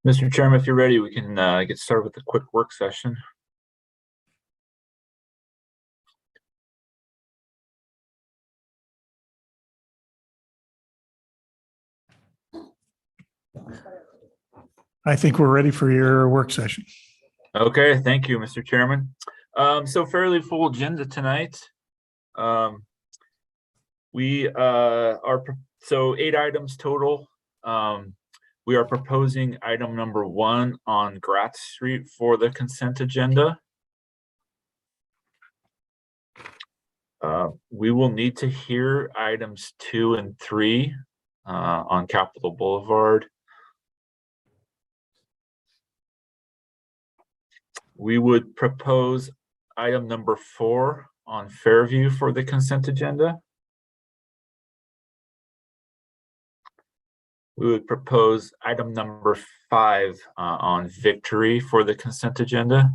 Mr. Chairman, if you're ready, we can get started with a quick work session. I think we're ready for your work session. Okay, thank you, Mr. Chairman. So fairly full agenda tonight. We are, so 8 items total. We are proposing item number 1 on Gratz Street for the consent agenda. We will need to hear items 2 and 3 on Capitol Boulevard. We would propose item number 4 on Fairview for the consent agenda. We would propose item number 5 on Victory for the consent agenda.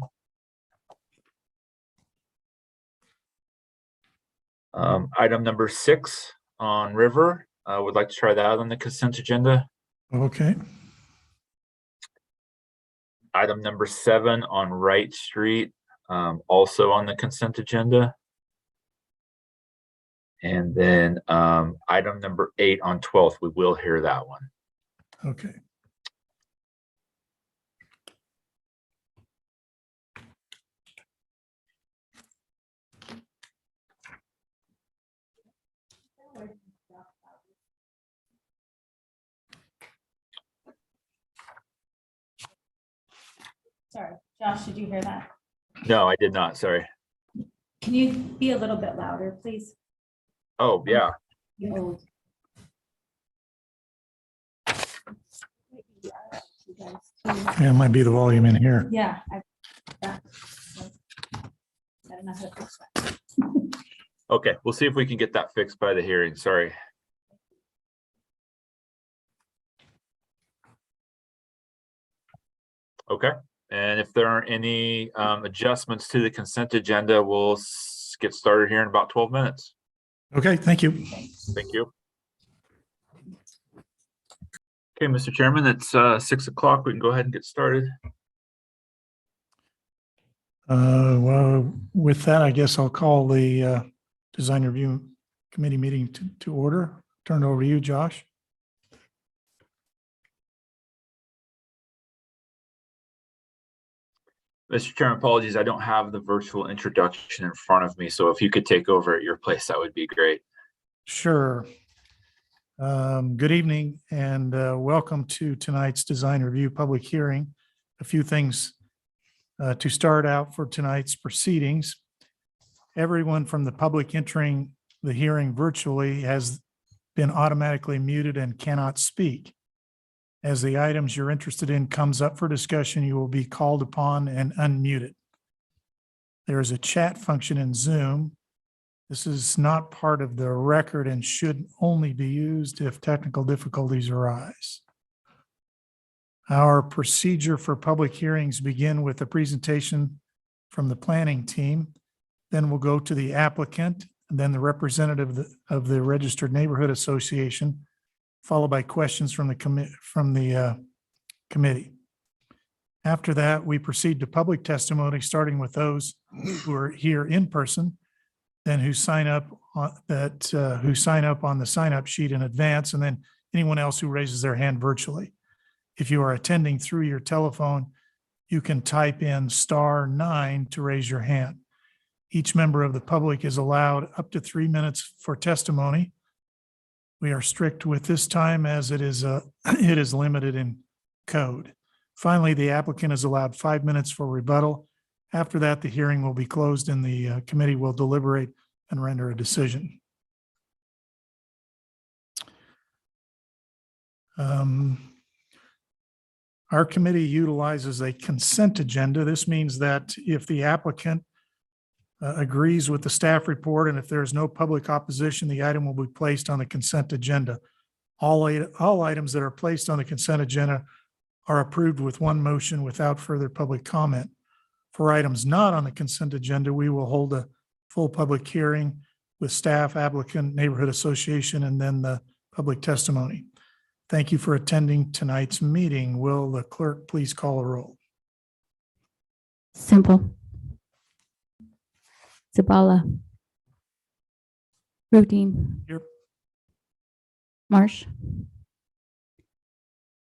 Item number 6 on River. Would like to try that out on the consent agenda. Okay. Item number 7 on Wright Street, also on the consent agenda. And then item number 8 on 12th, we will hear that one. Okay. Sorry, Josh, did you hear that? No, I did not. Sorry. Can you be a little bit louder, please? Oh, yeah. Old. Yeah, it might be the volume in here. Yeah. I don't know how to fix that. Okay, we'll see if we can get that fixed by the hearing. Sorry. Okay, and if there aren't any adjustments to the consent agenda, we'll get started here in about 12 minutes. Okay, thank you. Thank you. Okay, Mr. Chairman, it's 6 o'clock. We can go ahead and get started. Well, with that, I guess I'll call the Design Review Committee meeting to order. Turn it over to you, Josh. Mr. Chairman, apologies. I don't have the virtual introduction in front of me. So if you could take over at your place, that would be great. Sure. Good evening and welcome to tonight's Design Review public hearing. A few things to start out for tonight's proceedings. Everyone from the public entering the hearing virtually has been automatically muted and cannot speak. As the items you're interested in comes up for discussion, you will be called upon and unmuted. There is a chat function in Zoom. This is not part of the record and should only be used if technical difficulties arise. Our procedure for public hearings begin with a presentation from the planning team. Then we'll go to the applicant, and then the representative of the Registered Neighborhood Association, followed by questions from the committee. After that, we proceed to public testimony, starting with those who are here in person, then who sign up on the sign-up sheet in advance, and then anyone else who raises their hand virtually. If you are attending through your telephone, you can type in *9 to raise your hand. Each member of the public is allowed up to 3 minutes for testimony. We are strict with this time as it is limited in code. Finally, the applicant is allowed 5 minutes for rebuttal. After that, the hearing will be closed and the committee will deliberate and render a decision. Our committee utilizes a consent agenda. This means that if the applicant agrees with the staff report and if there is no public opposition, the item will be placed on the consent agenda. All items that are placed on the consent agenda are approved with one motion without further public comment. For items not on the consent agenda, we will hold a full public hearing with staff, applicant, neighborhood association, and then the public testimony. Thank you for attending tonight's meeting. Will the clerk please call a roll? Simple. Zabala. Rudine. Here. Marsh.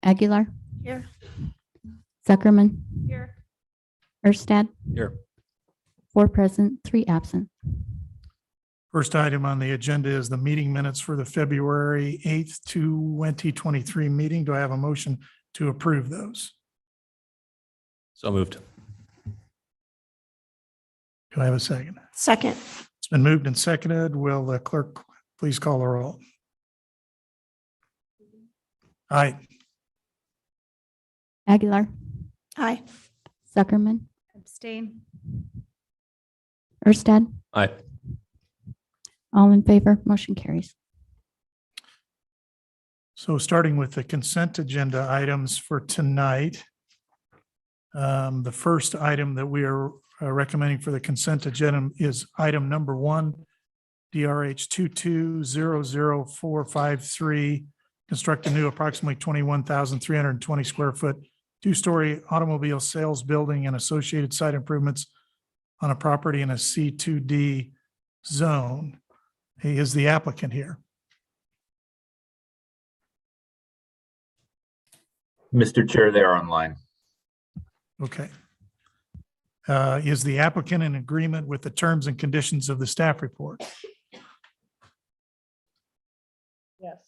Aguilar. Here. Zuckerman. Here. Erstad. Here. 4 present, 3 absent. First item on the agenda is the meeting minutes for the February 8th, 2023 meeting. Do I have a motion to approve those? So moved. Do I have a second? Second. It's been moved and seconded. Will the clerk please call the roll? Aye. Aguilar. Aye. Zuckerman. Abstain. Erstad. Aye. All in favor, motion carries. So starting with the consent agenda items for tonight. The first item that we are recommending for the consent agenda is item number 1, DRH 2200453. Construct a new approximately 21,320 square foot, 2-story automobile sales building and associated site improvements on a property in a C2D zone. He is the applicant here. Mr. Chair, they are online. Okay. Is the applicant in agreement with the terms and conditions of the staff report? Yes.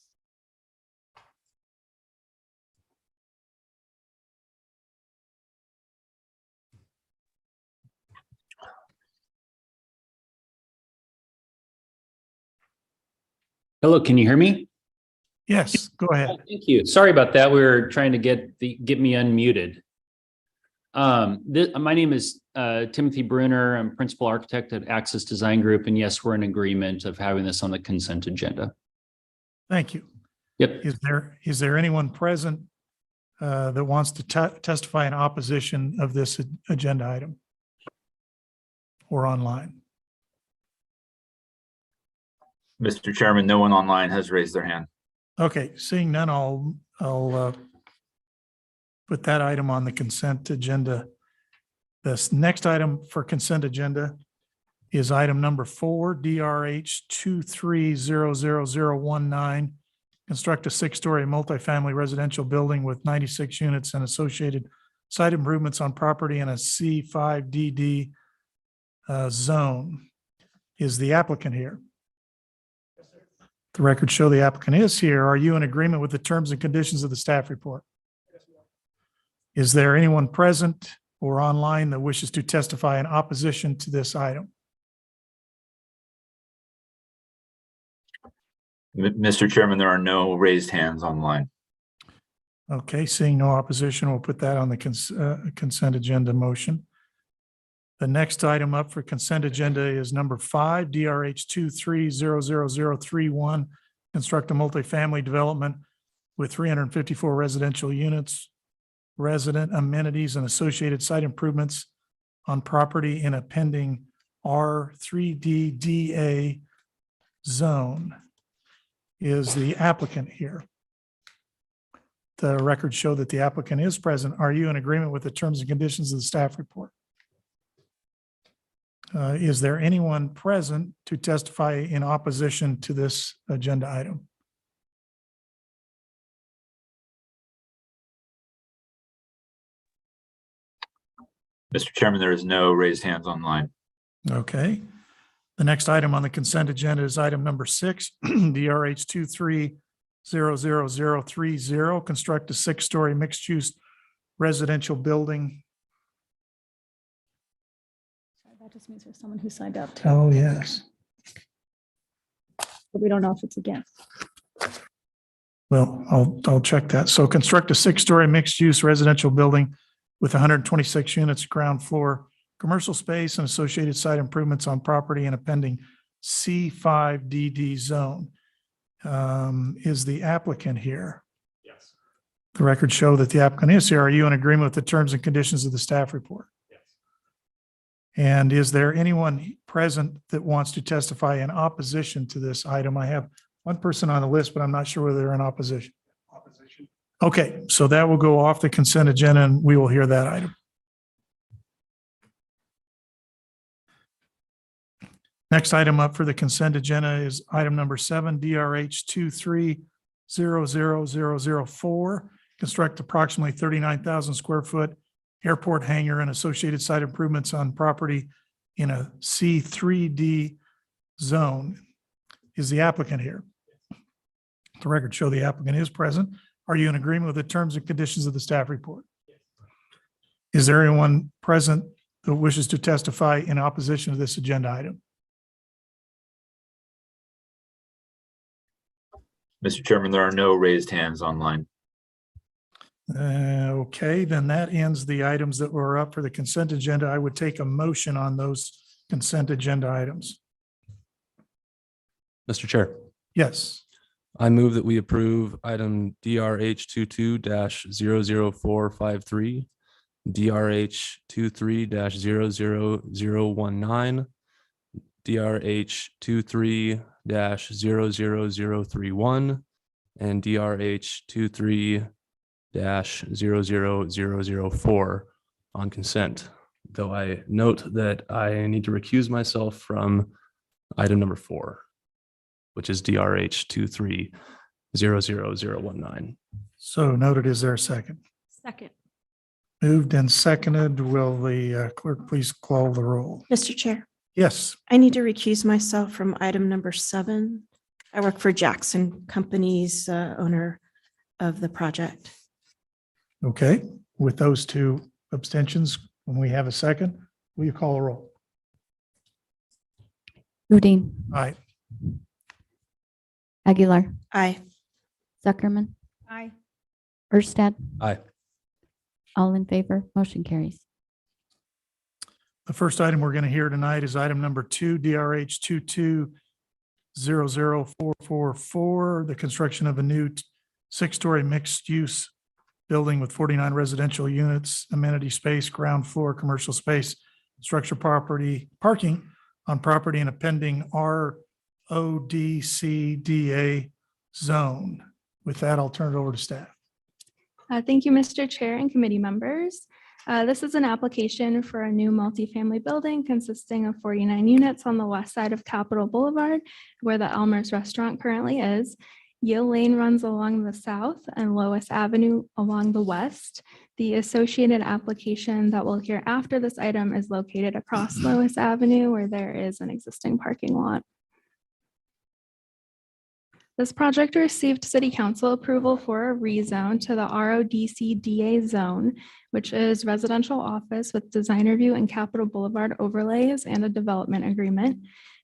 Hello, can you hear me? Yes, go ahead. Thank you. Sorry about that. We were trying to get me unmuted. My name is Timothy Bruner. I'm principal architect at Axis Design Group, and yes, we're in agreement of having this on the consent agenda. Thank you. Yep. Is there anyone present that wants to testify in opposition of this agenda item or online? Mr. Chairman, no one online has raised their hand. Okay, seeing none, I'll put that item on the consent agenda. This next item for consent agenda is item number 4, DRH 2300019. Construct a 6-story multifamily residential building with 96 units and associated site improvements on property in a C5DD zone. Is the applicant here? The records show the applicant is here. Are you in agreement with the terms and conditions of the staff report? Is there anyone present or online that wishes to testify in opposition to this item? Mr. Chairman, there are no raised hands online. Okay, seeing no opposition, we'll put that on the consent agenda motion. The next item up for consent agenda is number 5, DRH 2300031. Construct a multifamily development with 354 residential units, resident amenities and associated site improvements on property in a pending R3DDA zone. Is the applicant here? The records show that the applicant is present. Are you in agreement with the terms and conditions of the staff report? Is there anyone present to testify in opposition to this agenda item? Mr. Chairman, there is no raised hands online. Okay. The next item on the consent agenda is item number 6, DRH 2300030. Construct a 6-story mixed-use residential building. That just means there's someone who signed up too, Oh, yes. but we don't know if it's against. Well, I'll check that. So construct a 6-story mixed-use residential building with 126 units, ground floor, commercial space and associated site improvements on property in a pending C5DD zone. Is the applicant here? Yes. The records show that the applicant is here. Are you in agreement with the terms and conditions of the staff report? Yes. And is there anyone present that wants to testify in opposition to this item? I have one person on the list, but I'm not sure whether they're in opposition. Okay, so that will go off the consent agenda and we will hear that item. Next item up for the consent agenda is item number 7, DRH 23000004. Construct approximately 39,000 square foot airport hangar and associated site improvements on property in a C3D zone. Is the applicant here? The record show the applicant is present. Are you in agreement with the terms and conditions of the staff report? Is there anyone present who wishes to testify in opposition to this agenda item? Mr. Chairman, there are no raised hands online. Okay, then that ends the items that were up for the consent agenda. I would take a motion on those consent agenda items. Mr. Chair, Yes, I move that we approve item DRH 22-00453, DRH 23-00019, DRH 23-00031, and DRH 23-00004 on consent, though I note that I need to recuse myself from item number 4, which is DRH 23-00019. so noted. Is there a second? Second. Moved and seconded. Will the clerk please call the roll? Mr. Chair, Yes, I need to recuse myself from item number 7. I work for Jackson Companies, owner of the project. okay. With those two abstentions, when we have a second, will you call the roll? Udine, Aye. Aguilar, Aye. Zuckerman, Aye. Erstad, Aye. all in favor, motion carries. The first item we're going to hear tonight is item number 2, DRH 2200444, the construction of a new 6-story mixed-use building with 49 residential units, amenity space, ground floor, commercial space, structure property, parking on property in a pending RODCDA zone. With that, I'll turn it over to staff. Thank you, Mr. Chair and committee members. This is an application for a new multifamily building consisting of 49 units on the west side of Capitol Boulevard, where the Elmer's restaurant currently is. Yale Lane runs along the south and Lois Avenue along the west. The associated application that we'll hear after this item is located across Lois Avenue, where there is an existing parking lot. This project received City Council approval for a rezone to the RODCDA zone, which is residential office with design review and Capitol Boulevard overlays and a development agreement.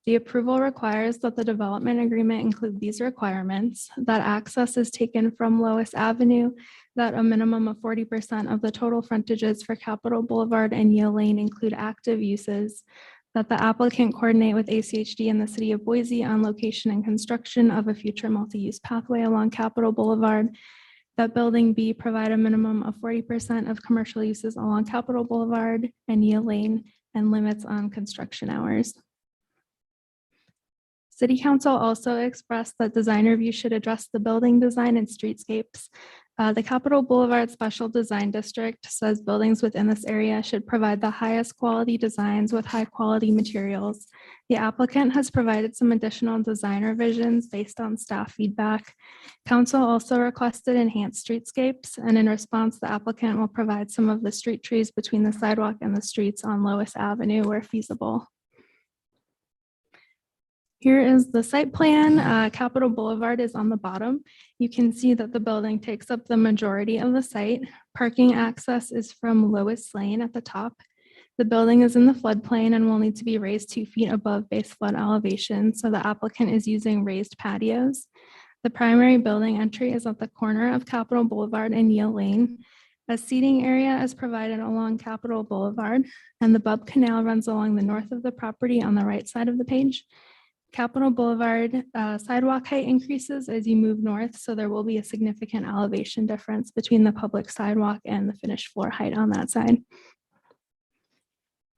The approval requires that the development agreement include these requirements: that access is taken from Lois Avenue, that a minimum of 40% of the total frontages for Capitol Boulevard and Yale Lane include active uses, that the applicant coordinate with ACHD and the city of Boise on location and construction of a future multi-use pathway along Capitol Boulevard, that building B provide a minimum of 40% of commercial uses along Capitol Boulevard and Yale Lane, and limits on construction hours. City Council also expressed that design review should address the building design and streetscapes. The Capitol Boulevard Special Design District says buildings within this area should provide the highest quality designs with high quality materials. The applicant has provided some additional design revisions based on staff feedback. Council also requested enhanced streetscapes, and in response, the applicant will provide some of the street trees between the sidewalk and the streets on Lois Avenue where feasible. Here is the site plan. Capitol Boulevard is on the bottom. You can see that the building takes up the majority of the site. Parking access is from Lois Lane at the top. The building is in the floodplain and will need to be raised 2 feet above base flood elevation, so the applicant is using raised patios. The primary building entry is at the corner of Capitol Boulevard and Yale Lane. A seating area is provided along Capitol Boulevard, and the Bub Canal runs along the north of the property on the right side of the page. Capitol Boulevard sidewalk height increases as you move north, so there will be a significant elevation difference between the public sidewalk and the finished floor height on that side.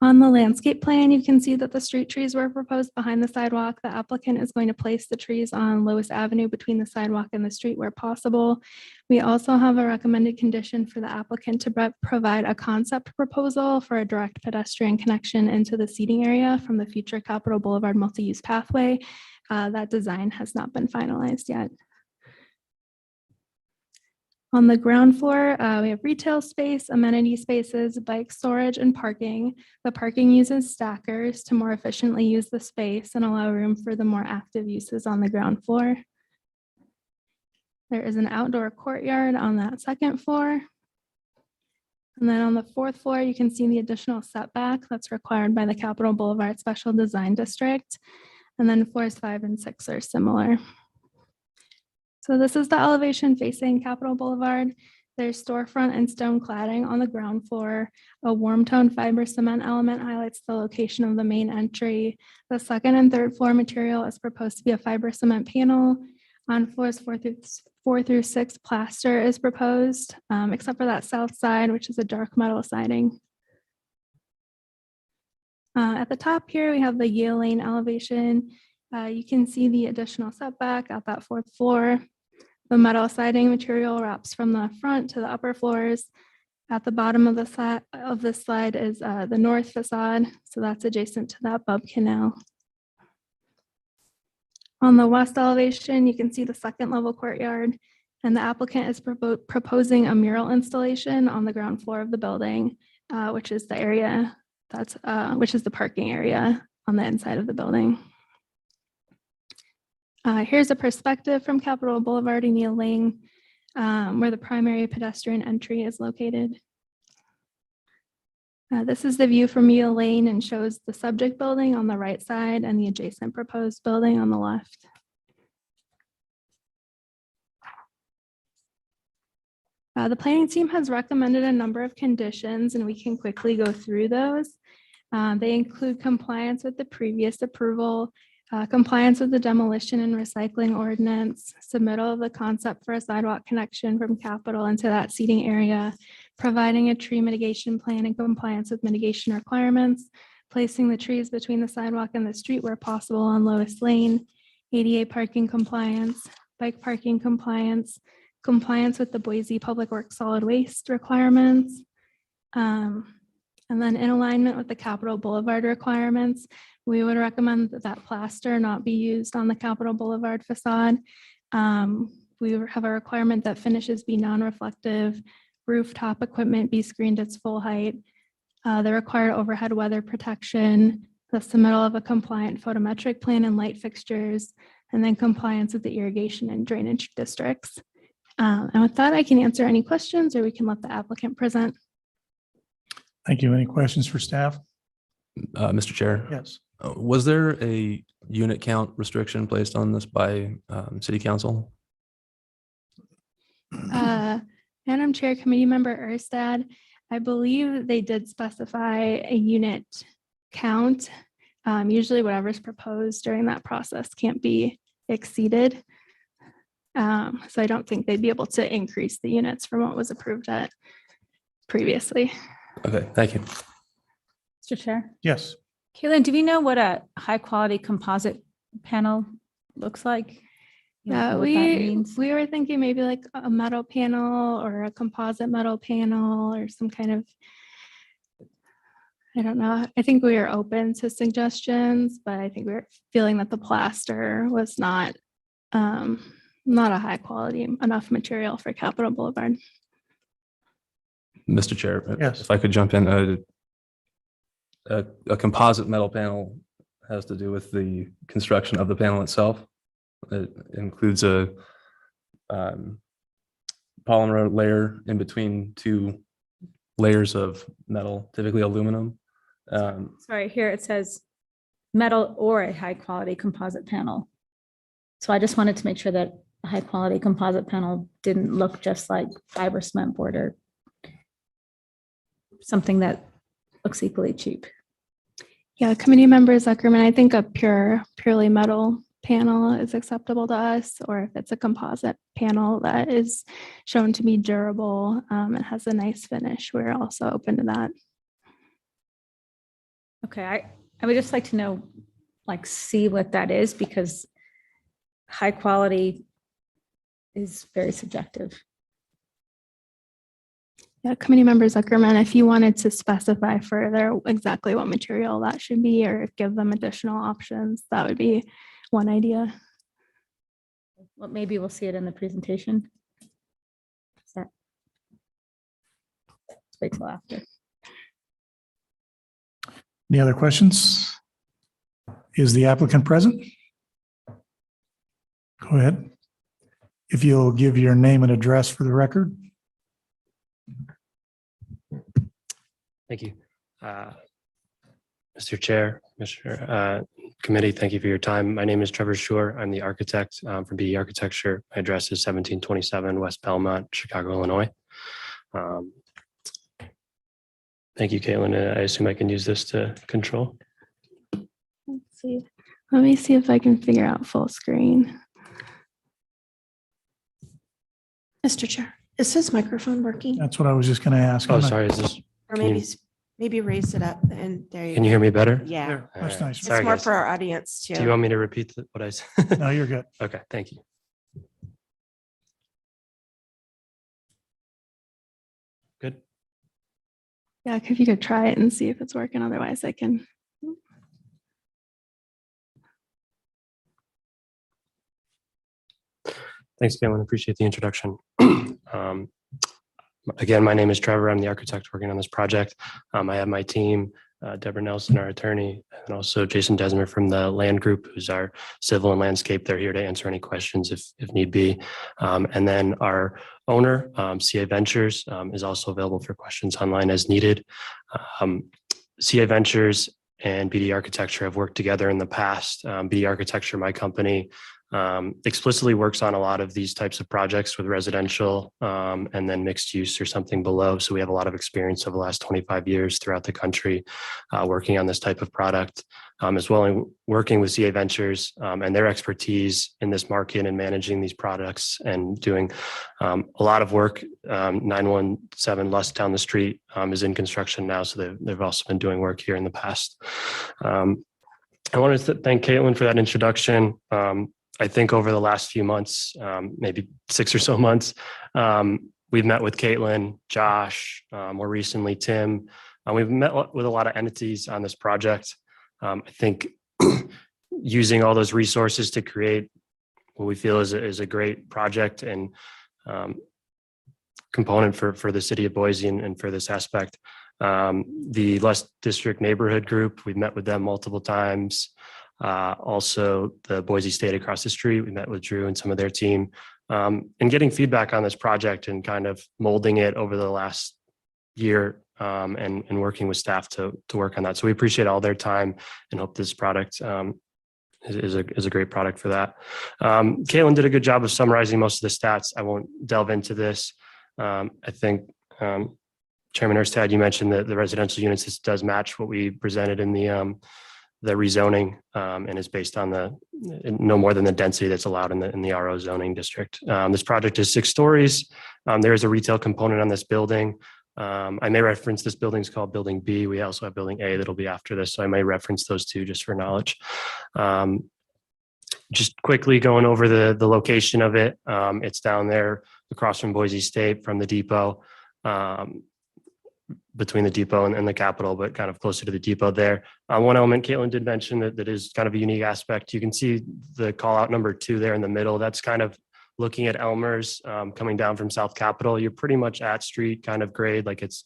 On the landscape plan, you can see that the street trees were proposed behind the sidewalk. The applicant is going to place the trees on Lois Avenue between the sidewalk and the street where possible. We also have a recommended condition for the applicant to provide a concept proposal for a direct pedestrian connection into the seating area from the future Capitol Boulevard multi-use pathway. That design has not been finalized yet. On the ground floor, we have retail space, amenity spaces, bike storage, and parking. The parking uses stackers to more efficiently use the space and allow room for the more active uses on the ground floor. There is an outdoor courtyard on that second floor. And then on the fourth floor, you can see the additional setback that's required by the Capitol Boulevard Special Design District. And then floors 5 and 6 are similar. So this is the elevation facing Capitol Boulevard. There's storefront and stone cladding on the ground floor. A warm tone fiber cement element highlights the location of the main entry. The second and third floor material is proposed to be a fiber cement panel. On floors 4 through 6, plaster is proposed, except for that south side, which is a dark metal siding. At the top here, we have the Yale Lane elevation. You can see the additional setback at that 4th floor. The metal siding material wraps from the front to the upper floors. At the bottom of the slide is the north facade, so that's adjacent to that bub canal. On the west elevation, you can see the 2nd level courtyard, and the applicant is proposing a mural installation on the ground floor of the building, which is the area which is the parking area on the inside of the building. Here's a perspective from Capitol Boulevard and Yale Lane, where the primary pedestrian entry is located. This is the view from Yale Lane and shows the subject building on the right side and the adjacent proposed building on the left. The planning team has recommended a number of conditions, and we can quickly go through those. They include compliance with the previous approval, compliance with the demolition and recycling ordinance, submittal of the concept for a sidewalk connection from Capitol into that seating area, providing a tree mitigation plan in compliance with mitigation requirements, placing the trees between the sidewalk and the street where possible on Lois Lane, ADA parking compliance, bike parking compliance, compliance with the Boise Public Works solid waste requirements, and then in alignment with the Capitol Boulevard requirements, we would recommend that plaster not be used on the Capitol Boulevard facade. We have a requirement that finishes be non-reflective, rooftop equipment be screened its full height, the required overhead weather protection, the submittal of a compliant photometric plan and light fixtures, and then compliance with the irrigation and drainage districts. And with that, I can answer any questions, or we can let the applicant present. Thank you. Any questions for staff? Mr. Chair, Yes. was there a unit count restriction placed on this by City Council? Madam Chair, Committee Member Erstad, I believe they did specify a unit count. Usually whatever's proposed during that process can't be exceeded. So I don't think they'd be able to increase the units from what was approved at previously. Okay, thank you. Mr. Chair. Yes. Kaylin, do we know what a high quality composite panel looks like? You know what that means? We were thinking maybe like a metal panel or a composite metal panel or some kind of, I don't know. I think we are open to suggestions, but I think we were feeling that the plaster was not a high quality enough material for Capitol Boulevard. Mr. Chair, Yes. if I could jump in, a composite metal panel has to do with the construction of the panel itself. It includes a polymer layer in between two layers of metal, typically aluminum. Sorry, here it says metal or a high quality composite panel. So I just wanted to make sure that a high quality composite panel didn't look just like fiber cement board or something that looks equally cheap. Yeah, Committee Member Zuckerman, I think a purely metal panel is acceptable to us, or if it's a composite panel that is shown to be durable and has a nice finish, we're also open to that. Okay, I would just like to know, like, see what that is, because high quality is very subjective. Yeah, committee member Zuckerman, if you wanted to specify further exactly what material that should be, or give them additional options, that would be one idea. Well, maybe we'll see it in the presentation. Is that- Let's wait till after. Any other questions? Is the applicant present? Go ahead. If you'll give your name and address for the record. Thank you. Mr. Chair, Mr. Committee, thank you for your time. My name is Trevor Shore. I'm the architect from BE Architecture. My address is 1727 West Belmont, Chicago, Illinois. Thank you, Caitlin. I assume I can use this to control. Let's see. Let me see if I can figure out full screen. Mr. Chair, is his microphone working? That's what I was just going to ask. Oh, sorry. Is this? Or Can you- maybe raise it up and there you Can you hear me better? Yeah, There, that's Alright. nice. it's Sorry, more guys. for our audience Do you too. want me to repeat what I said? No, you're good. Okay, thank you. Good. Yeah, if you could try it and see if it's working. Otherwise, I can. Thanks, Caitlin. Appreciate the introduction. Again, my name is Trevor. I'm the architect working on this project. I have my team, Deborah Nelson, our attorney, and also Jason Desmer from the Land Group, who's our civil and landscape. They're here to answer any questions if need be. And then our owner, CA Ventures, is also available for questions online as needed. CA Ventures and BD Architecture have worked together in the past. BD Architecture, my company, explicitly works on a lot of these types of projects with residential and then mixed use or something below. So we have a lot of experience over the last 25 years throughout the country working on this type of product, as well as working with CA Ventures and their expertise in this market and managing these products and doing a lot of work. 917 Lust down the street is in construction now. So they've also been doing work here in the past. I wanted to thank Caitlin for that introduction. I think over the last few months, maybe 6 or so months, we've met with Caitlin, Josh, more recently, Tim. We've met with a lot of entities on this project. I think using all those resources to create what we feel is a great project and component for the city of Boise and for this aspect. The Lust District Neighborhood Group, we've met with them multiple times. Also the Boise State across the street, we met with Drew and some of their team, and getting feedback on this project and kind of molding it over the last year and working with staff to work on that. So we appreciate all their time and hope this product is a great product for that. Caitlin did a good job of summarizing most of the stats. I won't delve into this. I think Chairman Erstad, you mentioned that the residential units, this does match what we presented in the rezoning and is based on no more than the density that's allowed in the RO zoning district. This project is 6 stories. There is a retail component on this building. I may reference this building is called Building B. We also have Building A that'll be after this, so I may reference those two just for knowledge. Just quickly going over the location of it. It's down there across from Boise State from the depot. Between the depot and the Capitol, but kind of closer to the depot there. One element Caitlin did mention that is kind of a unique aspect. You can see the call out number 2 there in the middle. That's kind of looking at Elmer's coming down from South Capitol. You're pretty much at street kind of grade. Like it's,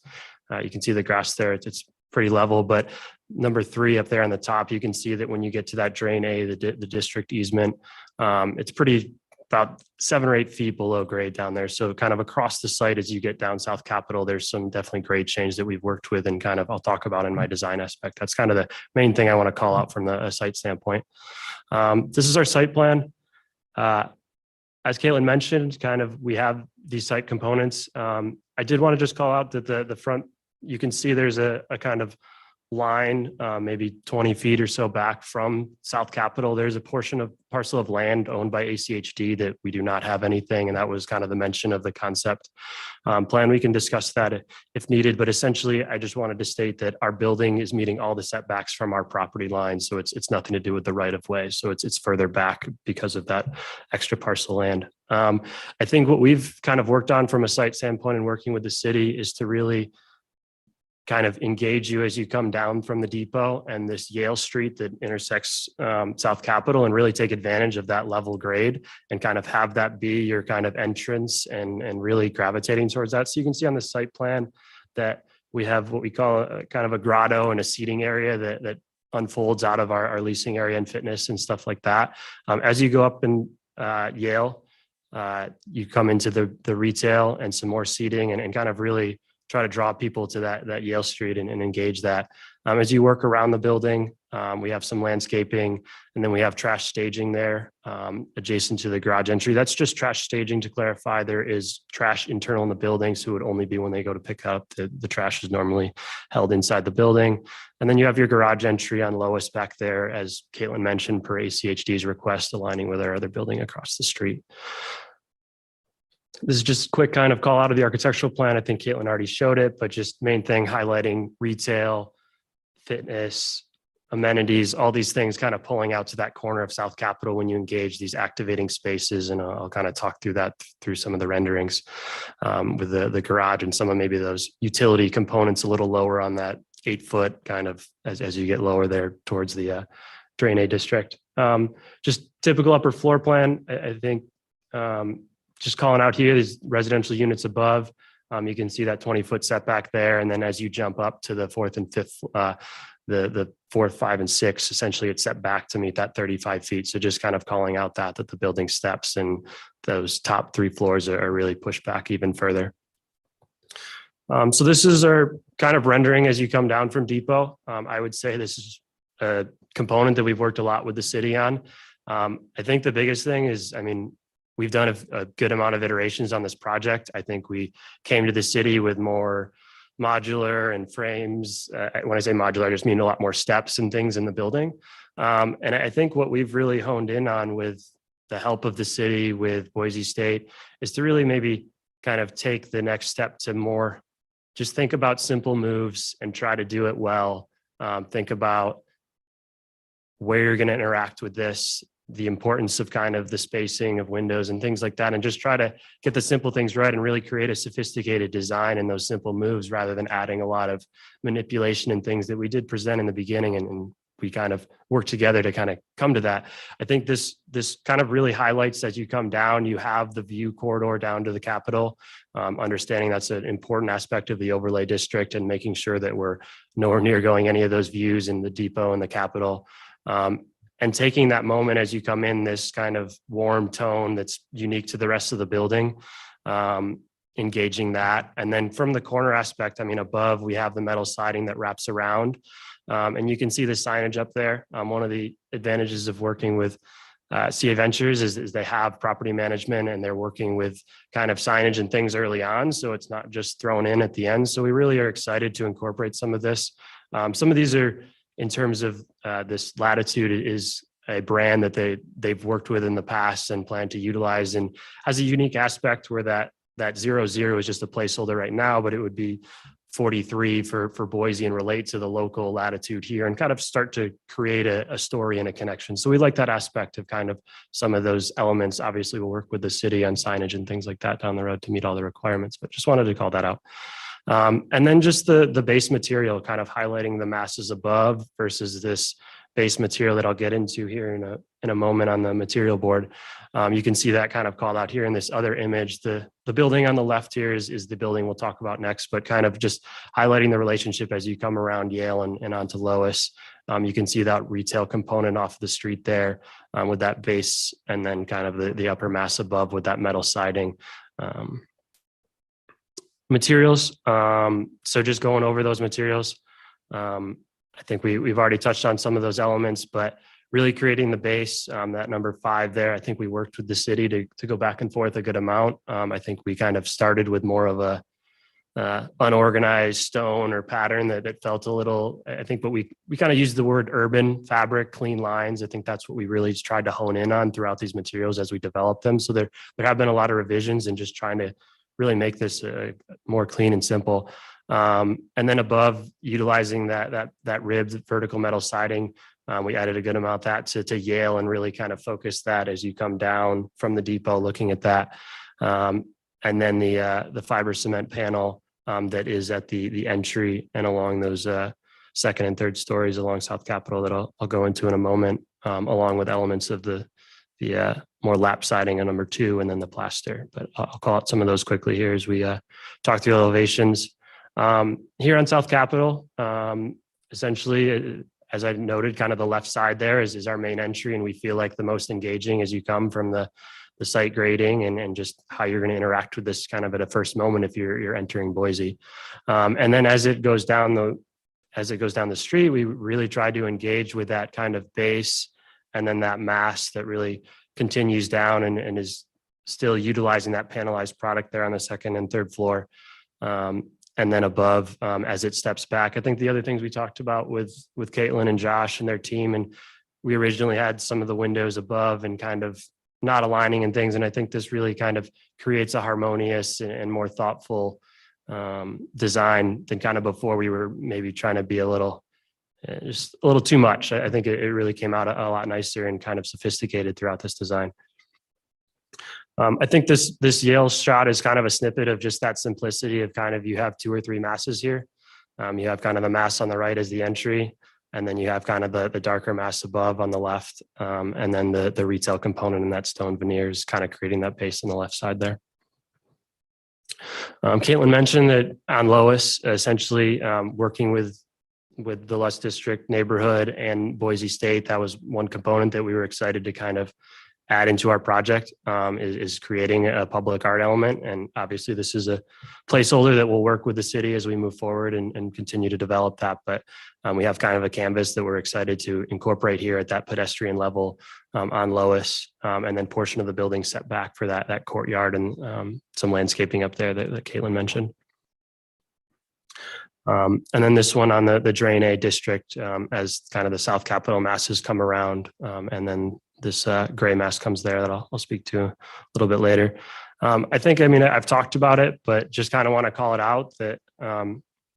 you can see the grass there. It's pretty level, but number 3 up there on the top, you can see that when you get to that drain A, the district easement, it's pretty about 7 or 8 feet below grade down there. So kind of across the site as you get down South Capitol, there's some definitely grade change that we've worked with and kind of I'll talk about in my design aspect. That's kind of the main thing I want to call out from the site standpoint. This is our site plan. As Caitlin mentioned, kind of we have these site components. I did want to just call out that the front, you can see there's a kind of line, maybe 20 feet or so back from South Capitol, there's a parcel of land owned by ACHD that we do not have anything. And that was kind of the mention of the concept plan. We can discuss that if needed, but essentially I just wanted to state that our building is meeting all the setbacks from our property line. So it's nothing to do with the right of way. So it's further back because of that extra parcel land. I think what we've kind of worked on from a site standpoint and working with the city is to really kind of engage you as you come down from the depot and this Yale Street that intersects South Capitol, and really take advantage of that level grade and kind of have that be your kind of entrance and really gravitating towards that. So you can see on the site plan that we have what we call a kind of a grotto and a seating area that unfolds out of our leasing area and fitness and stuff like that. As you go up in Yale, you come into the retail and some more seating and kind of really try to draw people to that Yale Street and engage that. As you work around the building, we have some landscaping, and then we have trash staging there adjacent to the garage entry. That's just trash staging. To clarify, there is trash internal in the building, so it would only be when they go to pick up. The trash is normally held inside the building. And then you have your garage entry on Lois back there, as Caitlin mentioned, per ACHD's request, aligning with our other building across the street. This is just a quick kind of call out of the architectural plan. I think Caitlin already showed it, but just main thing highlighting retail, fitness, amenities, all these things kind of pulling out to that corner of South Capitol when you engage these activating spaces. And I'll kind of talk through that through some of the renderings with the garage and some of maybe those utility components a little lower on that 8-foot kind of as you get lower there towards the Drain A district. Just typical upper floor plan. I think just calling out here, these residential units above, you can see that 20-foot setback there. And then as you jump up to the fourth and fifth, the fourth, 5, and 6, essentially it's set back to meet that 35 feet. So just kind of calling out that the building steps and those top 3 floors are really pushed back even further. So this is our kind of rendering as you come down from Depot. I would say this is a component that we've worked a lot with the city on. I think the biggest thing is, we've done a good amount of iterations on this project. I think we came to the city with more modular and frames. When I say modular, I just mean a lot more steps and things in the building. And I think what we've really honed in on with the help of the city, with Boise State, is to really maybe kind of take the next step to more, just think about simple moves and try to do it well. Think about where you're going to interact with this, the importance of kind of the spacing of windows and things like that, and just try to get the simple things right and really create a sophisticated design in those simple moves rather than adding a lot of manipulation and things that we did present in the beginning. And we kind of work together to kind of come to that. I think this kind of really highlights as you come down, you have the view corridor down to the Capitol, understanding that's an important aspect of the overlay district and making sure that we're nowhere near going any of those views in the Depot and the Capitol. And taking that moment as you come in, this kind of warm tone that's unique to the rest of the building, engaging that. And then from the corner aspect, above we have the metal siding that wraps around. And you can see the signage up there. One of the advantages of working with CA Ventures is they have property management and they're working with kind of signage and things early on. So it's not just thrown in at the end. So we really are excited to incorporate some of this. Some of these are, in terms of this Latitude, is a brand that they've worked with in the past and plan to utilize, and has a unique aspect where that 00 is just a placeholder right now, but it would be 43 for Boise and relate to the local latitude here and kind of start to create a story and a connection. So we like that aspect of kind of some of those elements. Obviously, we'll work with the city on signage and things like that down the road to meet all the requirements, but just wanted to call that out. And then just the base material, kind of highlighting the masses above versus this base material that I'll get into here in a moment on the material board. You can see that kind of called out here in this other image. The building on the left here is the building we'll talk about next, but kind of just highlighting the relationship as you come around Yale and onto Lois. You can see that retail component off the street there with that base, and then kind of the upper mass above with that metal siding. Materials. So just going over those materials. I think we've already touched on some of those elements, but really creating the base, that number 5 there. I think we worked with the city to go back and forth a good amount. I think we kind of started with more of a unorganized stone or pattern that felt a little, I think, but we kind of used the word urban fabric, clean lines. I think that's what we really tried to hone in on throughout these materials as we develop them. So there have been a lot of revisions and just trying to really make this more clean and simple. And then above, utilizing that ribbed vertical metal siding, we added a good amount of that to Yale and really kind of focus that as you come down from the depot looking at that. And then the fiber cement panel that is at the entry and along those second and third stories along South Capitol that I'll go into in a moment, along with elements of the more lap siding on number 2 and then the plaster. But I'll call out some of those quickly here as we talk through elevations. Here on South Capitol, essentially, as I noted, kind of the left side there is our main entry, and we feel like the most engaging as you come from the site grading and just how you're going to interact with this kind of at a first moment if you're entering Boise. And then as it goes down the street, we really try to engage with that kind of base and then that mass that really continues down and is still utilizing that panelized product there on the second and third floor. And then above, as it steps back. I think the other things we talked about with Caitlin and Josh and their team, and we originally had some of the windows above and kind of not aligning and things. And I think this really kind of creates a harmonious and more thoughtful design than kind of before we were maybe trying to be just a little too much. I think it really came out a lot nicer and kind of sophisticated throughout this design. I think this Yale shot is kind of a snippet of just that simplicity of kind of, you have 2 or 3 masses here. You have kind of the mass on the right as the entry, and then you have kind of the darker mass above on the left, and then the retail component in that stone veneers kind of creating that base on the left side there. Caitlin mentioned that on Lois, essentially working with the Lutz District neighborhood and Boise State, that was one component that we were excited to kind of add into our project, is creating a public art element. And obviously this is a placeholder that will work with the city as we move forward and continue to develop that. But we have kind of a canvas that we're excited to incorporate here at that pedestrian level on Lois, and then portion of the building set back for that courtyard and some landscaping up there that Caitlin mentioned. And then this one on the Drain A district, as kind of the South Capitol masses come around, and then this gray mass comes there that I'll speak to a little bit later. I've talked about it, but just kind of want to call it out that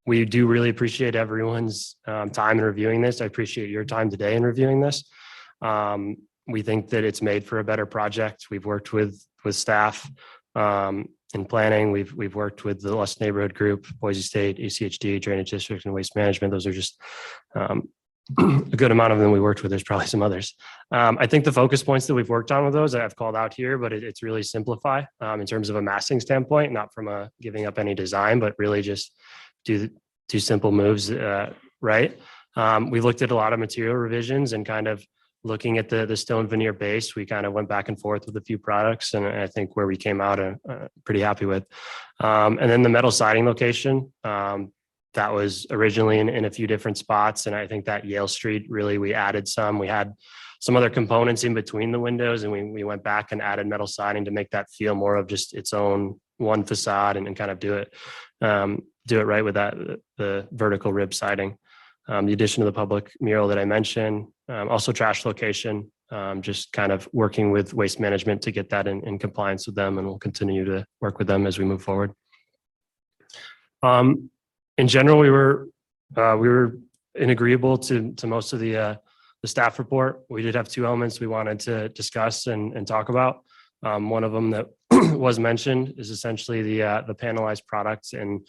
we do really appreciate everyone's time in reviewing this. I appreciate your time today in reviewing this. We think that it's made for a better project. We've worked with staff in planning. We've worked with the Lutz Neighborhood Group, Boise State, ACHD, Drainage District, and Waste Management. Those are just a good amount of them we worked with. There's probably some others. I think the focus points that we've worked on with those I've called out here, but it's really simplify in terms of a massing standpoint, not from a giving up any design, but really just do simple moves right. We've looked at a lot of material revisions and kind of looking at the stone veneer base. We kind of went back and forth with a few products, and I think where we came out pretty happy with. And then the metal siding location, that was originally in a few different spots. And I think that Yale Street, really, we added some. We had some other components in between the windows, and we went back and added metal siding to make that feel more of just its own one facade and kind of do it right with the vertical rib siding. The addition of the public mural that I mentioned, also trash location, just kind of working with waste management to get that in compliance with them, and we'll continue to work with them as we move forward. In general, we were agreeable to most of the staff report. We did have 2 elements we wanted to discuss and talk about. One of them that was mentioned is essentially the panelized products and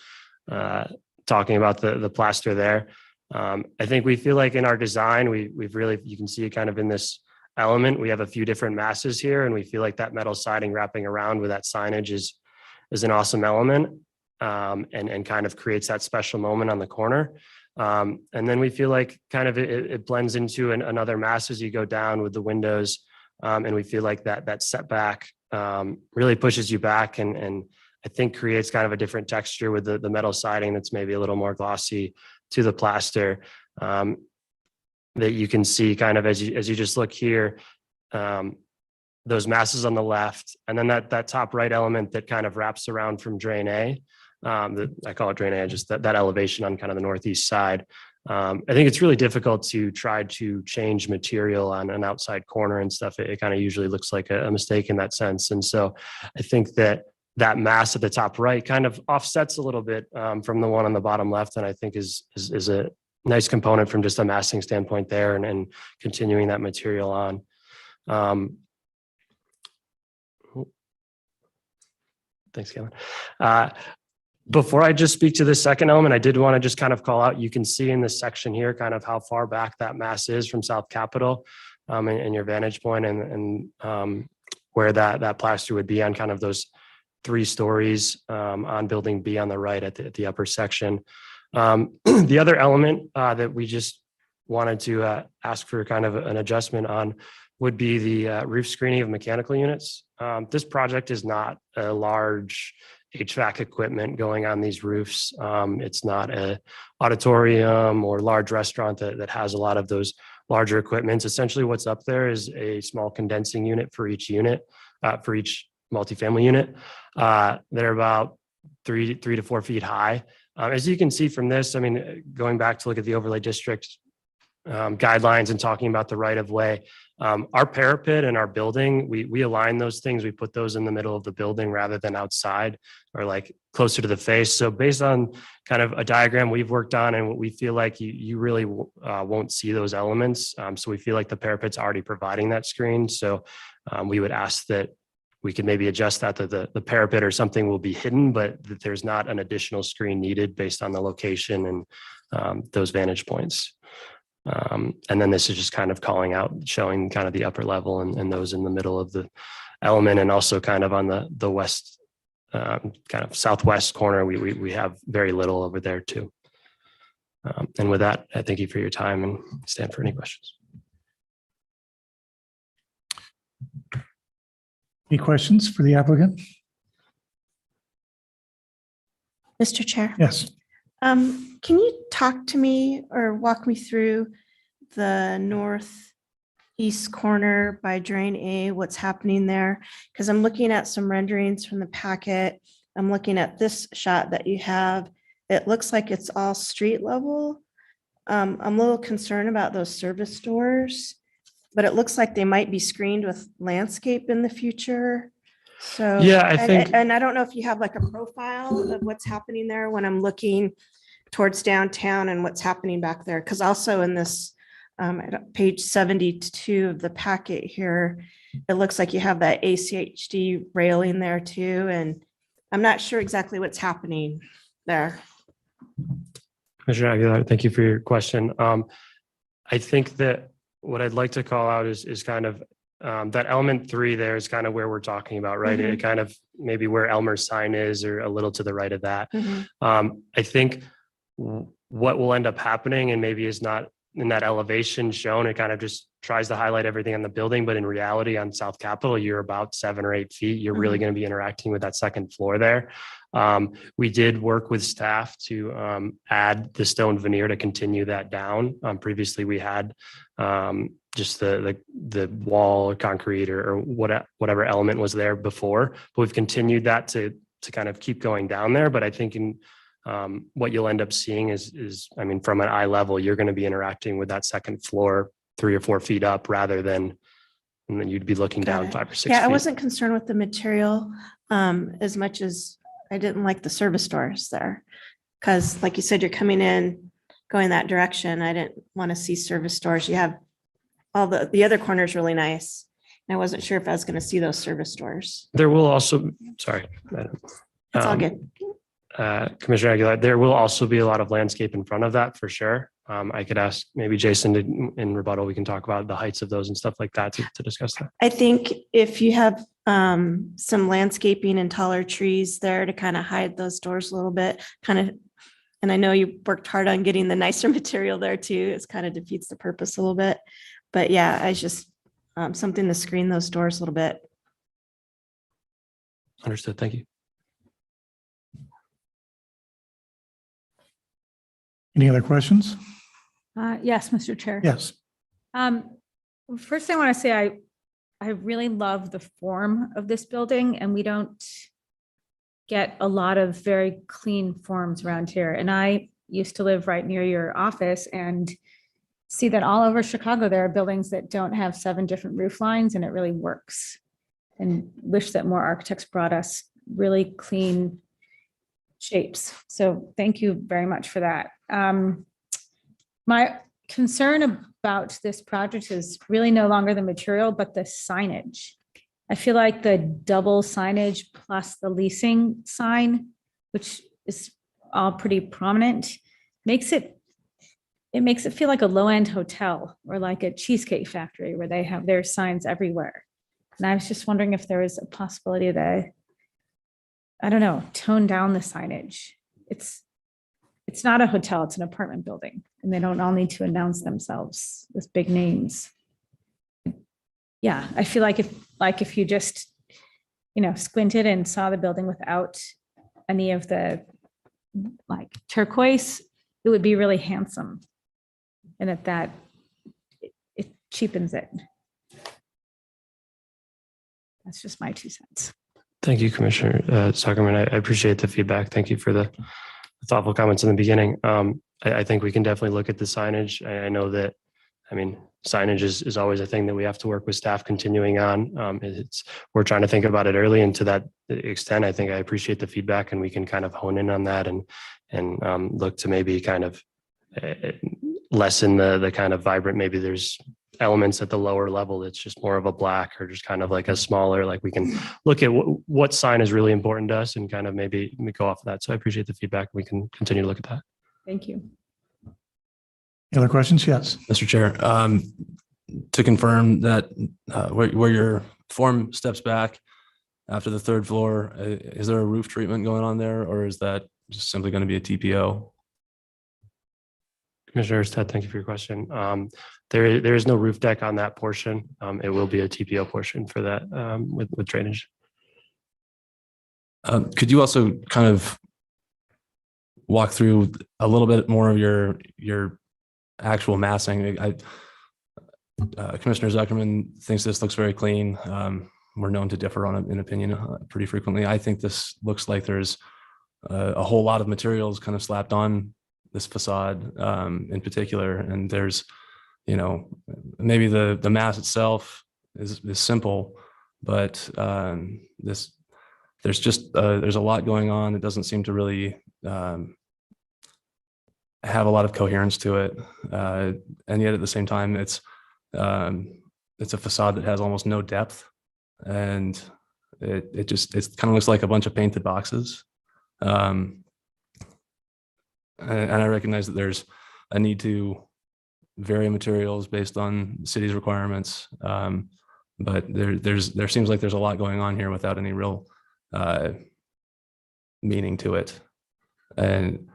talking about the plaster there. I think we feel like in our design, we've really, you can see it kind of in this element. We have a few different masses here, and we feel like that metal siding wrapping around with that signage is an awesome element, and kind of creates that special moment on the corner. And then we feel like kind of it blends into another mass as you go down with the windows, and we feel like that setback really pushes you back and I think creates kind of a different texture with the metal siding that's maybe a little more glossy to the plaster, that you can see kind of as you just look here, those masses on the left, and then that top right element that kind of wraps around from Drain A. I call it drainage, just that elevation on kind of the northeast side. I think it's really difficult to try to change material on an outside corner and stuff. It kind of usually looks like a mistake in that sense. And so I think that mass at the top right kind of offsets a little bit from the one on the bottom left, and I think is a nice component from just a massing standpoint there, and continuing that material on. Thanks, Kevin. Before I just speak to the second element, I did want to just kind of call out, you can see in this section here kind of how far back that mass is from South Capitol and your vantage point, and where that plaster would be on kind of those 3 stories on building B on the right at the upper section. The other element that we just wanted to ask for kind of an adjustment on would be the roof screening of mechanical units. This project is not a large HVAC equipment going on these roofs. It's not an auditorium or large restaurant that has a lot of those larger equipments. Essentially what's up there is a small condensing unit for each multifamily unit. They're about 3 to 4 feet high. As you can see from this, I mean, going back to look at the overlay district guidelines and talking about the right of way, our parapet and our building, we align those things. We put those in the middle of the building rather than outside or like closer to the face. So based on kind of a diagram we've worked on and what we feel like you really won't see those elements. So we feel like the parapet's already providing that screen. So we would ask that we could maybe adjust that the parapet or something will be hidden, but that there's not an additional screen needed based on the location and those vantage points. And then this is just kind of calling out, showing kind of the upper level and those in the middle of the element, and also kind of on the west, kind of southwest corner, we have very little over there too. And with that, I thank you for your time and stand for any questions. Any questions for the applicant? Mr. Chair. Yes. Can you talk to me or walk me through the northeast corner by Drain A, what's happening there? Because I'm looking at some renderings from the packet. I'm looking at this shot that you have. It looks like it's all street level. I'm a little concerned about those service doors, but it looks like they might be screened with landscape in the future. So Yeah, I think, and I don't know if you have like a profile of what's happening there when I'm looking towards downtown and what's happening back there. Because also in this page 72 of the packet here, it looks like you have that ACHD railing there too. And I'm not sure exactly what's happening there. Commissioner Aguilar, thank you for your question. I think that what I'd like to call out is kind of that element 3 there is kind of where we're talking about, right? Mhm. It kind of maybe where Elmer's sign is or a little to the right of that. Mhm. I think what will end up happening, and maybe is not in that elevation shown, it kind of just tries to highlight everything on the building, but in reality on South Capitol, you're about 7 or 8 feet. You're really going to be interacting with that second floor there. We did work with staff to add the stone veneer to continue that down. Previously we had just the wall or concrete or whatever element was there before, but we've continued that to kind of keep going down there. But I think in what you'll end up seeing is, I mean, from an eye level, you're going to be interacting with that second floor 3 or 4 feet up rather than, and then you'd be looking Got down it. 5 or 6 Yeah, feet. I wasn't concerned with the material as much as I didn't like the service doors there. Because like you said, you're coming in, going that direction. I didn't want to see service doors. You have all the other corners really nice. And I wasn't sure if I was going to see those service doors. There will also, sorry, madam. It's all good. Commissioner Aguilar, there will also be a lot of landscape in front of that for sure. I could ask maybe Jason in rebuttal, we can talk about the heights of those and stuff like that to discuss that. I think if you have some landscaping and taller trees there to kind of hide those doors a little bit, kind of, and I know you worked hard on getting the nicer material there too. It's kind of defeats the purpose a little bit. But yeah, I just something to screen those doors a little bit. Understood. Thank you. Any other questions? Yes, Mr. Chair. Yes. First thing I want to say, I really love the form of this building, and we don't get a lot of very clean forms around here. And I used to live right near your office and see that all over Chicago, there are buildings that don't have 7 different roof lines, and it really works. And wish that more architects brought us really clean shapes. So thank you very much for that. My concern about this project is really no longer the material, but the signage. I feel like the double signage plus the leasing sign, which is all pretty prominent, makes it feel like a low-end hotel or like a cheesecake factory where they have their signs everywhere. And I was just wondering if there was a possibility that, I don't know, tone down the signage. It's not a hotel, it's an apartment building, and they don't all need to announce themselves with big names. Yeah, I feel like if you just, squinted and saw the building without any of the like turquoise, it would be really handsome. And that it cheapens it. That's just my 2 cents. Thank you, Commissioner Zuckerman. I appreciate the feedback. Thank you for the thoughtful comments in the beginning. I think we can definitely look at the signage. I know that, signage is always a thing that we have to work with staff continuing on. We're trying to think about it early, and to that extent, I think I appreciate the feedback, and we can kind of hone in on that and look to maybe kind of lessen the kind of vibrant, maybe there's elements at the lower level that's just more of a black, or just kind of like a smaller, like we can look at what sign is really important to us and kind of maybe go off of that. So I appreciate the feedback. We can continue to look at that. Thank you. Any other questions? Yes. Mr. Chair, to confirm that where your form steps back after the 3rd floor, is there a roof treatment going on there, or is that just simply going to be a TPO? Commissioner Ted, thank you for your question. There is no roof deck on that portion. It will be a TPO portion for that with drainage. Could you also kind of walk through a little bit more of your actual massing? Commissioner Zuckerman thinks this looks very clean. We're known to differ on an opinion pretty frequently. I think this looks like there's a whole lot of materials kind of slapped on this facade in particular, and there's, maybe the mass itself is simple, but there's a lot going on. It doesn't seem to really have a lot of coherence to it, and yet at the same time, it's a facade that has almost no depth, and it kind of looks like a bunch of painted boxes. And I recognize that there's a need to vary materials based on the city's requirements, but there seems like there's a lot going on here without any real meaning to it. And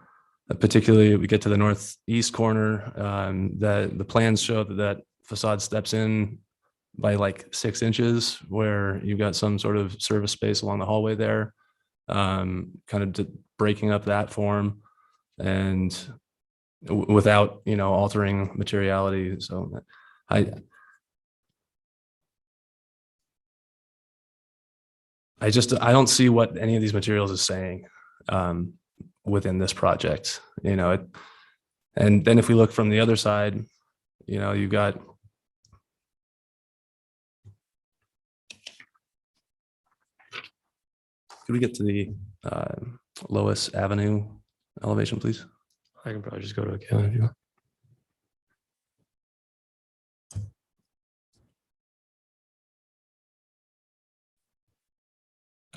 particularly, we get to the northeast corner, the plans show that facade steps in by like 6 inches, where you've got some sort of service space along the hallway there, kind of breaking up that form, and without altering materiality. So I don't see what any of these materials is saying within this project, and then if we look from the other side, you've got could we get to the Lois Avenue elevation, please? I can probably just go to a Kayla if you want.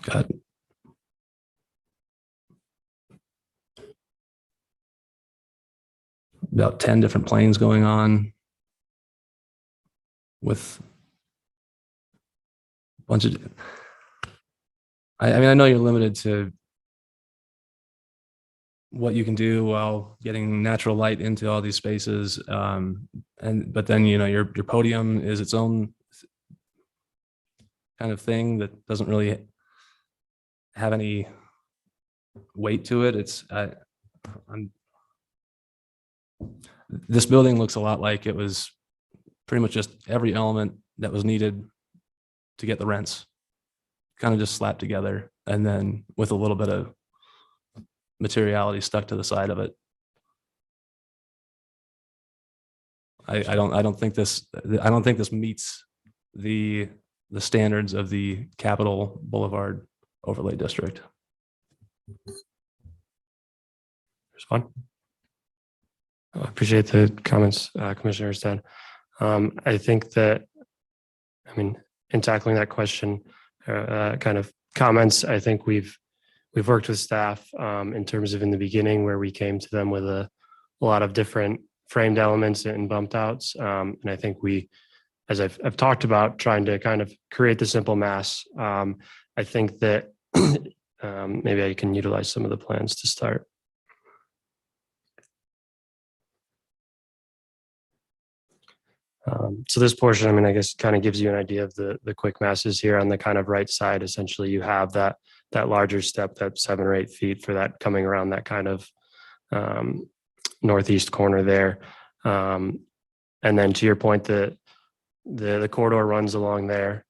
Got about 10 different planes going on with a bunch of, I know you're limited to what you can do while getting natural light into all these spaces. But then, your podium is its own kind of thing that doesn't really have any weight to it. This building looks a lot like it was pretty much just every element that was needed to get the rents kind of just slapped together. and then with a little bit of materiality stuck to the side of it. I don't think this meets the standards of the Capitol Boulevard overlay district. Respond. I appreciate the comments, Commissioner Stead. I think that, I mean, in tackling that question, kind of comments, I think we've worked with staff in terms of in the beginning where we came to them with a lot of different framed elements and bumped outs. And I think we, as I've talked about, trying to kind of create the simple mass. I think that maybe I can utilize some of the plans to start. So this portion, I mean, I guess kind of gives you an idea of the quick masses here on the kind of right side. Essentially, you have that larger step, that 7 or 8 feet for that coming around that kind of northeast corner there. And then to your point, the corridor runs along there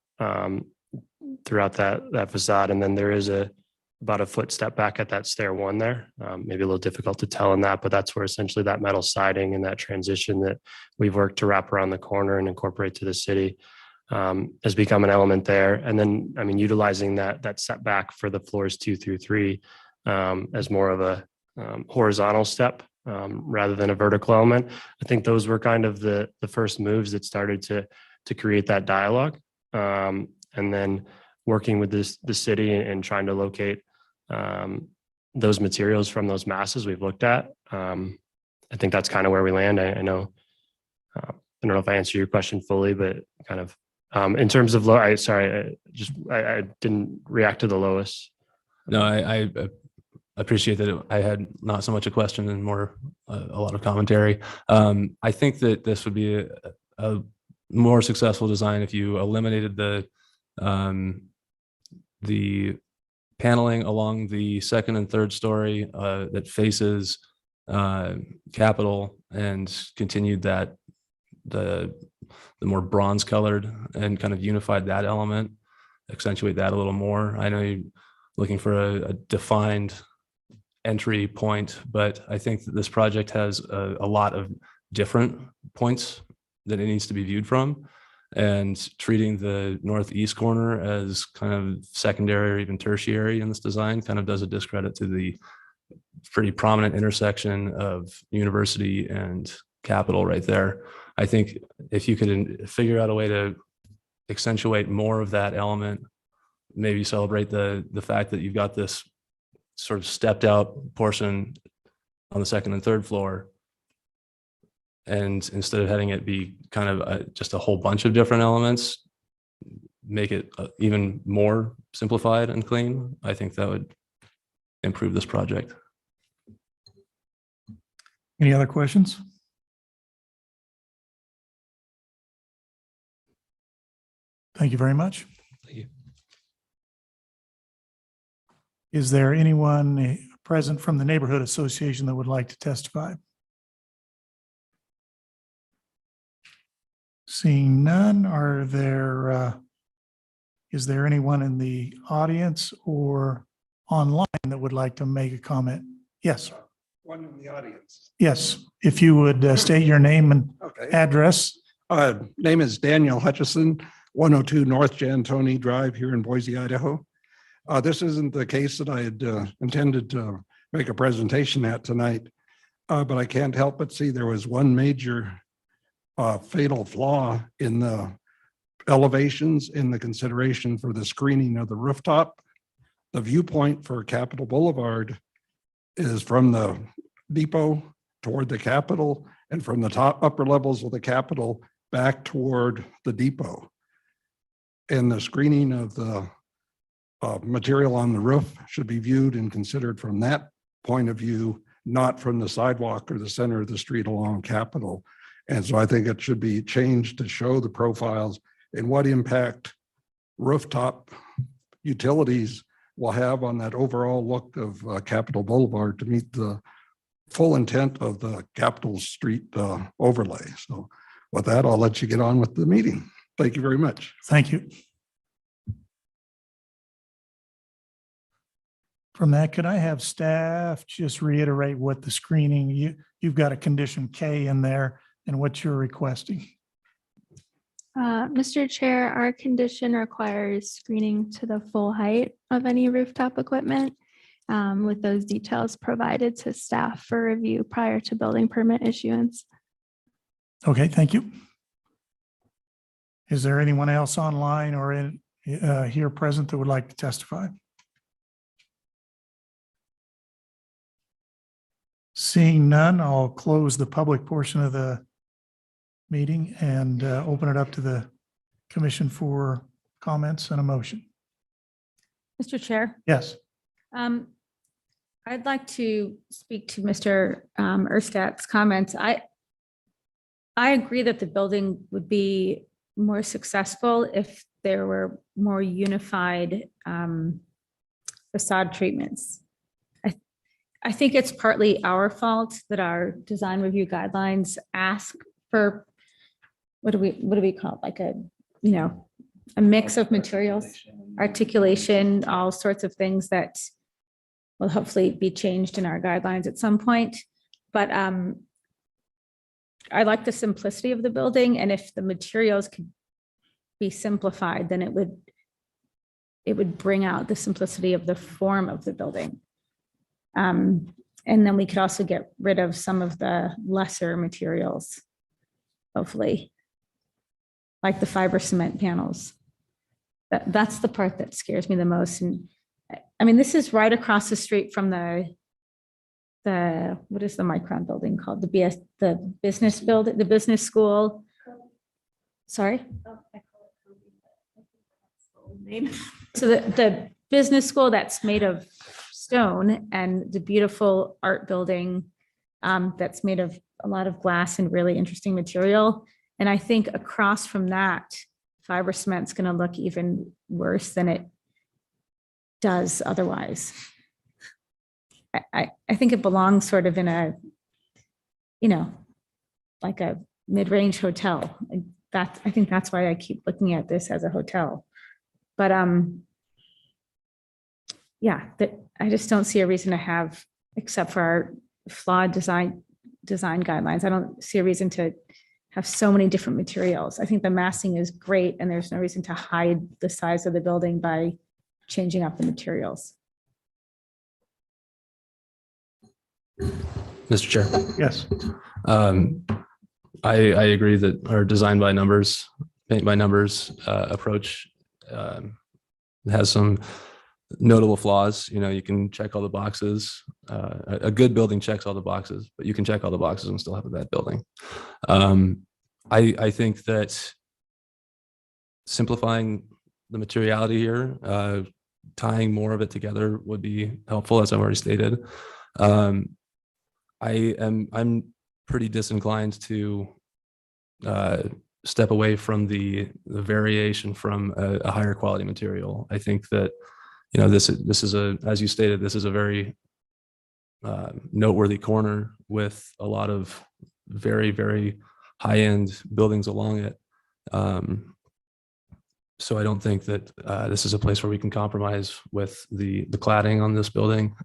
throughout that facade. And then there is about a foot step back at that stair one there. Maybe a little difficult to tell in that, but that's where essentially that metal siding and that transition that we've worked to wrap around the corner and incorporate to the city has become an element there. And then, I mean, utilizing that setback for the floors 2 through 3 as more of a horizontal step rather than a vertical element. I think those were kind of the first moves that started to create that dialogue. And then working with the city and trying to locate those materials from those masses we've looked at. I think that's kind of where we land. I know, I don't know if I answered your question fully, but kind of in terms of I didn't react to the lowest. No, I appreciate that. I had not so much a question and more a lot of commentary. I think that this would be a more successful design if you eliminated the paneling along the 2nd and 3rd story that faces Capitol and continued that the more bronze colored and kind of unified that element, accentuate that a little more. I know you're looking for a defined entry point, but I think that this project has a lot of different points that it needs to be viewed from. And treating the northeast corner as kind of secondary or even tertiary in this design kind of does a discredit to the pretty prominent intersection of University and Capitol right there. I think if you could figure out a way to accentuate more of that element, maybe celebrate the fact that you've got this sort of stepped out portion on the 2nd and 3rd floor, and instead of having it be kind of just a whole bunch of different elements, make it even more simplified and clean. I think that would improve this project. Any other questions? Thank you very much. Thank you. Is there anyone present from the neighborhood association that would like to testify? Seeing none, is there anyone in the audience or online that would like to make a comment? Yes. One in the audience. Yes, if you would state your name and address. Name is Daniel Hutchison, 102 North Jantoni Drive here in Boise, Idaho. This isn't the case that I had intended to make a presentation at tonight, but I can't help but see there was one major fatal flaw in the elevations in the consideration for the screening of the rooftop. The viewpoint for Capitol Boulevard is from the depot toward the Capitol and from the upper levels of the Capitol back toward the depot. And the screening of the material on the roof should be viewed and considered from that point of view, not from the sidewalk or the center of the street along Capitol. And so I think it should be changed to show the profiles and what impact rooftop utilities will have on that overall look of Capitol Boulevard to meet the full intent of the Capitol Street overlay. So with that, I'll let you get on with the meeting. Thank you very much. Thank you. From that, could I have staff just reiterate what the screening, you've got a condition K in there and what you're requesting? Mr. Chair, our condition requires screening to the full height of any rooftop equipment, with those details provided to staff for review prior to building permit issuance. Okay, thank you. Is there anyone else online or here present that would like to testify? Seeing none, I'll close the public portion of the meeting and open it up to the commission for comments and a motion. Mr. Chair, Yes. I'd like to speak to Mr. Erstat's comments. I agree that the building would be more successful if there were more unified facade treatments. I think it's partly our fault that our design review guidelines ask for, what do we call it? Like a mix of materials, articulation, all sorts of things that will hopefully be changed in our guidelines at some point. But I like the simplicity of the building, and if the materials could be simplified, then it would bring out the simplicity of the form of the building. And then we could also get rid of some of the lesser materials, hopefully, like the fiber cement panels. That's the part that scares me the most. And I mean, this is right across the street from the what is the Micron building called? The business building, the business school. Sorry. So the business school that's made of stone, and the beautiful art building that's made of a lot of glass and really interesting material. And I think across from that, fiber cement's going to look even worse than it does otherwise. I think it belongs sort of in a, like a mid-range hotel. I think that's why I keep looking at this as a hotel. But yeah, I just don't see a reason to have, except for our flawed design guidelines. I don't see a reason to have so many different materials. I think the massing is great, and there's no reason to hide the size of the building by changing up the materials. Mr. Chair. Yes. I agree that our design by numbers, paint by numbers approach has some notable flaws. You can check all the boxes. A good building checks all the boxes, but you can check all the boxes and still have a bad building. I think that simplifying the materiality here, tying more of it together would be helpful, as I've already stated. I'm pretty disinclined to step away from the variation from a higher quality material. I think that this is as you stated, this is a very noteworthy corner with a lot of very, very high-end buildings along it. So I don't think that this is a place where we can compromise with the cladding on this building.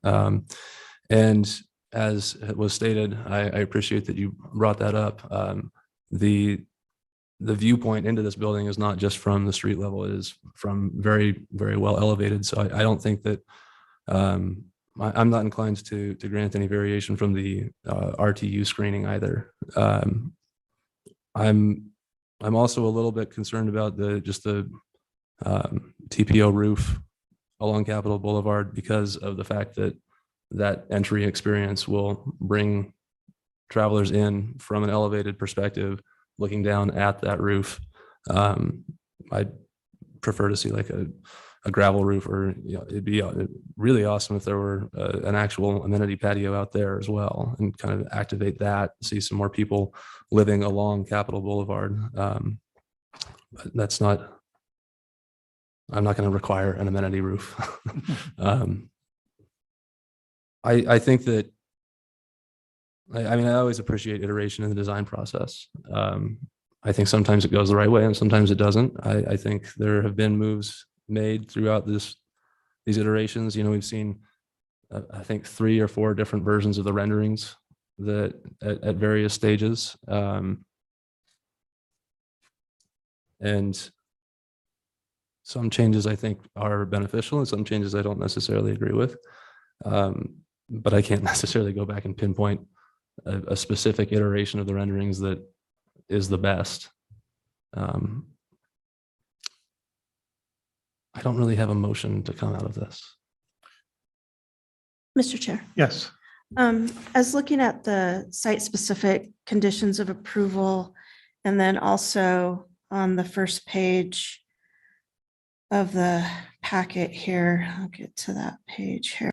And as it was stated, I appreciate that you brought that up. The viewpoint into this building is not just from the street level; it is from very, very well elevated. So I don't think that I'm not inclined to grant any variation from the RTU screening either. I'm also a little bit concerned about the TPO roof along Capitol Boulevard, because of the fact that entry experience will bring travelers in from an elevated perspective, looking down at that roof. I'd prefer to see like a gravel roof, or it'd be really awesome if there were an actual amenity patio out there as well, and kind of activate that, see some more people living along Capitol Boulevard. But that's not, I'm not going to require an amenity roof. I think that, I mean, I always appreciate iteration in the design process. I think sometimes it goes the right way and sometimes it doesn't. I think there have been moves made throughout these iterations. We've seen I think 3 or 4 different versions of the renderings that at various stages. And some changes I think are beneficial and some changes I don't necessarily agree with. But I can't necessarily go back and pinpoint a specific iteration of the renderings that is the best. I don't really have a motion to come out of this. Mr. Chair. Yes. As looking at the site-specific conditions of approval, and then also on the first page of the packet here, I'll get to that page here,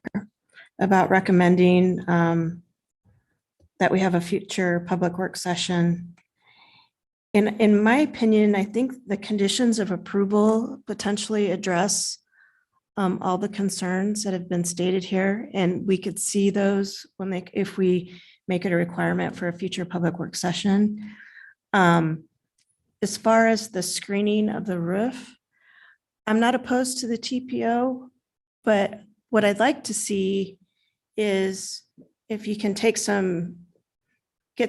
about recommending that we have a future public work session. In my opinion, I think the conditions of approval potentially address all the concerns that have been stated here, and we could see those when if we make it a requirement for a future public work session. As far as the screening of the roof, I'm not opposed to the TPO, but what I'd like to see is if you can get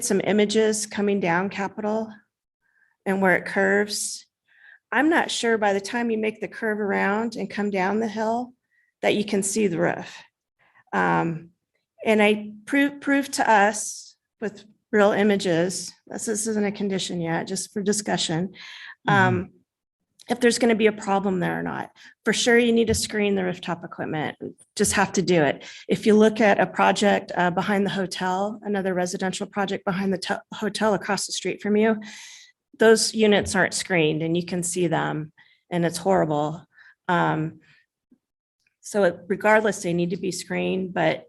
some images coming down Capitol and where it curves. I'm not sure by the time you make the curve around and come down the hill that you can see the roof. And I proved to us with real images, this isn't a condition yet, just for discussion, if there's going to be a problem there or not. For sure, you need to screen the rooftop equipment, just have to do it. If you look at a project behind the hotel, another residential project behind the hotel across the street from you, those units aren't screened and you can see them and it's horrible. So regardless, they need to be screened, but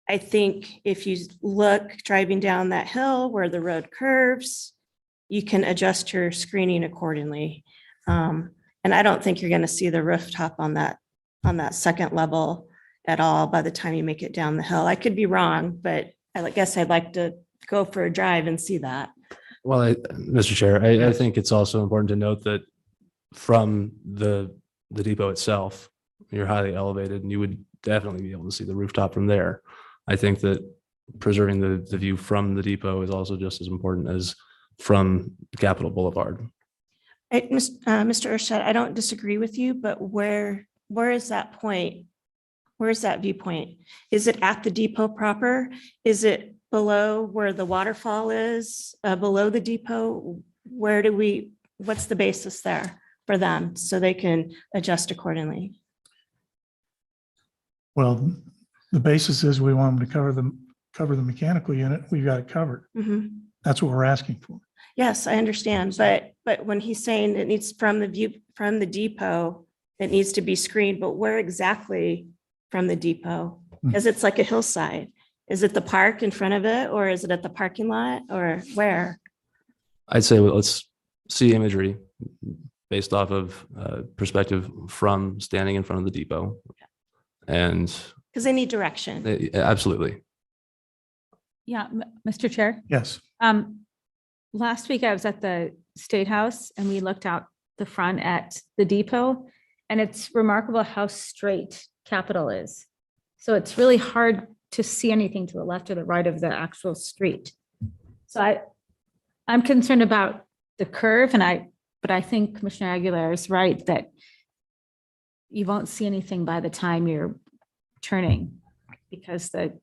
I think if you look driving down that hill where the road curves, you can adjust your screening accordingly. And I don't think you're going to see the rooftop on that second level at all by the time you make it down the hill. I could be wrong, but I guess I'd like to go for a drive and see that. Well, Mr. Chair, I think it's also important to note that from the depot itself, you're highly elevated and you would definitely be able to see the rooftop from there. I think that preserving the view from the depot is also just as important as from Capitol Boulevard. Mr. Urshad, I don't disagree with you, but where is that point? Where's that viewpoint? Is it at the depot proper? Is it below where the waterfall is, below the depot? What's the basis there for them so they can adjust accordingly? Well, the basis is we want them to cover the mechanical unit. We've got it covered. Mm-hmm. That's what we're asking for. Yes, I understand, but when he's saying it needs from the depot, it needs to be screened, but where exactly from the depot? Because it's like a hillside. Is it the park in front of it, or is it at the parking lot, or where? I'd say let's see imagery based off of perspective from standing in front of the depot. And because they need direction. Absolutely. Yeah, Mr. Chair. Yes. Last week I was at the State House and we looked out the front at the depot, and it's remarkable how straight Capitol is. So it's really hard to see anything to the left or the right of the actual street. So I'm concerned about the curve, but I think Commissioner Aguilar is right that you won't see anything by the time you're turning because the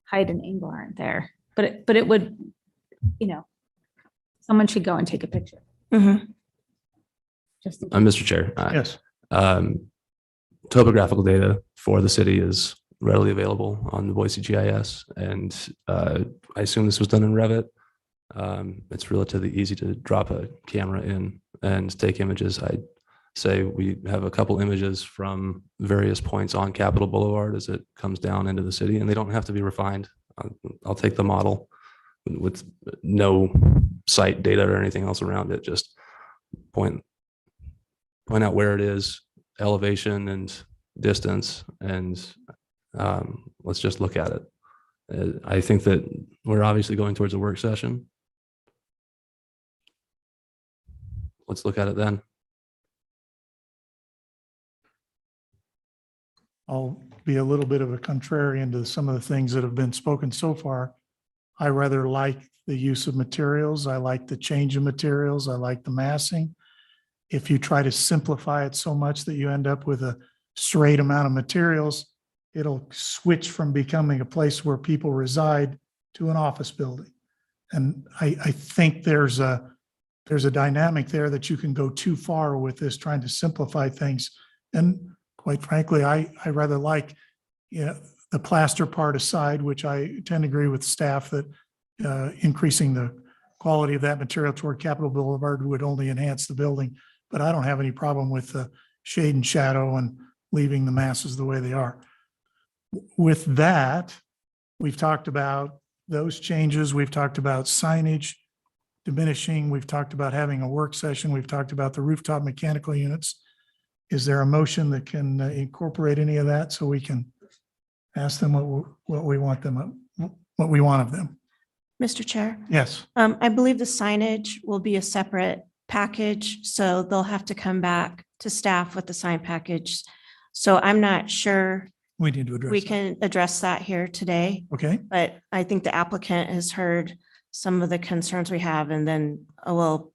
height and angle aren't there. But it would, someone should go and take a picture. Mm-hmm. Just Mr. Chair. Yes. Topographical data for the city is readily available on the Boise GIS, and I assume this was done in Revit. It's relatively easy to drop a camera in and take images. I'd say we have a couple images from various points on Capitol Boulevard as it comes down into the city, and they don't have to be refined. I'll take the model with no site data or anything else around it. Just point out where it is, elevation and distance, and let's just look at it. I think that we're obviously going towards a work session. Let's look at it then. I'll be a little bit of a contrarian to some of the things that have been spoken so far. I rather like the use of materials. I like the change of materials. I like the massing. If you try to simplify it so much that you end up with a straight amount of materials, it'll switch from becoming a place where people reside to an office building. And I think there's a dynamic there that you can go too far with this, trying to simplify things. And quite frankly, I rather like, the plaster part aside, which I tend to agree with staff that increasing the quality of that material toward Capitol Boulevard would only enhance the building. But I don't have any problem with the shade and shadow and leaving the masses the way they are. With that, we've talked about those changes. We've talked about signage diminishing. We've talked about having a work session. We've talked about the rooftop mechanical units. Is there a motion that can incorporate any of that so we can ask them what we want of them? Mr. Chair, Yes. I believe the signage will be a separate package, so they'll have to come back to staff with the sign package. So I'm not sure We need to address. we that. can address that here today, Okay. but I think the applicant has heard some of the concerns we have, and then I will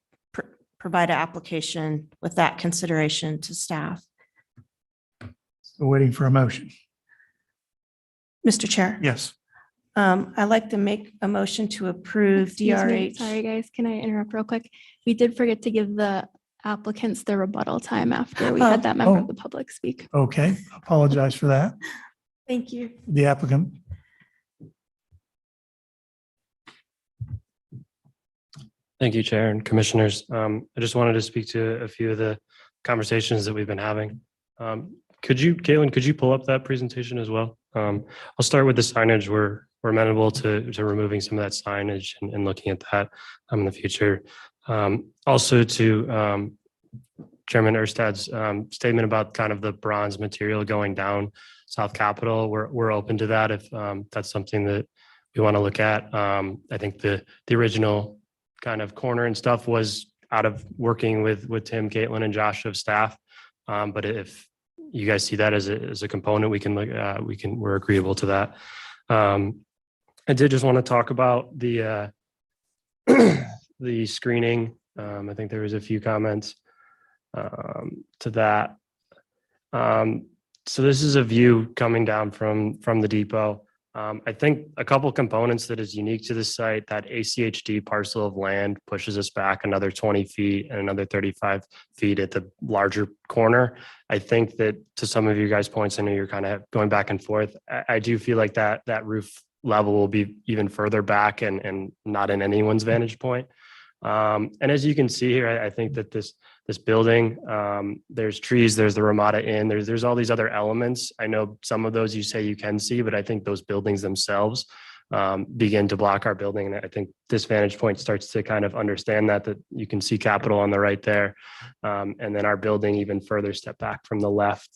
provide an application with that consideration to staff. Still waiting for a motion. Mr. Chair. Yes. I'd like to make a motion to approve Excuse me, DRH. Sorry, guys, can I interrupt real quick? We did forget to give the applicants the rebuttal time after we had that member Oh. of the public speak. Okay. Apologize for that. Thank you. The applicant. Thank you, Chair and Commissioners. I just wanted to speak to a few of the conversations that we've been having. Caitlin, could you pull up that presentation as well? I'll start with the signage. We're amenable to removing some of that signage and looking at that in the future. Also to Chairman Erstad's statement about kind of the bronze material going down South Capitol. We're open to that if that's something that we want to look at. I think the original kind of corner and stuff was out of working with Tim, Caitlin, and Josh of staff. But if you guys see that as a component, we can look. We're agreeable to that. I did just want to talk about the the screening. I think there was a few comments to that. So this is a view coming down from the depot. I think a couple components that is unique to this site, that ACHD parcel of land pushes us back another 20 feet and another 35 feet at the larger corner. I think that to some of you guys' points, I know you're kind of going back and forth. I do feel like that roof level will be even further back and not in anyone's vantage point. And as you can see here, I think that this building, there's trees, there's the Ramada Inn, there's all these other elements. I know some of those you say you can see, but I think those buildings themselves begin to block our building. And I think this vantage point starts to kind of understand that you can see Capitol on the right there. And then our building even further step back from the left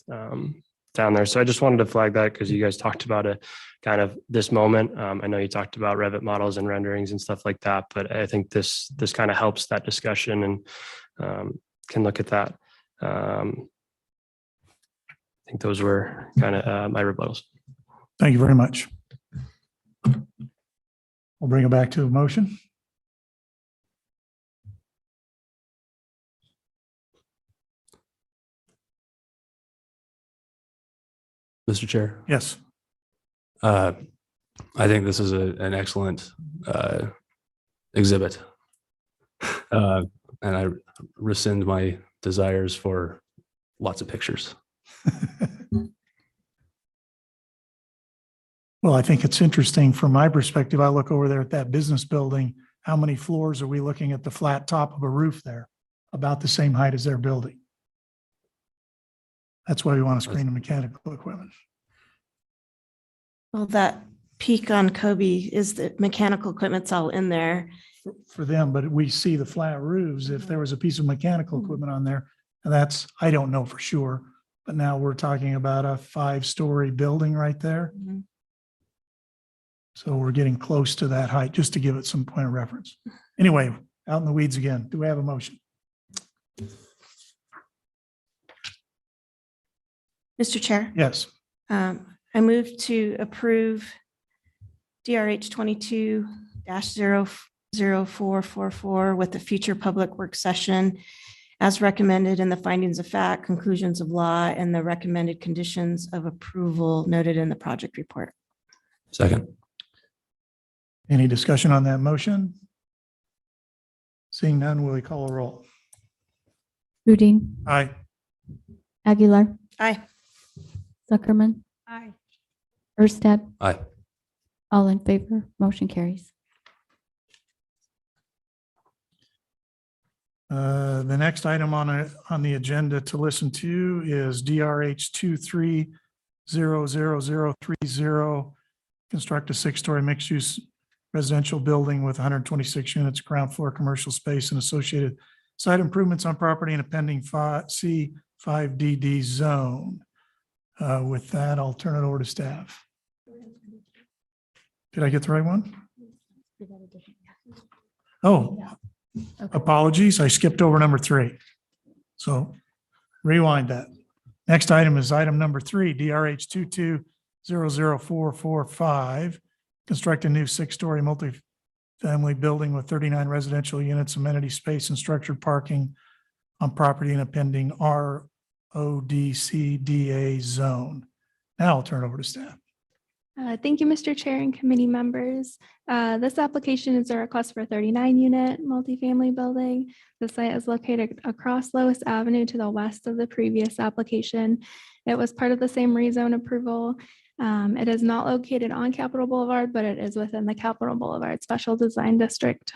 down there. So I just wanted to flag that because you guys talked about a kind of this moment. I know you talked about Revit models and renderings and stuff like that, but I think this kind of helps that discussion and can look at that. I think those were kind of my rebuttals. Thank you very much. We'll bring it back to a motion. Mr. Chair. Yes. I think this is an excellent exhibit. And I rescind my desires for lots of pictures. Well, I think it's interesting from my perspective. I look over there at that business building. How many floors are we looking at the flat top of a roof there? About the same height as their building. That's why we want to screen the mechanical equipment. Well, that peak on Kobe is the mechanical equipment's all in there. For them, but we see the flat roofs. If there was a piece of mechanical equipment on there, and that's, I don't know for sure, but now we're talking about a 5-story building right there. Mhm. So we're getting close to that height, just to give it some point of reference. Anyway, out in the weeds again. Do we have a motion? Mr. Chair, Yes. I I move to approve DRH 22-00444 with the future public work session as recommended in the findings of fact, conclusions of law, and the recommended conditions of approval noted in the project report. Second. Any discussion on that motion? Seeing none, will we call a roll? Udine, Aye. Aguilar, Aye. Zuckerman, Aye. Erstad, Aye. all in favor, motion carries. The next item on the agenda to listen to is DRH 23-00030. Construct a 6-story mixed-use residential building with 126 units, ground floor commercial space and associated site improvements on property in a pending C5DD zone. With that, I'll turn it over to staff. Did I get the right one? Oh, apologies. I skipped over number 3. So rewind that. Next item is item number 3, DRH 22-00445. Construct a new 6-story multifamily building with 39 residential units, amenity space and structured parking on property in a pending RODCDA zone. Now I'll turn it over to staff. Thank you, Mr. Chair and committee members. This application is a request for a 39-unit multifamily building. The site is located across Lois Avenue to the west of the previous application. It was part of the same rezone approval. It is not located on Capitol Boulevard, but it is within the Capitol Boulevard Special Design District.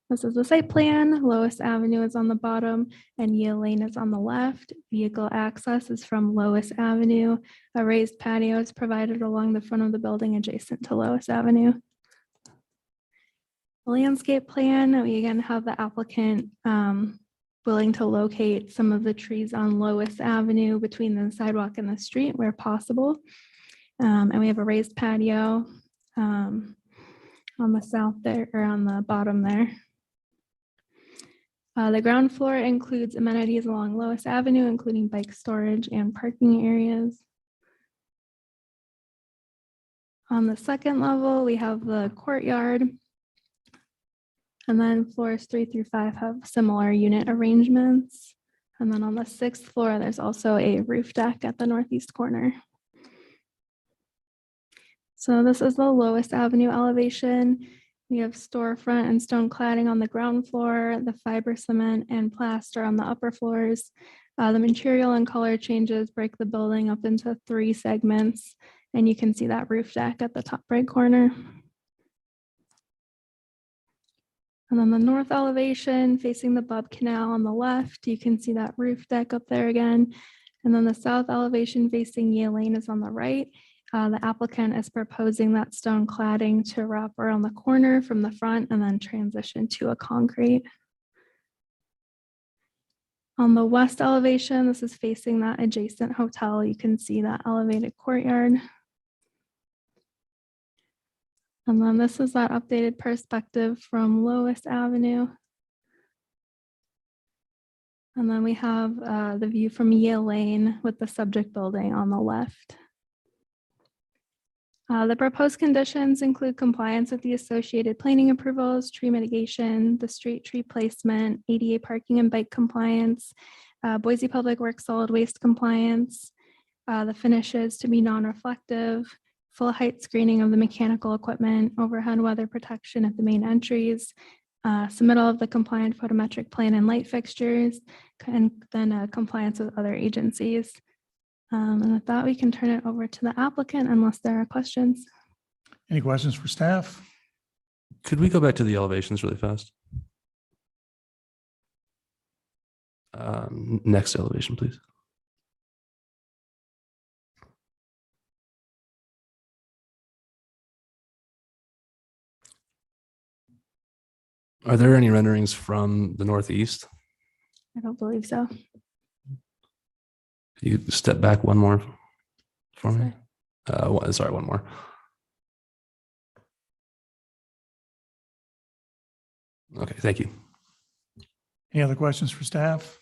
This is the site plan. Lois Avenue is on the bottom and Yale Lane is on the left. Vehicle access is from Lois Avenue. A raised patio is provided along the front of the building adjacent to Lois Avenue. The landscape plan, we again have the applicant willing to locate some of the trees on Lois Avenue between the sidewalk and the street where possible. And we have a raised patio on the south there, or on the bottom there. The ground floor includes amenities along Lois Avenue, including bike storage and parking areas. On the second level, we have the courtyard. And then floors 3 through 5 have similar unit arrangements. And then on the 6th floor, there's also a roof deck at the northeast corner. So this is the Lois Avenue elevation. We have storefront and stone cladding on the ground floor, the fiber cement and plaster on the upper floors. The material and color changes break the building up into 3 segments, and you can see that roof deck at the top right corner. And then the north elevation facing the Bub Canal on the left, you can see that roof deck up there again. And then the south elevation facing Yale Lane is on the right. The applicant is proposing that stone cladding to wrap around the corner from the front and then transition to a concrete. On the west elevation, this is facing that adjacent hotel. You can see that elevated courtyard. And then this is that updated perspective from Lois Avenue. And then we have the view from Yale Lane with the subject building on the left. The proposed conditions include compliance with the associated planning approvals, tree mitigation, the street tree placement, ADA parking and bike compliance, Boise Public Works solid waste compliance, the finishes to be non-reflective, full height screening of the mechanical equipment, overhead weather protection at the main entries, submittal of the compliant photometric plan and light fixtures, and then compliance with other agencies. And with that, we can turn it over to the applicant unless there are questions. Any questions for staff? Could we go back to the elevations really fast? Next elevation, please. Are there any renderings from the northeast? I don't believe so. Could you step back one more for me? Sorry, one more. Okay, thank you. Any other questions for staff?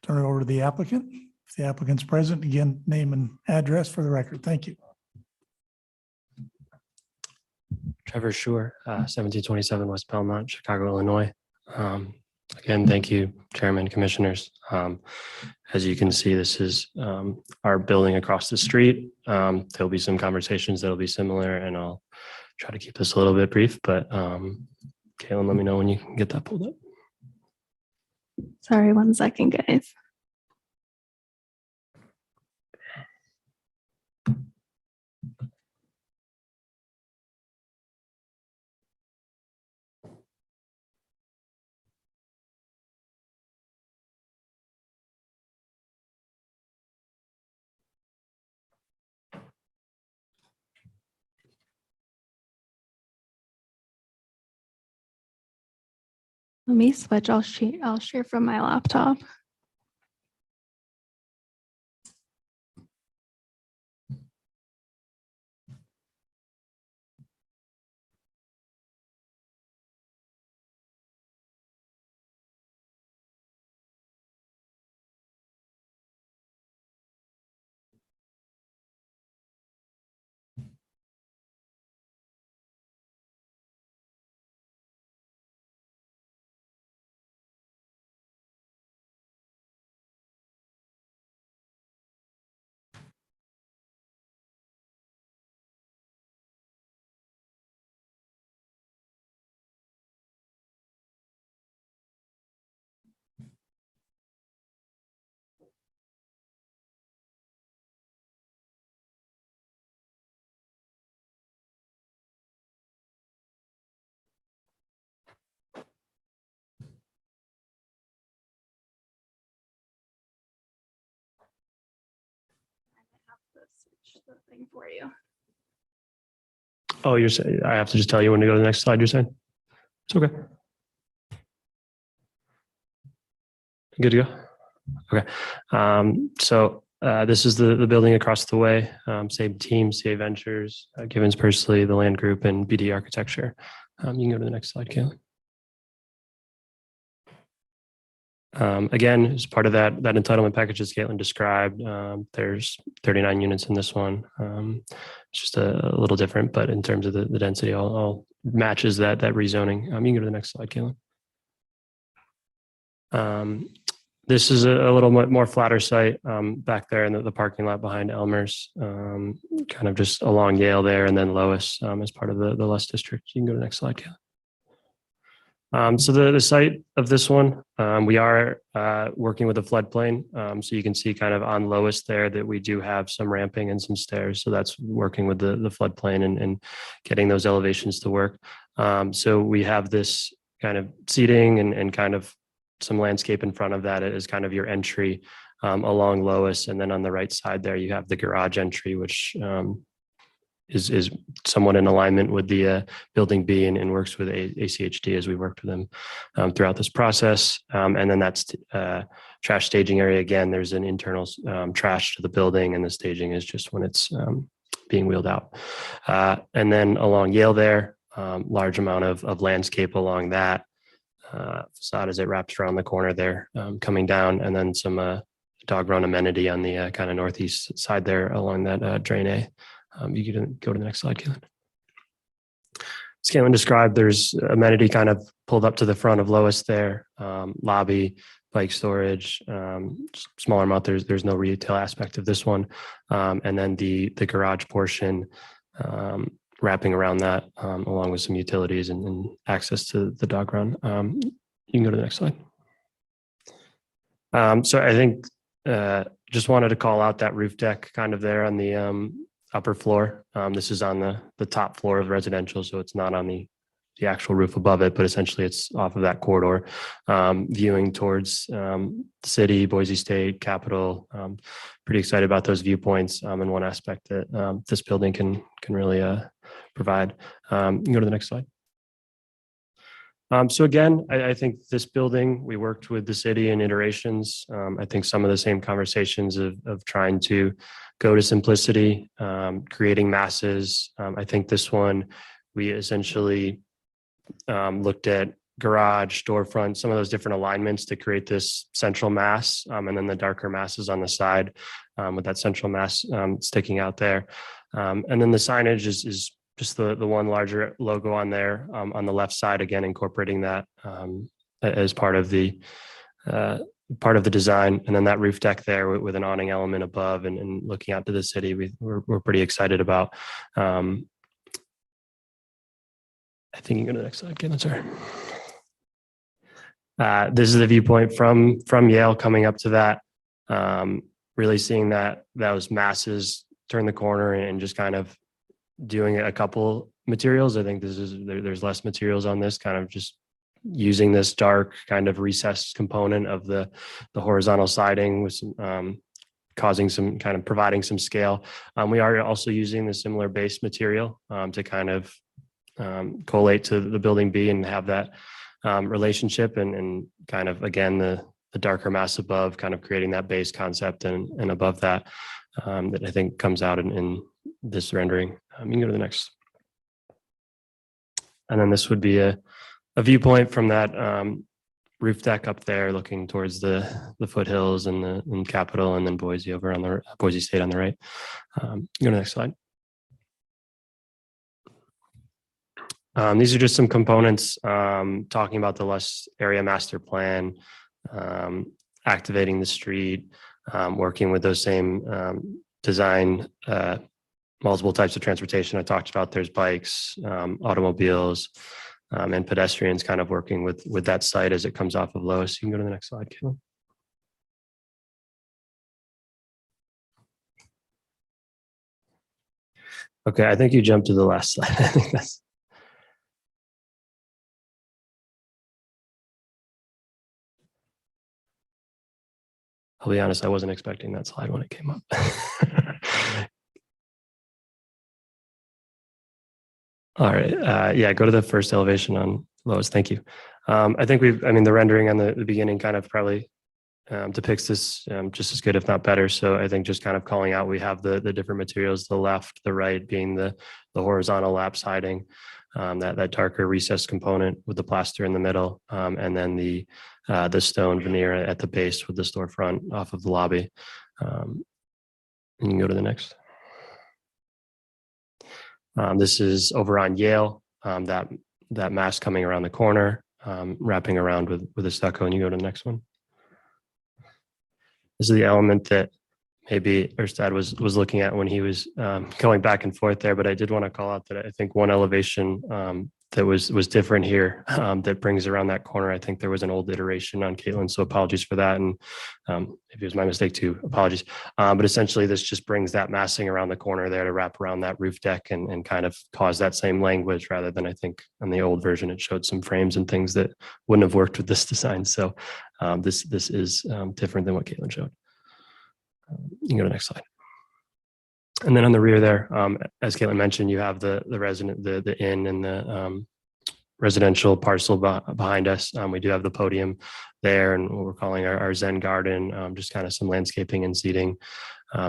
Turn it over to the applicant. If the applicant's present, again, name and address for the record. Thank you. Trevor Schuer, 1727 West Belmont, Chicago, Illinois. Again, thank you, Chairman, Commissioners. As you can see, this is our building across the street. There'll be some conversations that'll be similar, and I'll try to keep this a little bit brief, but Caitlin, let me know when you can get that pulled up. Sorry, 1 second, guys. Let me switch. I'll share from my laptop. Switch the thing for you. Oh, you're saying I have to just tell you when to go to the next slide, you're saying? It's okay. Good to go? Okay. This is the building across the way. Same team, CA Ventures, Givens Pursley, the land group, and BD Architecture. You can go to the next slide, Caitlin. Again, as part of that entitlement package as Caitlin described, there's 39 units in this one. It's just a little different, but in terms of the density, all matches that rezoning. You can go to the next slide, Caitlin. This is a little bit more flatter site back there in the parking lot behind Elmer's, kind of just along Yale there, and then Lois as part of the Less District. You can go to the next slide, Caitlin. So the site of this one, we are working with a floodplain. So you can see kind of on Lois there that we do have some ramping and some stairs. So that's working with the floodplain and getting those elevations to work. So we have this kind of seating and kind of some landscape in front of that as kind of your entry along Lois. And then on the right side there, you have the garage entry, which is somewhat in alignment with the building B and works with ACHD as we worked with them throughout this process. And then that's trash staging area. Again, there's an internal trash to the building, and the staging is just when it's being wheeled out. And then along Yale there, large amount of landscape along that facade as it wraps around the corner there, coming down, and then some dog run amenity on the kind of northeast side there along that drain A. You can go to the next slide, Caitlin. As Caitlin described, there's amenity kind of pulled up to the front of Lois there, lobby, bike storage, smaller amount. There's no retail aspect of this one. And then the garage portion wrapping around that, along with some utilities and access to the dog run. You can go to the next slide. So I think just wanted to call out that roof deck kind of there on the upper floor. This is on the top floor of residential, so it's not on the actual roof above it, but essentially it's off of that corridor, viewing towards the city, Boise State, Capitol. Pretty excited about those viewpoints and one aspect that this building can really provide. You can go to the next slide. So again, I think this building, we worked with the city in iterations. I think some of the same conversations of trying to go to simplicity, creating masses. I think this one, we essentially looked at garage, storefront, some of those different alignments to create this central mass, and then the darker masses on the side with that central mass sticking out there. And then the signage is just the one larger logo on there on the left side, again, incorporating that as part of the design. And then that roof deck there with an awning element above and looking out to the city, we're pretty excited about. I think you can go to the next slide, Caitlin, sorry. This is the viewpoint from Yale coming up to that, really seeing that those masses turn the corner and just kind of doing a couple materials. I think there's less materials on this, kind of just using this dark kind of recessed component of the horizontal siding with some, causing some kind of providing some scale. We are also using the similar base material to kind of collate to the building B and have that relationship and kind of, again, the darker mass above kind of creating that base concept and above that that I think comes out in this rendering. You can go to the next. And then this would be a viewpoint from that roof deck up there looking towards the foothills and Capitol, and then Boise over on the Boise State on the right. Go to the next slide. These are just some components talking about the Lush area master plan, activating the street, working with those same design, multiple types of transportation I talked about. There's bikes, automobiles, and pedestrians kind of working with that site as it comes off of Lois. You can go to the next slide, Caitlin. Okay, I think you jumped to the last slide. I think that's. I'll be honest, I wasn't expecting that slide when it came up. All right, yeah, go to the first elevation on Lois. Thank you. I think the rendering on the beginning kind of probably depicts this just as good, if not better. So I think just kind of calling out, we have the different materials, the left, the right being the horizontal lap siding, that darker recessed component with the plaster in the middle, and then the stone veneer at the base with the storefront off of the lobby. And you can go to the next. This is over on Yale, that mass coming around the corner, wrapping around with a stucco, and you go to the next one. This is the element that maybe Erstad was looking at when he was going back and forth there, but I did want to call out that I think one elevation that was different here that brings around that corner. I think there was an old iteration on Caitlin, so apologies for that. And if it was my mistake too, apologies. But essentially this just brings that massing around the corner there to wrap around that roof deck and kind of cause that same language, rather than, I think on the old version, it showed some frames and things that wouldn't have worked with this design. So this is different than what Caitlin showed. You can go to the next slide. And then on the rear there, as Caitlin mentioned, you have the inn and the residential parcel behind us. We do have the podium there and what we're calling our Zen garden, just kind of some landscaping and seating.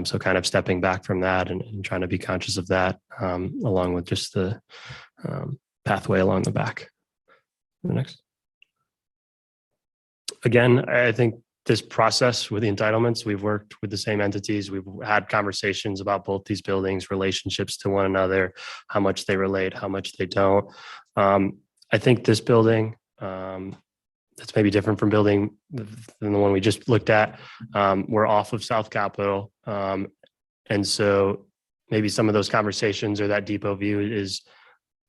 So kind of stepping back from that and trying to be conscious of that, along with just the pathway along the back. The next. Again, I think this process with the entitlements, we've worked with the same entities. We've had conversations about both these buildings, relationships to one another, how much they relate, how much they don't. I think this building, that's maybe different from building than the one we just looked at. We're off of South Capitol. And so maybe some of those conversations or that depot view is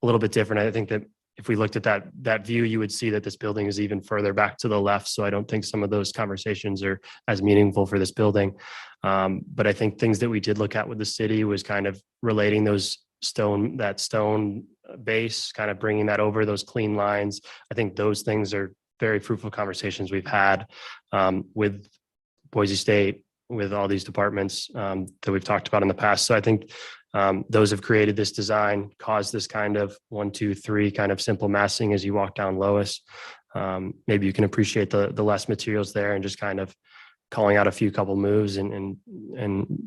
a little bit different. I think that if we looked at that view, you would see that this building is even further back to the left. So I don't think some of those conversations are as meaningful for this building. But I think things that we did look at with the city was kind of relating that stone base, kind of bringing that over those clean lines. I think those things are very fruitful conversations we've had with Boise State, with all these departments that we've talked about in the past. So I think those have created this design, caused this kind of 1, 2, 3 kind of simple massing as you walk down Lois. Maybe you can appreciate the less materials there and just kind of calling out a couple moves and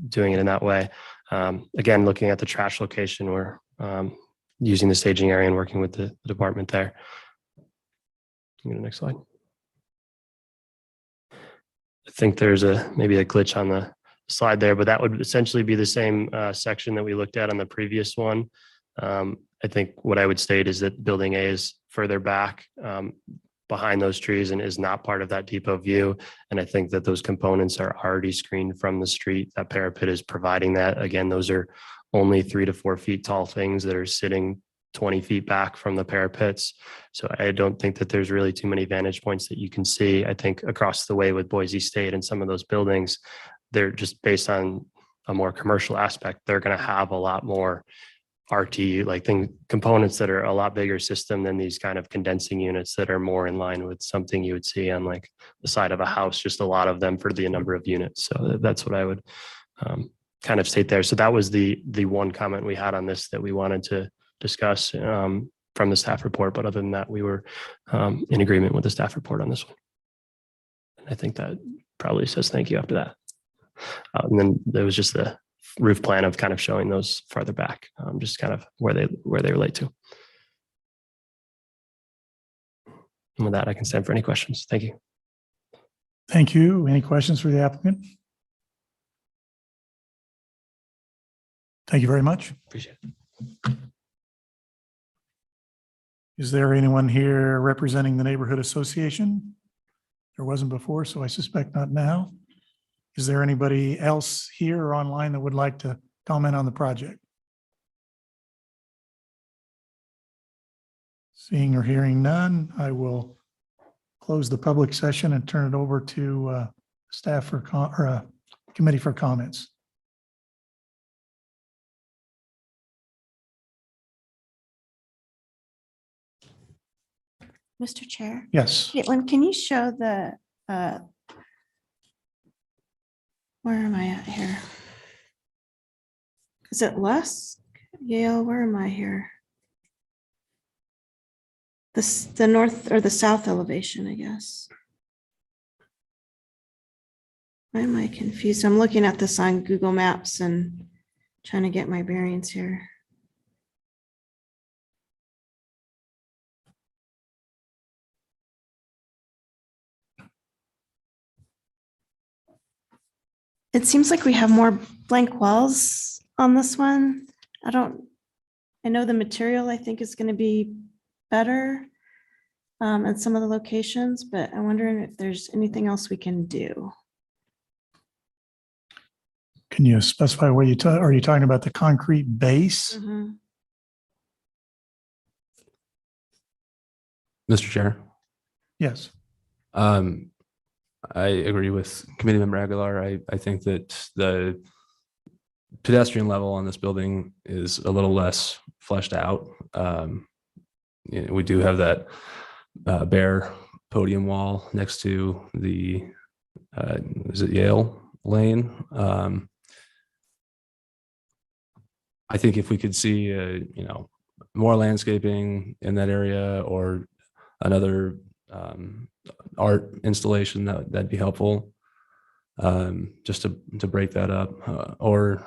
doing it in that way. Again, looking at the trash location, we're using the staging area and working with the department there. Go to the next slide. I think there's maybe a glitch on the slide there, but that would essentially be the same section that we looked at on the previous one. I think what I would state is that building A is further back behind those trees and is not part of that depot view. And I think that those components are already screened from the street. That parapet is providing that. Again, those are only 3 to 4 feet tall things that are sitting 20 feet back from the parapets. So I don't think that there's really too many vantage points that you can see. I think across the way with Boise State and some of those buildings, they're just based on a more commercial aspect. They're going to have a lot more RT components that are a lot bigger system than these kind of condensing units that are more in line with something you would see on like the side of a house, just a lot of them for the number of units. So that's what I would kind of state there. So that was the one comment we had on this that we wanted to discuss from the staff report. But other than that, we were in agreement with the staff report on this one. And I think that probably says thank you after that. And then there was just the roof plan of kind of showing those farther back, just kind of where they relate to. And with that, I can stand for any questions. Thank you. Thank you. Any questions for the applicant? Thank you very much. Appreciate it. Is there anyone here representing the neighborhood association? There wasn't before, so I suspect not now. Is there anybody else here or online that would like to comment on the project? Seeing or hearing none, I will close the public session and turn it over to staff for committee for comments. Mr. Chair. Yes. Caitlin, can you show the, where am I at here? Is it Lusk? Yale, where am I here? The north or the south elevation, I guess. Why am I confused? I'm looking at this on Google Maps and trying to get my bearings here. It seems like we have more blank walls on this one. I know the material I think is going to be better at some of the locations, but I'm wondering if there's anything else we can do. Can you specify where are you talking about the concrete base? Mm-hmm. Mr. Chair. Yes. I agree with Committee Member Aguilar. I think that the pedestrian level on this building is a little less fleshed out. We do have that bare podium wall next to the is it Yale Lane? I think if we could see more landscaping in that area or another art installation, that'd be helpful, just to break that up. Or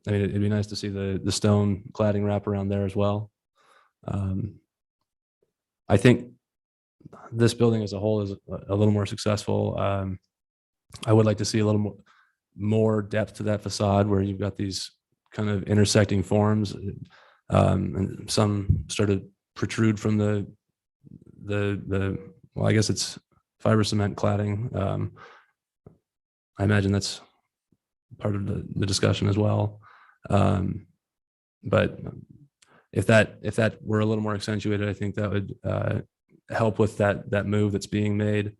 I mean, it'd be nice to see the stone cladding wrap around there as well. I think this building as a whole is a little more successful. I would like to see a little more depth to that facade where you've got these kind of intersecting forms, and some sort of protrude from the well, I guess it's fiber cement cladding. I imagine that's part of the discussion as well. But if that were a little more accentuated, I think that would help with that move that's being made,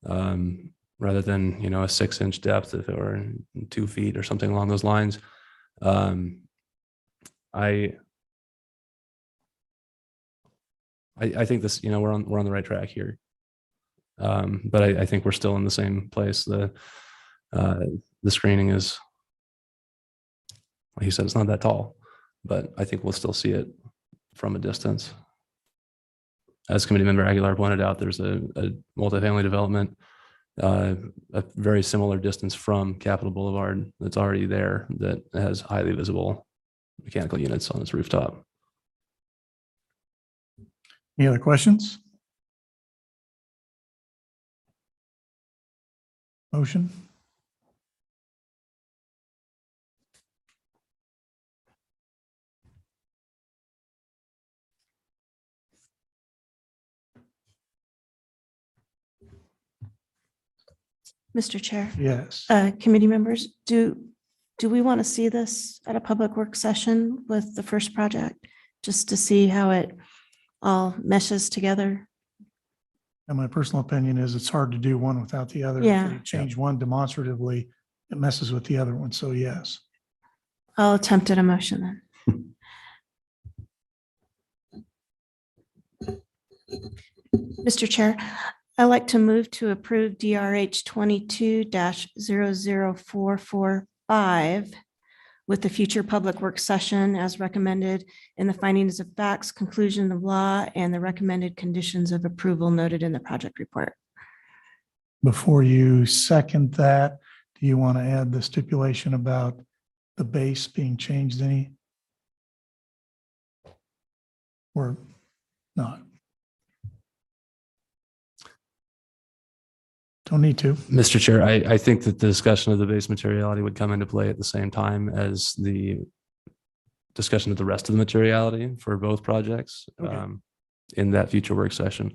rather than a 6-inch depth if it were 2 feet or something along those lines. I think this, we're on the right track here. But I think we're still in the same place. The screening is, like you said, it's not that tall, but I think we'll still see it from a distance. As Committee Member Aguilar pointed out, there's a multifamily development, a very similar distance from Capitol Boulevard that's already there that has highly visible mechanical units on its rooftop. Any other questions? Motion? Mr. Chair, Yes. committee members, do we want to see this at a public work session with the first project? Just to see how it all meshes together? And my personal opinion is it's hard to do one without the other. If Yeah. you change one demonstratively, it messes with the other one. So yes. I'll attempt at a motion then. Mr. Chair, I'd like to move to approve DRH 22-00445 with the future public work session as recommended in the findings of facts, conclusion of law, and the recommended conditions of approval noted in the project report. Before you second that, do you want to add the stipulation about the base being changed any? Or not? Don't need to. Mr. Chair, I think that the discussion of the base materiality would come into play at the same time as the discussion of the rest of the materiality for both projects Okay. in that future work session.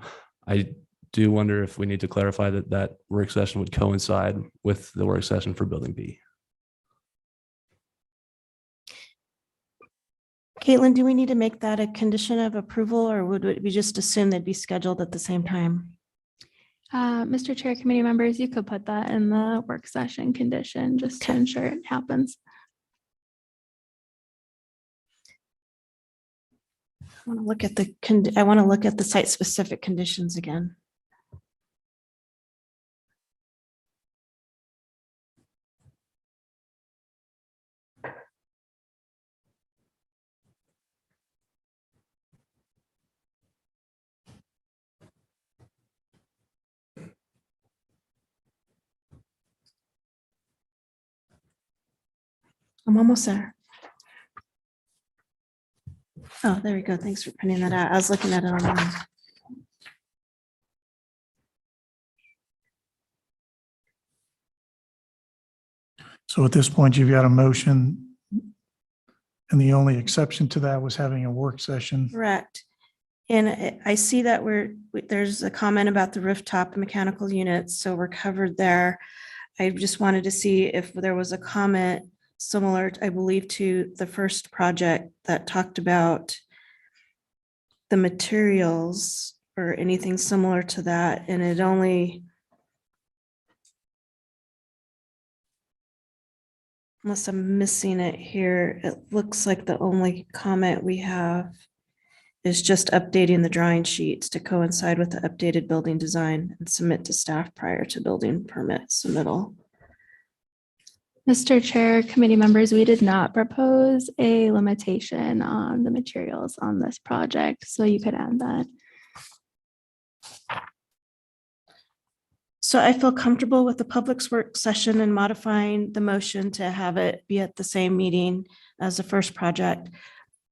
I do wonder if we need to clarify that that work session would coincide with the work session for Building B. Caitlin, do we need to make that a condition of approval, or would we just assume they'd be scheduled at the same time? Mr. Chair, committee members, you could put that in the work session condition just to ensure it happens. I want to look at the site-specific conditions again. I'm almost there. Oh, there we go. Thanks for printing that out. I was looking at it online. So at this point, you've got a motion. And the only exception to that was having a work session. Correct. And I see that there's a comment about the rooftop mechanical units, so we're covered there. I just wanted to see if there was a comment similar, I believe, to the first project that talked about the materials or anything similar to that, and it only, unless I'm missing it here, it looks like the only comment we have is just updating the drawing sheets to coincide with the updated building design and submit to staff prior to building permit submittal. Mr. Chair, committee members, we did not propose a limitation on the materials on this project, so you could add that. So I feel comfortable with the public's work session and modifying the motion to have it be at the same meeting as the first project.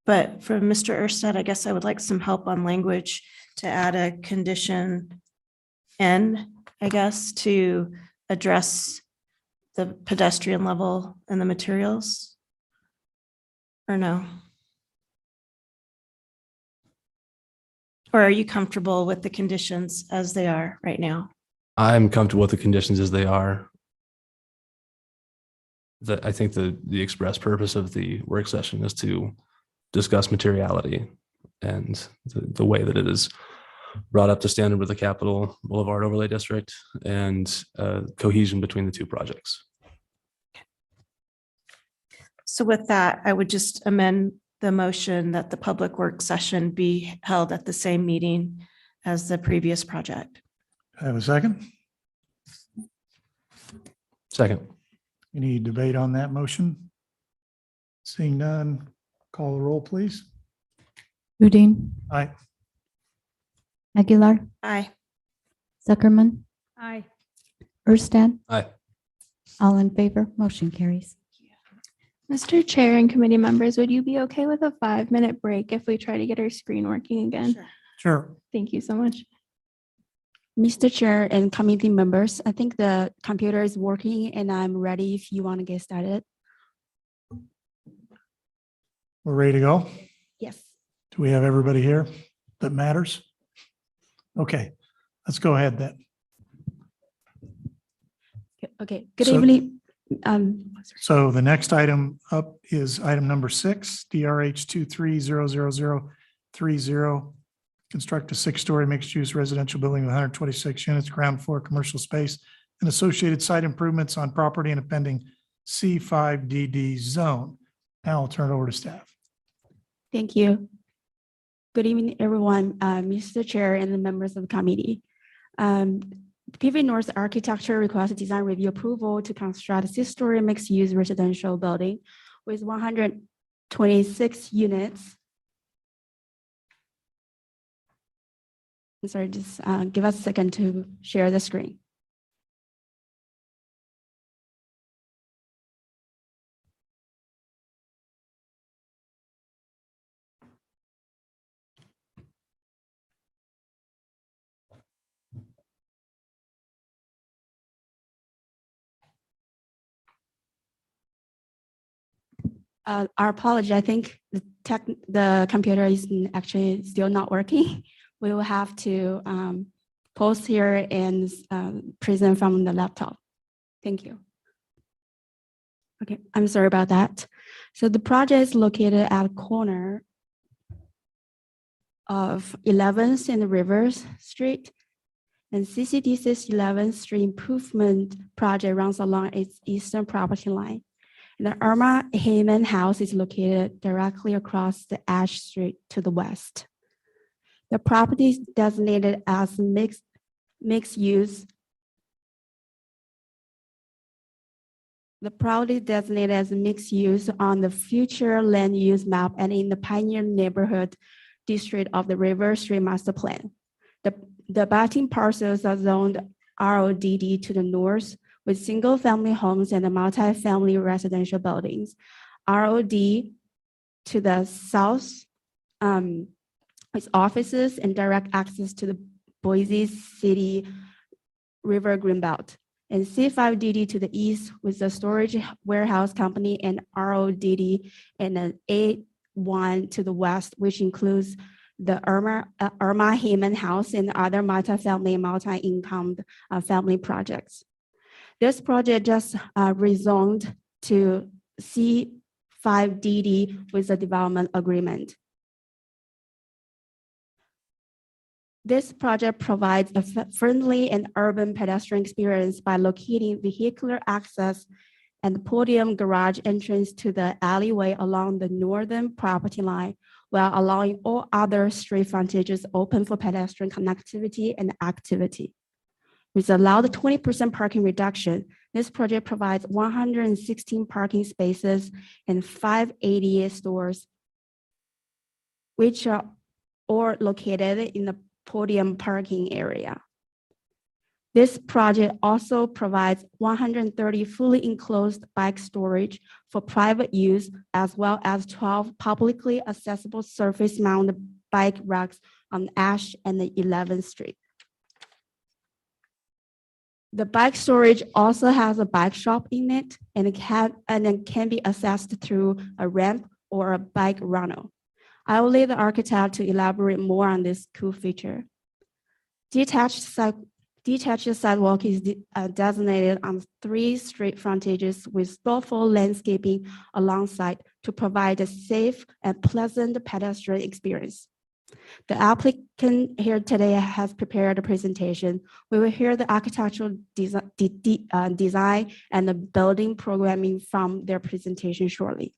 But from Mr. Erstad, I guess I would like some help on language to add a condition N, I guess, to address the pedestrian level and the materials? Or no? Or are you comfortable with the conditions as they are right now? I'm comfortable with the conditions as they are. I think the express purpose of the work session is to discuss materiality and the way that it is brought up to standard with the Capitol Boulevard Overlay District and cohesion between the two projects. So with that, I would just amend the motion that the public work session be held at the same meeting as the previous project. I have a second. Second. Any debate on that motion? Seeing none, call the roll, please. Udine, Aye. Aguilar, Aye. Zuckerman, Aye. Erstad, Aye. all in favor, motion carries. Mr. Chair and committee members, would you be okay with a 5-minute break if we try to get our screen working again? Sure. Sure. Thank you so much. Mr. Chair and committee members, I think the computer is working and I'm ready if you want to get started. We're ready to go. Yes. Do we have everybody here that matters? Okay, let's go ahead then. Okay, good So- evening. So the next item up is item number 6, DRH 230030. Construct a 6-story mixed-use residential building with 126 units, ground floor commercial space, and associated site improvements on property in a pending C5DD zone. Now I'll turn it over to staff. Thank you. Good evening, everyone, Mr. Chair and the members of the committee. PV North Architecture requests design review approval to construct a 6-story mixed-use residential building with 126 units. I'm sorry, just give us a second to share the screen. Our apology, I think the computer is actually still not working. We will have to post here and present from the laptop. Thank you. Okay, I'm sorry about that. So the project is located at a corner of 11th and Rivers Street, and CCDC's 11th Street Improvement Project runs along its eastern property line. The Irma Heyman House is located directly across the Ash Street to the west. The property is designated as mixed use. The property is designated as mixed use on the future land use map and in the Pioneer Neighborhood District of the River Street Master Plan. The abutting parcels are zoned RODD to the north, with single-family homes and multi-family residential buildings. ROD to the south with offices and direct access to the Boise City River Greenbelt. And C5DD to the east with the storage warehouse company and RODD and an A1 to the west, which includes the Irma Heyman House and other multi-family and multi-income family projects. This project just rezoned to C5DD with a development agreement. This project provides a friendly and urban pedestrian experience by locating vehicular access and podium garage entrance to the alleyway along the northern property line, while allowing all other street frontages open for pedestrian connectivity and activity. With allowed 20% parking reduction, this project provides 116 parking spaces and 588 stores, which are all located in the podium parking area. This project also provides 130 fully enclosed bike storage for private use, as well as 12 publicly accessible surface-mounted bike racks on Ash and the 11th Street. The bike storage also has a bike shop in it, and it can be accessed through a ramp or a bike runnel. I will leave the architect to elaborate more on this cool feature. Detached sidewalk is designated on 3 street frontages with thoughtful landscaping alongside to provide a safe and pleasant pedestrian experience. The applicant here today has prepared a presentation. We will hear the architectural design and the building programming from their presentation shortly.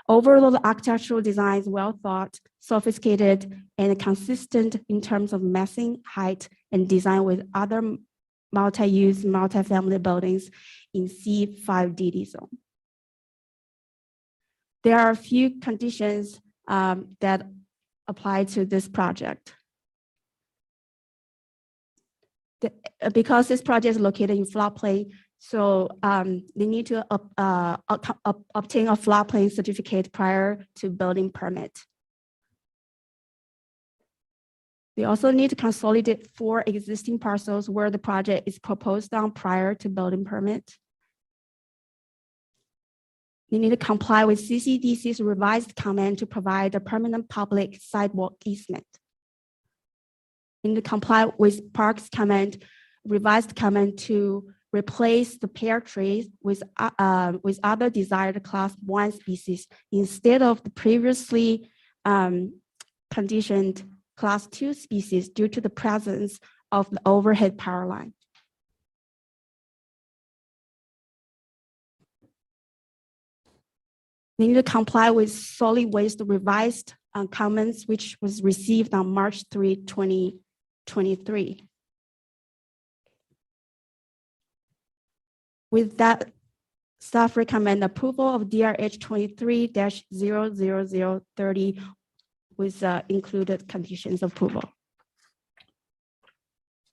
Overall, the architectural design is well thought, sophisticated, and consistent in terms of massing, height, and design with other multi-use, multi-family buildings in C5DD zone. There are a few conditions that apply to this project. Because this project is located in floodplain, so they need to obtain a floodplain certificate prior to building permit. They also need to consolidate 4 existing parcels where the project is proposed on prior to building permit. They need to comply with CCDC's revised comment to provide a permanent public sidewalk easement. They need to comply with Parks comment, revised comment to replace the pear trees with other desired class 1 species instead of the previously conditioned class 2 species due to the presence of the overhead power line. They need to comply with solid waste revised comments, which was received on March 3, 2023. With that, staff recommend approval of DRH 23-00030 with included conditions of approval.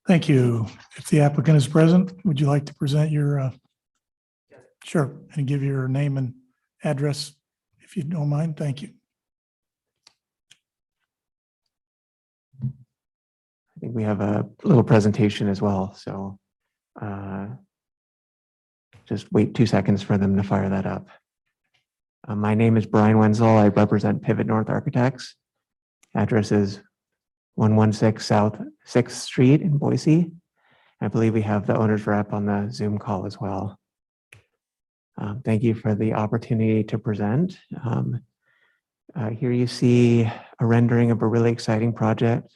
Thank you. If the applicant is present, would you like to present your, sure, and give your name and address, if you don't mind? Thank you. I think we have a little presentation as well, so just wait 2 seconds for them to fire that up. My name is Brian Wenzel. I represent Pivot North Architects. Address is 116 South 6th Street in Boise. I believe we have the owner's rep on the Zoom call as well. Thank you for the opportunity to present. Here you see a rendering of a really exciting project.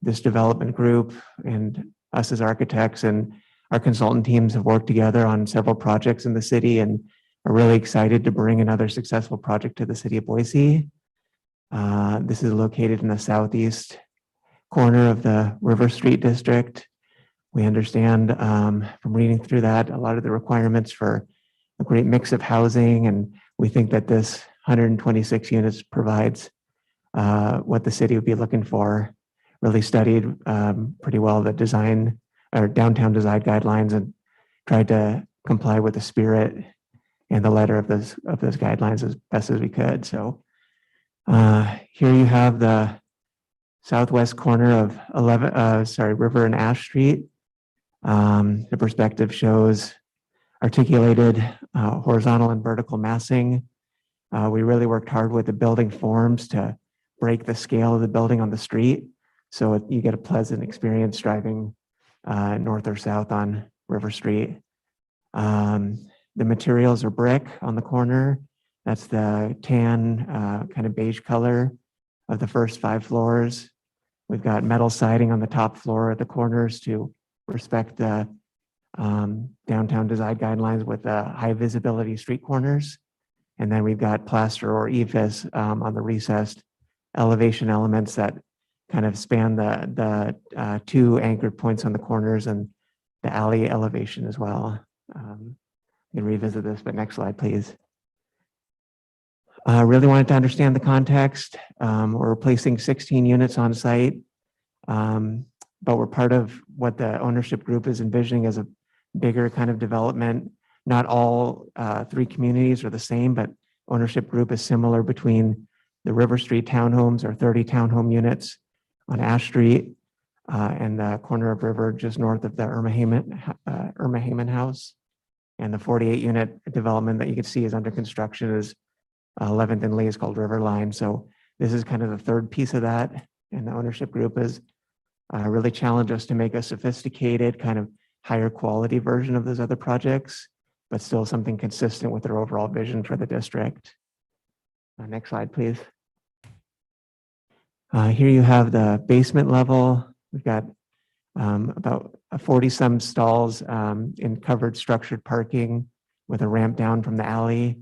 This development group and us as architects and our consultant teams have worked together on several projects in the city and are really excited to bring another successful project to the city of Boise. This is located in the southeast corner of the River Street district. We understand from reading through that a lot of the requirements for a great mix of housing, and we think that this 126 units provides what the city would be looking for. Really studied pretty well the design or downtown design guidelines and tried to comply with the spirit and the letter of those guidelines as best as we could. So here you have the southwest corner of River and Ash Street. The perspective shows articulated horizontal and vertical massing. We really worked hard with the building forms to break the scale of the building on the street, so you get a pleasant experience driving north or south on River Street. The materials are brick on the corner. That's the tan kind of beige color of the first 5 floors. We've got metal siding on the top floor at the corners to respect the downtown design guidelines with high visibility street corners. And then we've got plaster or EIFS on the recessed elevation elements that kind of span the 2 anchored points on the corners and the alley elevation as well. You can revisit this, but next slide, please. Really wanted to understand the context. We're replacing 16 units on site, but we're part of what the ownership group is envisioning as a bigger kind of development. Not all 3 communities are the same, but ownership group is similar between the River Street townhomes or 30 townhome units on Ash Street and the corner of River just north of the Irma Heyman house. And the 48 unit development that you can see is under construction is 11th and Lee is called Riverline. So this is kind of the third piece of that. And the ownership group has really challenged us to make a sophisticated kind of higher quality version of those other projects, but still something consistent with their overall vision for the district. Next slide, please. Here you have the basement level. We've got about 40 some stalls in covered structured parking with a ramp down from the alley.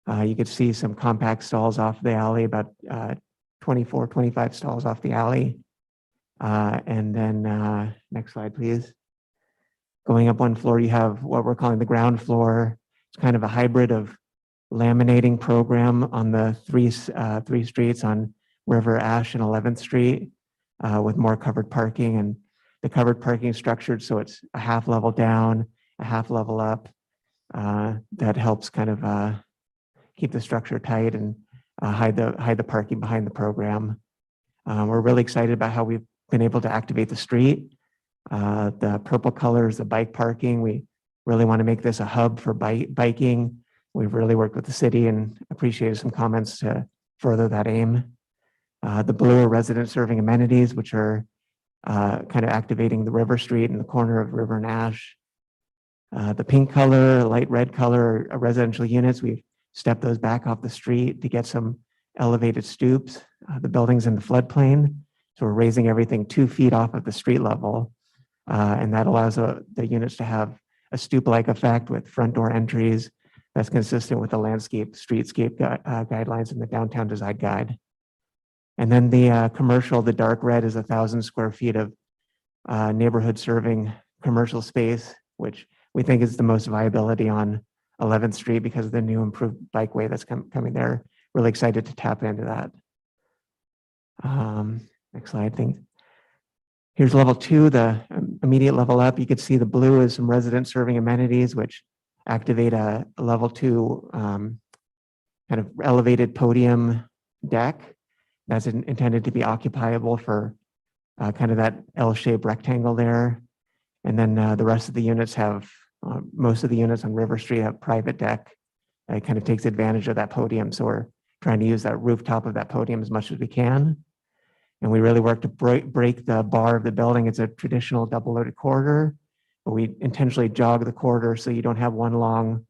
You could see some compact stalls off the alley, about 24, 25 stalls off the alley. And then next slide, please. Going up 1 floor, you have what we're calling the ground floor. It's kind of a hybrid of laminating program on the three streets on River, Ash, and 11th Street with more covered parking. And the covered parking is structured so it's a half level down, a half level up. That helps kind of keep the structure tight and hide the parking behind the program. We're really excited about how we've been able to activate the street. The purple color is the bike parking. We really want to make this a hub for biking. We've really worked with the city and appreciated some comments to further that aim. The blue are resident serving amenities, which are kind of activating the River Street in the corner of River and Ash. The pink color, light red color are residential units. We've stepped those back off the street to get some elevated stoops. The building's in the floodplain, so we're raising everything 2 feet off of the street level. And that allows the units to have a stoop-like effect with front door entries that's consistent with the landscape, streetscape guidelines in the downtown design guide. And then the commercial, the dark red is 1,000 square feet of neighborhood serving commercial space, which we think is the most viability on 11th Street because of the new improved bikeway that's coming there. Really excited to tap into that. Next slide, thanks. Here's level 2, the immediate level up. You can see the blue is some resident serving amenities, which activate a level 2 kind of elevated podium deck that's intended to be occupiable for kind of that L-shaped rectangle there. And then the rest of the units have, most of the units on River Street have private deck. It kind of takes advantage of that podium. So we're trying to use that rooftop of that podium as much as we can. And we really work to break the bar of the building. It's a traditional double-loaded corridor, but we intentionally jog the corridor so you don't have one long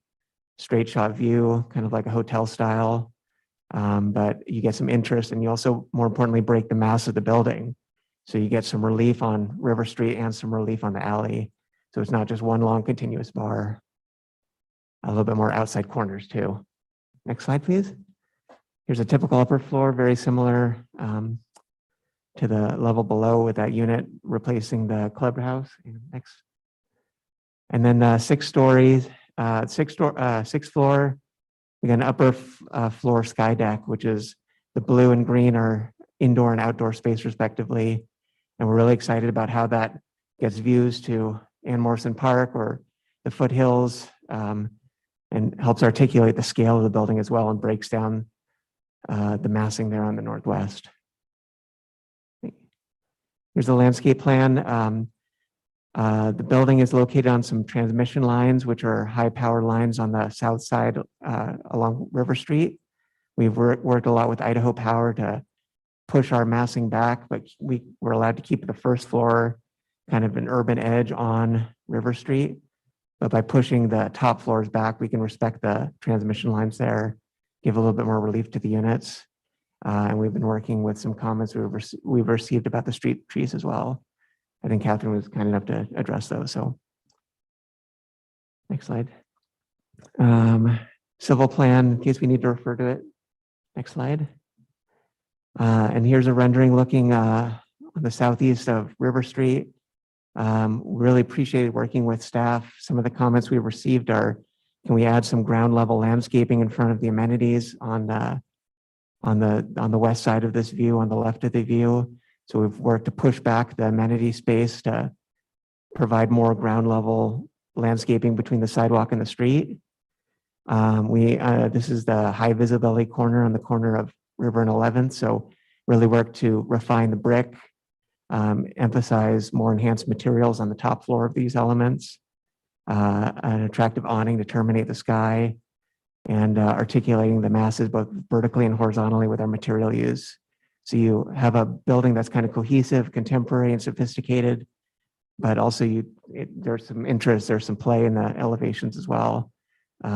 straight shot view, kind of like a hotel style. But you get some interest, and you also, more importantly, break the mass of the building. So you get some relief on River Street and some relief on the alley. So it's not just one long continuous bar. A little bit more outside corners too. Next slide, please. Here's a typical upper floor, very similar to the level below with that unit replacing the clubhouse. Next. And then 6 stories, sixth floor, we got an upper floor sky deck, which is the blue and green are indoor and outdoor space respectively. And we're really excited about how that gets views to Ann Morrison Park or the foothills, and helps articulate the scale of the building as well and breaks down the massing there on the northwest. Here's the landscape plan. The building is located on some transmission lines, which are high power lines on the south side along River Street. We've worked a lot with Idaho Power to push our massing back, but we were allowed to keep the first floor kind of an urban edge on River Street. But by pushing the top floors back, we can respect the transmission lines there, give a little bit more relief to the units. And we've been working with some comments we've received about the street trees as well. I think Catherine was kind enough to address those. So next slide. Civil plan, in case we need to refer to it. Next slide. And here's a rendering looking on the southeast of River Street. Really appreciated working with staff. Some of the comments we received are, can we add some ground level landscaping in front of the amenities on the west side of this view, on the left of the view? So we've worked to push back the amenity space to provide more ground level landscaping between the sidewalk and the street. This is the high visibility corner on the corner of River and 11th. So really work to refine the brick, emphasize more enhanced materials on the top floor of these elements, an attractive awning to terminate the sky, and articulating the masses both vertically and horizontally with our material use. So you have a building that's kind of cohesive, contemporary, and sophisticated, but also there's some interest, there's some play in the elevations as well.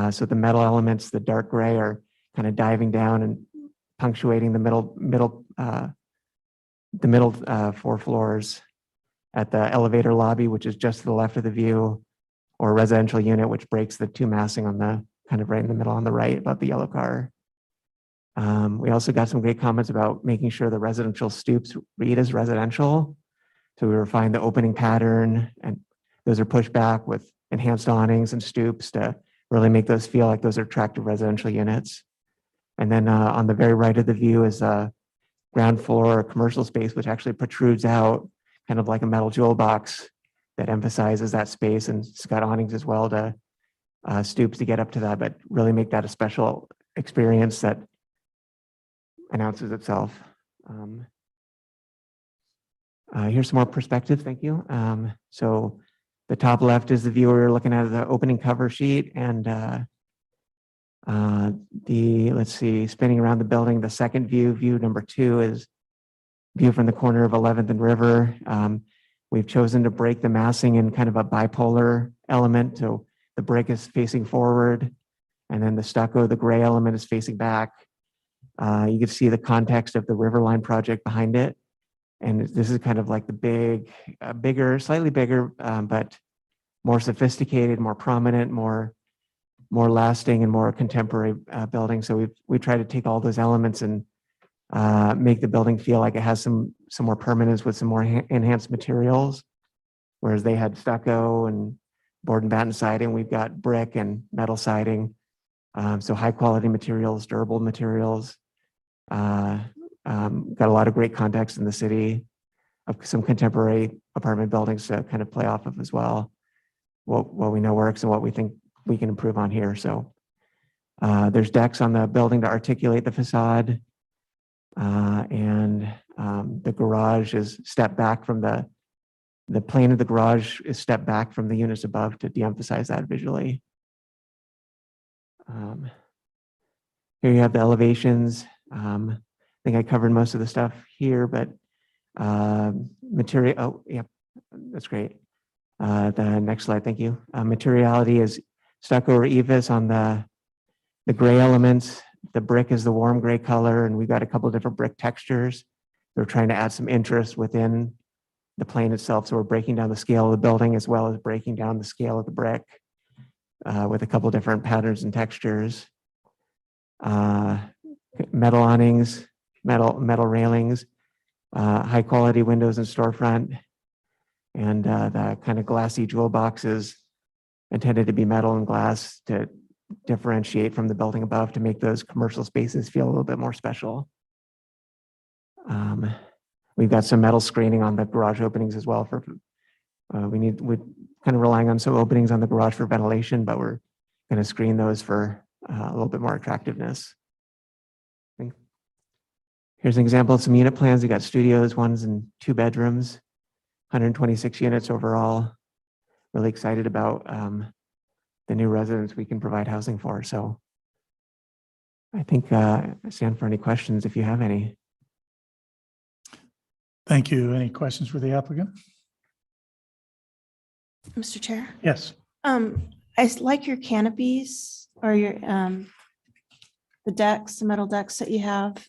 So the metal elements, the dark gray, are kind of diving down and punctuating the middle 4 floors at the elevator lobby, which is just to the left of the view, or residential unit, which breaks the 2 massing on the kind of right in the middle on the right above the yellow car. We also got some great comments about making sure the residential stoops read as residential. So we refined the opening pattern, and those are pushed back with enhanced awnings and stoops to really make those feel like those are attractive residential units. And then on the very right of the view is a ground floor commercial space, which actually protrudes out kind of like a metal jewel box that emphasizes that space, and it's got awnings as well to stoops to get up to that, but really make that a special experience that announces itself. Here's some more perspective. Thank you. So the top left is the view we're looking at the opening cover sheet, and let's see, spinning around the building, the second view number 2 is view from the corner of 11th and River. We've chosen to break the massing in kind of a bipolar element. So the brick is facing forward, and then the stucco, the gray element, is facing back. You can see the context of the Riverline project behind it. And this is kind of like the slightly bigger, but more sophisticated, more prominent, more lasting, and more contemporary building. So we try to take all those elements and make the building feel like it has some more permanence with some more enhanced materials. Whereas they had stucco and board and batten siding, we've got brick and metal siding. So high quality materials, durable materials. Got a lot of great context in the city of some contemporary apartment buildings to kind of play off of as well. What we know works and what we think we can improve on here. So there's decks on the building to articulate the facade. And the garage is stepped back from the plane of the garage is stepped back from the units above to de-emphasize that visually. Here you have the elevations. I think I covered most of the stuff here, but material, oh, yeah, that's great. The next slide, thank you. Materiality is stucco or EVIS on the gray elements. The brick is the warm gray color, and we've got a couple of different brick textures. We're trying to add some interest within the plane itself. So we're breaking down the scale of the building as well as breaking down the scale of the brick with a couple of different patterns and textures. Metal awnings, metal railings, high quality windows and storefront, and the kind of glassy jewel boxes intended to be metal and glass to differentiate from the building above to make those commercial spaces feel a little bit more special. We've got some metal screening on the garage openings as well. We're kind of relying on some openings on the garage for ventilation, but we're going to screen those for a little bit more attractiveness. Here's an example of some unit plans. We got studios, 1 and 2 bedrooms, 126 units overall. Really excited about the new residents we can provide housing for. So I think I stand for any questions if you have any. Thank you. Any questions for the applicant? Mr. Chair. Yes. I like your canopies or your the decks, the metal decks that you have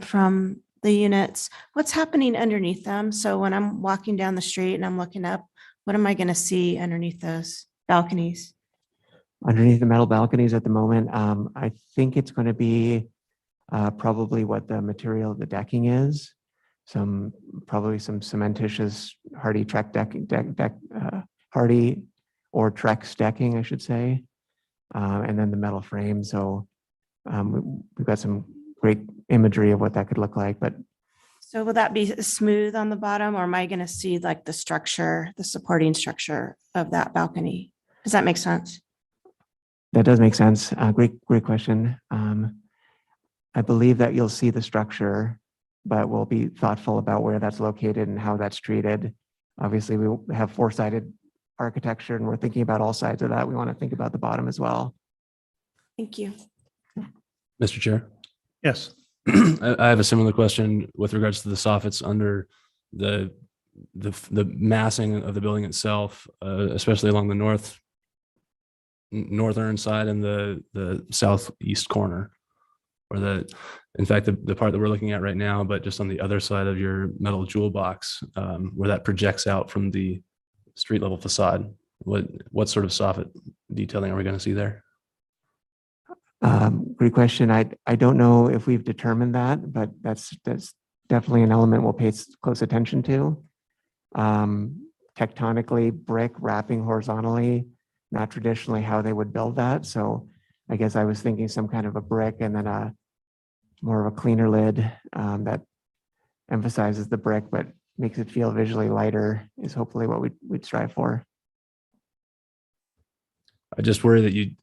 from the units. What's happening underneath them? So when I'm walking down the street and I'm looking up, what am I going to see underneath those balconies? Underneath the metal balconies at the moment, I think it's going to be probably what the material of the decking is. Probably some cementitious hardy Trex hardy or Trex decking, I should say, and then the metal frame. So we've got some great imagery of what that could look like. But so will that be smooth on the bottom, or am I going to see like the structure, the supporting structure of that balcony? Does that make sense? That does make sense. Great question. I believe that you'll see the structure, but we'll be thoughtful about where that's located and how that's treated. Obviously, we have 4-sided architecture, and we're thinking about all sides of that. We want to think about the bottom as well. Thank you. Mr. Chair. Yes. I have a similar question with regards to the soffits under the massing of the building itself, especially along the northern side and the southeast corner, or in fact, the part that we're looking at right now, but just on the other side of your metal jewel box, where that projects out from the street level facade. What sort of soffit detailing are we going to see there? Great question. I don't know if we've determined that, but that's definitely an element we'll pay close attention to. Tectonically, brick wrapping horizontally, not traditionally how they would build that. So I guess I was thinking some kind of a brick and then more of a cleaner lid that emphasizes the brick, but makes it feel visually lighter is hopefully what we'd strive for. I just worry that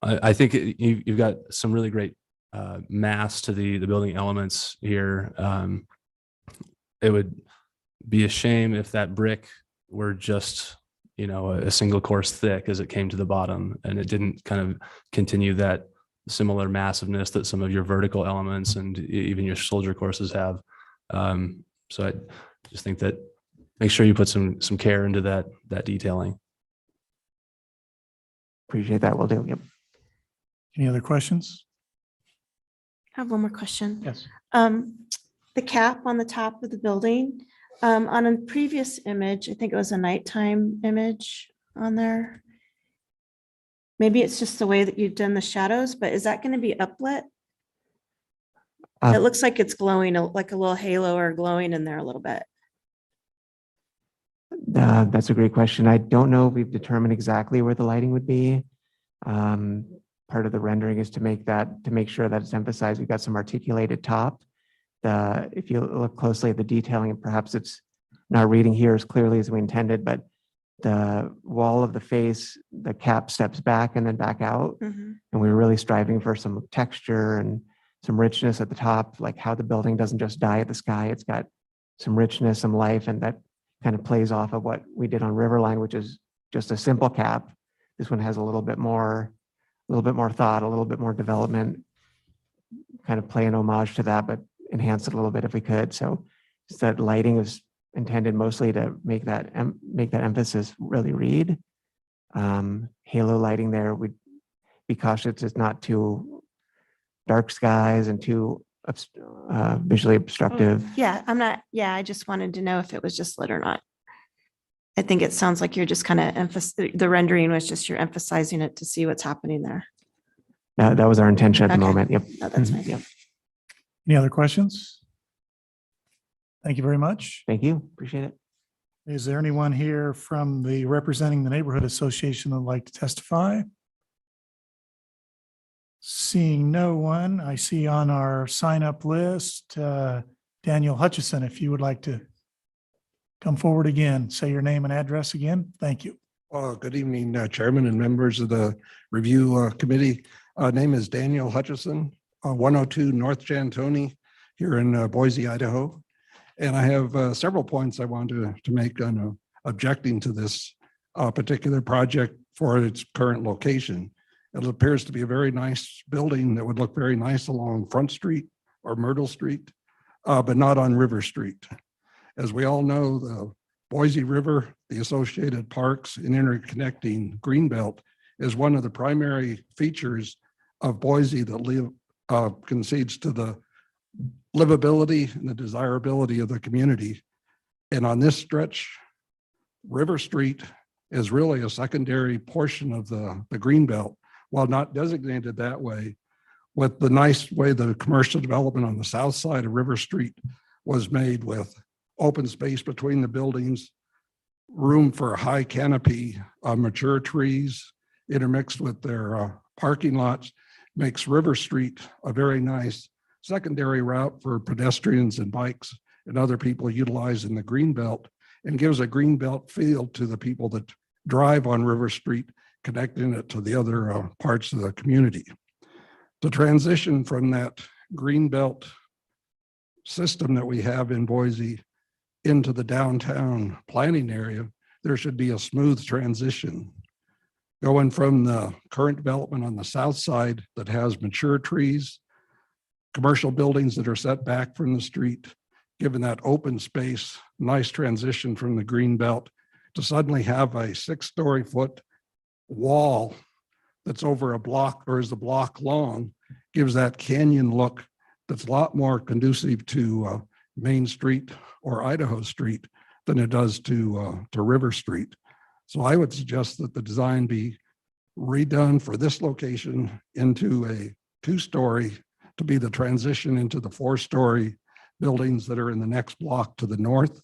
I think you've got some really great mass to the building elements here. it would be a shame if that brick were just, you know, a single course thick as it came to the bottom, and it didn't kind of continue that similar massiveness that some of your vertical elements and even your soldier courses have. So I just think that make sure you put some care into that detailing. Appreciate that. Will do. Yep. Any other questions? I have one more question. Yes. The cap on the top of the building, on a previous image, I think it was a nighttime image on there. Maybe it's just the way that you've done the shadows, but is that going to be uplit? It looks like it's glowing, like a little halo or glowing in there a little bit. That's a great question. I don't know if we've determined exactly where the lighting would be. Part of the rendering is to make sure that it's emphasized. We've got some articulated top. If you look closely at the detailing, and perhaps it's not reading here as clearly as we intended, but the wall of the face, the cap steps back and then back out. Mhm. And we're really striving for some texture and some richness at the top, like how the building doesn't just die at the sky. It's got some richness, some life, and that kind of plays off of what we did on Riverline, which is just a simple cap. This one has a little bit more thought, a little bit more development, kind of play an homage to that, but enhance it a little bit if we could. So just that lighting is intended mostly to make that emphasis really read. Halo lighting there, we'd be cautious it's not too dark skies and too visually obstructive. Yeah, I just wanted to know if it was just lit or not. I think it sounds like you're just kind of the rendering was just you're emphasizing it to see what's happening there. That was our intention at the Okay. moment. Yep. No, that's fine. Yep. Any other questions? Thank you very much. Thank you. Appreciate it. Is there anyone here from the representing the neighborhood association that would like to testify? Seeing no one, I see on our sign up list, Daniel Hutchison, if you would like to come forward again, say your name and address again. Thank you. Good evening, Chairman and members of the review committee. Name is Daniel Hutchison, 102 North Jantoni here in Boise, Idaho. And I have several points I want to make on objecting to this particular project for its current location. It appears to be a very nice building that would look very nice along Front Street or Myrtle Street, but not on River Street. As we all know, the Boise River, the associated parks and interconnecting greenbelt is one of the primary features of Boise that concedes to the livability and the desirability of the community. And on this stretch, River Street is really a secondary portion of the greenbelt, while not designated that way. With the nice way the commercial development on the south side of River Street was made with open space between the buildings, room for high canopy, mature trees intermixed with their parking lots, makes River Street a very nice secondary route for pedestrians and bikes and other people utilizing the greenbelt, and gives a greenbelt feel to the people that drive on River Street, connecting it to the other parts of the community. The transition from that greenbelt system that we have in Boise into the downtown planning area, there should be a smooth transition. Going from the current development on the south side that has mature trees, commercial buildings that are set back from the street, given that open space, nice transition from the green belt, to suddenly have a 6-story foot wall that's over a block or is a block long, gives that canyon look that's a lot more conducive to Main Street or Idaho Street than it does to River Street. So I would suggest that the design be redone for this location into a 2-story to be the transition into the 4-story buildings that are in the next block to the north,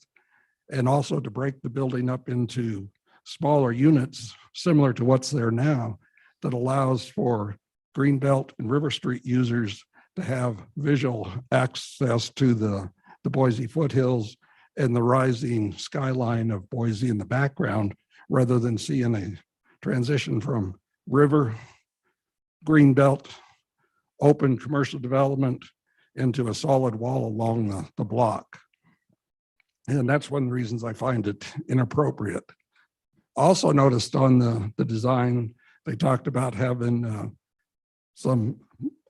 and also to break the building up into smaller units similar to what's there now, that allows for Greenbelt and River Street users to have visual access to the Boise foothills and the rising skyline of Boise in the background, rather than seeing a transition from river, Greenbelt, open commercial development into a solid wall along the block. And that's one of the reasons I find it inappropriate. Also noticed on the design, they talked about having some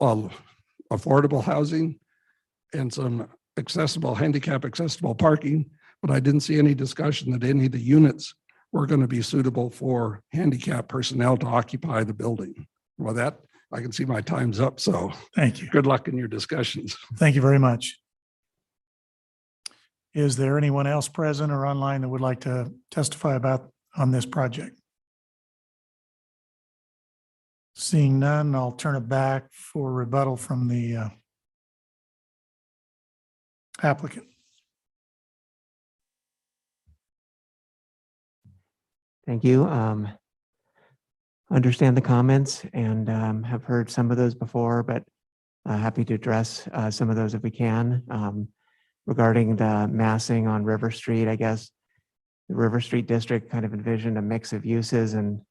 affordable housing and some handicap accessible parking, but I didn't see any discussion that any of the units were going to be suitable for handicap personnel to occupy the building. Well, that I can see my time's up. So Thank you. good luck in your discussions. Thank you very much. Is there anyone else present or online that would like to testify on this project? Seeing none, I'll turn it back for rebuttal from the applicant. Thank you. Understand the comments and have heard some of those before, but happy to address some of those if we can. Regarding the massing on River Street, I guess the River Street district kind of envisioned a mix of uses, and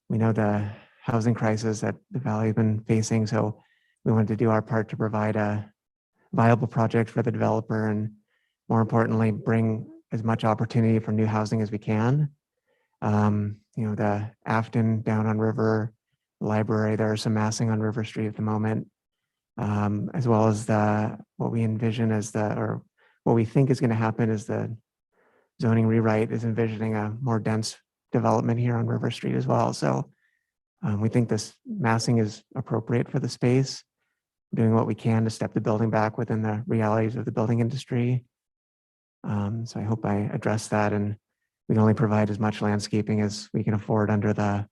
we know the housing crisis that the valley has been facing. So we wanted to do our part to provide a viable project for the developer and, more importantly, bring as much opportunity for new housing as we can. The Afton down on River, the library, there are some massing on River Street at the moment, as well as what we envision as or what we think is going to happen is the zoning rewrite is envisioning a more dense development here on River Street as well. So we think this massing is appropriate for the space, doing what we can to step the building back within the realities of the building industry. So I hope I address that, and we can only provide as much landscaping as we can afford under the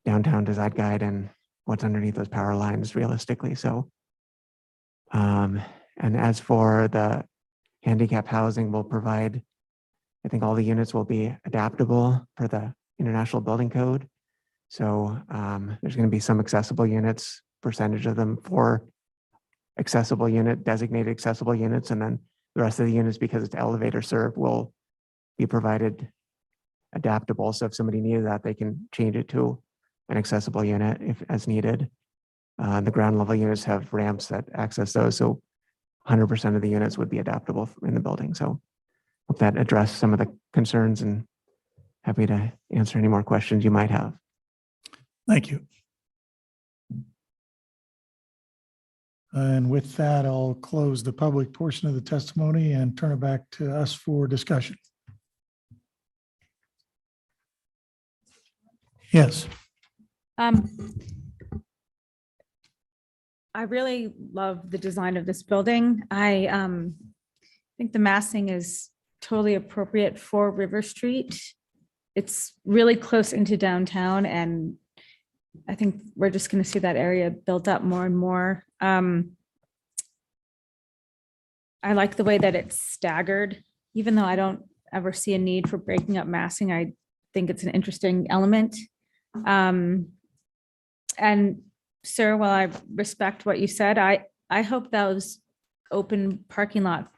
downtown design guide and what's underneath those power lines realistically. So, and as for the handicap housing, we'll provide, I think all the units will be adaptable for the International Building Code. So there's going to be some accessible units, percentage of them for designated accessible units, and then the rest of the units, because it's elevator served, will be provided adaptable. So if somebody needed that, they can change it to an accessible unit if as needed. The ground level units have ramps that access those. So 100% of the units would be adaptable in the building. So hope that addressed some of the concerns, and happy to answer any more questions you might have. Thank you. And with that, I'll close the public portion of the testimony and turn it back to us for discussion. Yes. I really love the design of this building. I think the massing is totally appropriate for River Street. It's really close into downtown, and I think we're just going to see that area built up more and more. I like the way that it's staggered, even though I don't ever see a need for breaking up massing. I think it's an interesting element. And sir, while I respect what you said, I hope those open parking lots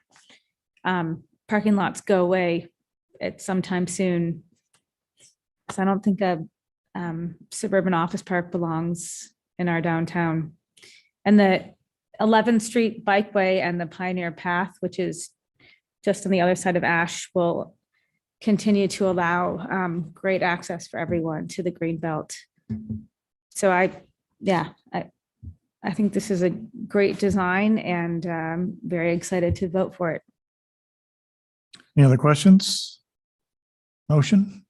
go away at sometime soon. So I don't think a suburban office park belongs in our downtown. And the 11th Street Bikeway and the Pioneer Path, which is just on the other side of Ash, will continue to allow great access for everyone to the green belt. So I think this is a great design, and I'm very excited to vote for it. Any other questions? Motion?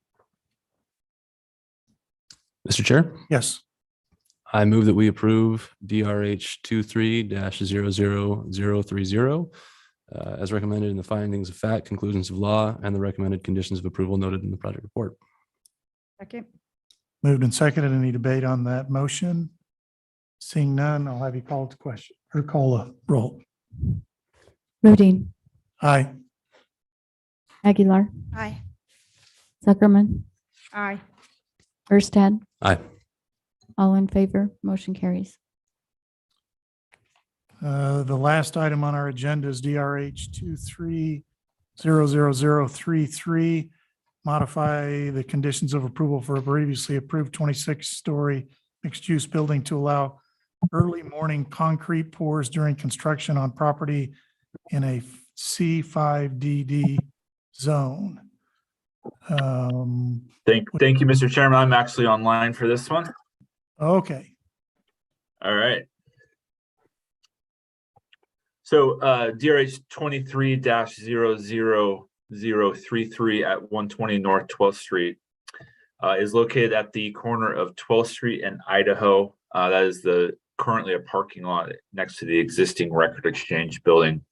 Mr. Chair, Yes. I move that we approve DRH 23-00030 as recommended in the findings of fact, conclusions of law, and the recommended conditions of approval noted in the project report. Second. Moved and seconded. Any debate on that motion? Seeing none, I'll have you call the question or call a roll. Rodine, Aye. Aguilar, Aye. Zuckerman, Aye. Erstad, Aye. all in favor, motion carries. The last item on our agenda is DRH 23-00033. Modify the conditions of approval for a previously approved 26-story mixed-use building to allow early morning concrete pours during construction on property in a C5DD zone. Thank you, Mr. Chairman. I'm actually online for this one. Okay, All right. So DRH 23-00033 at 120 North 12th Street is located at the corner of 12th Street and Idaho. That is currently a parking lot next to the existing Record Exchange building.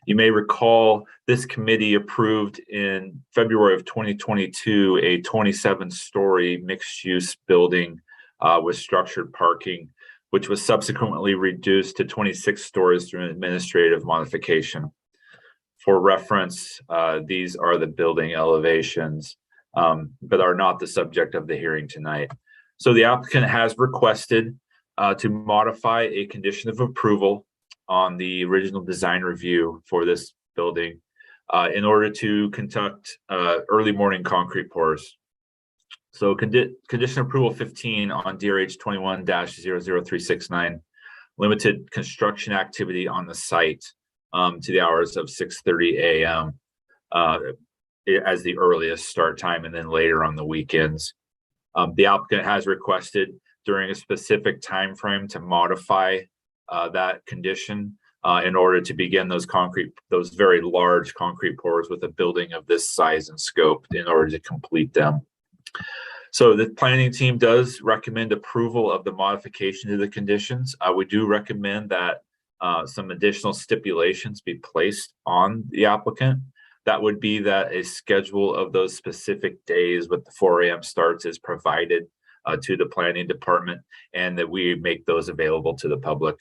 You may recall this committee approved in February of 2022 a 27-story mixed-use building with structured parking, which was subsequently reduced to 26 stories through an administrative modification. For reference, these are the building elevations, but are not the subject of the hearing tonight. So the applicant has requested to modify a condition of approval on the original design review for this building in order to conduct early morning concrete pours. So condition approval 15 on DRH 21-00369, limited construction activity on the site to the hours of 6:30 a.m. As the earliest start time, and then later on the weekends. The applicant has requested during a specific time frame to modify that condition in order to begin those very large concrete pours with a building of this size and scope in order to complete them. So the planning team does recommend approval of the modification to the conditions. We do recommend that some additional stipulations be placed on the applicant. That would be that a schedule of those specific days with the 4 a.m. starts is provided to the planning department, and that we make those available to the public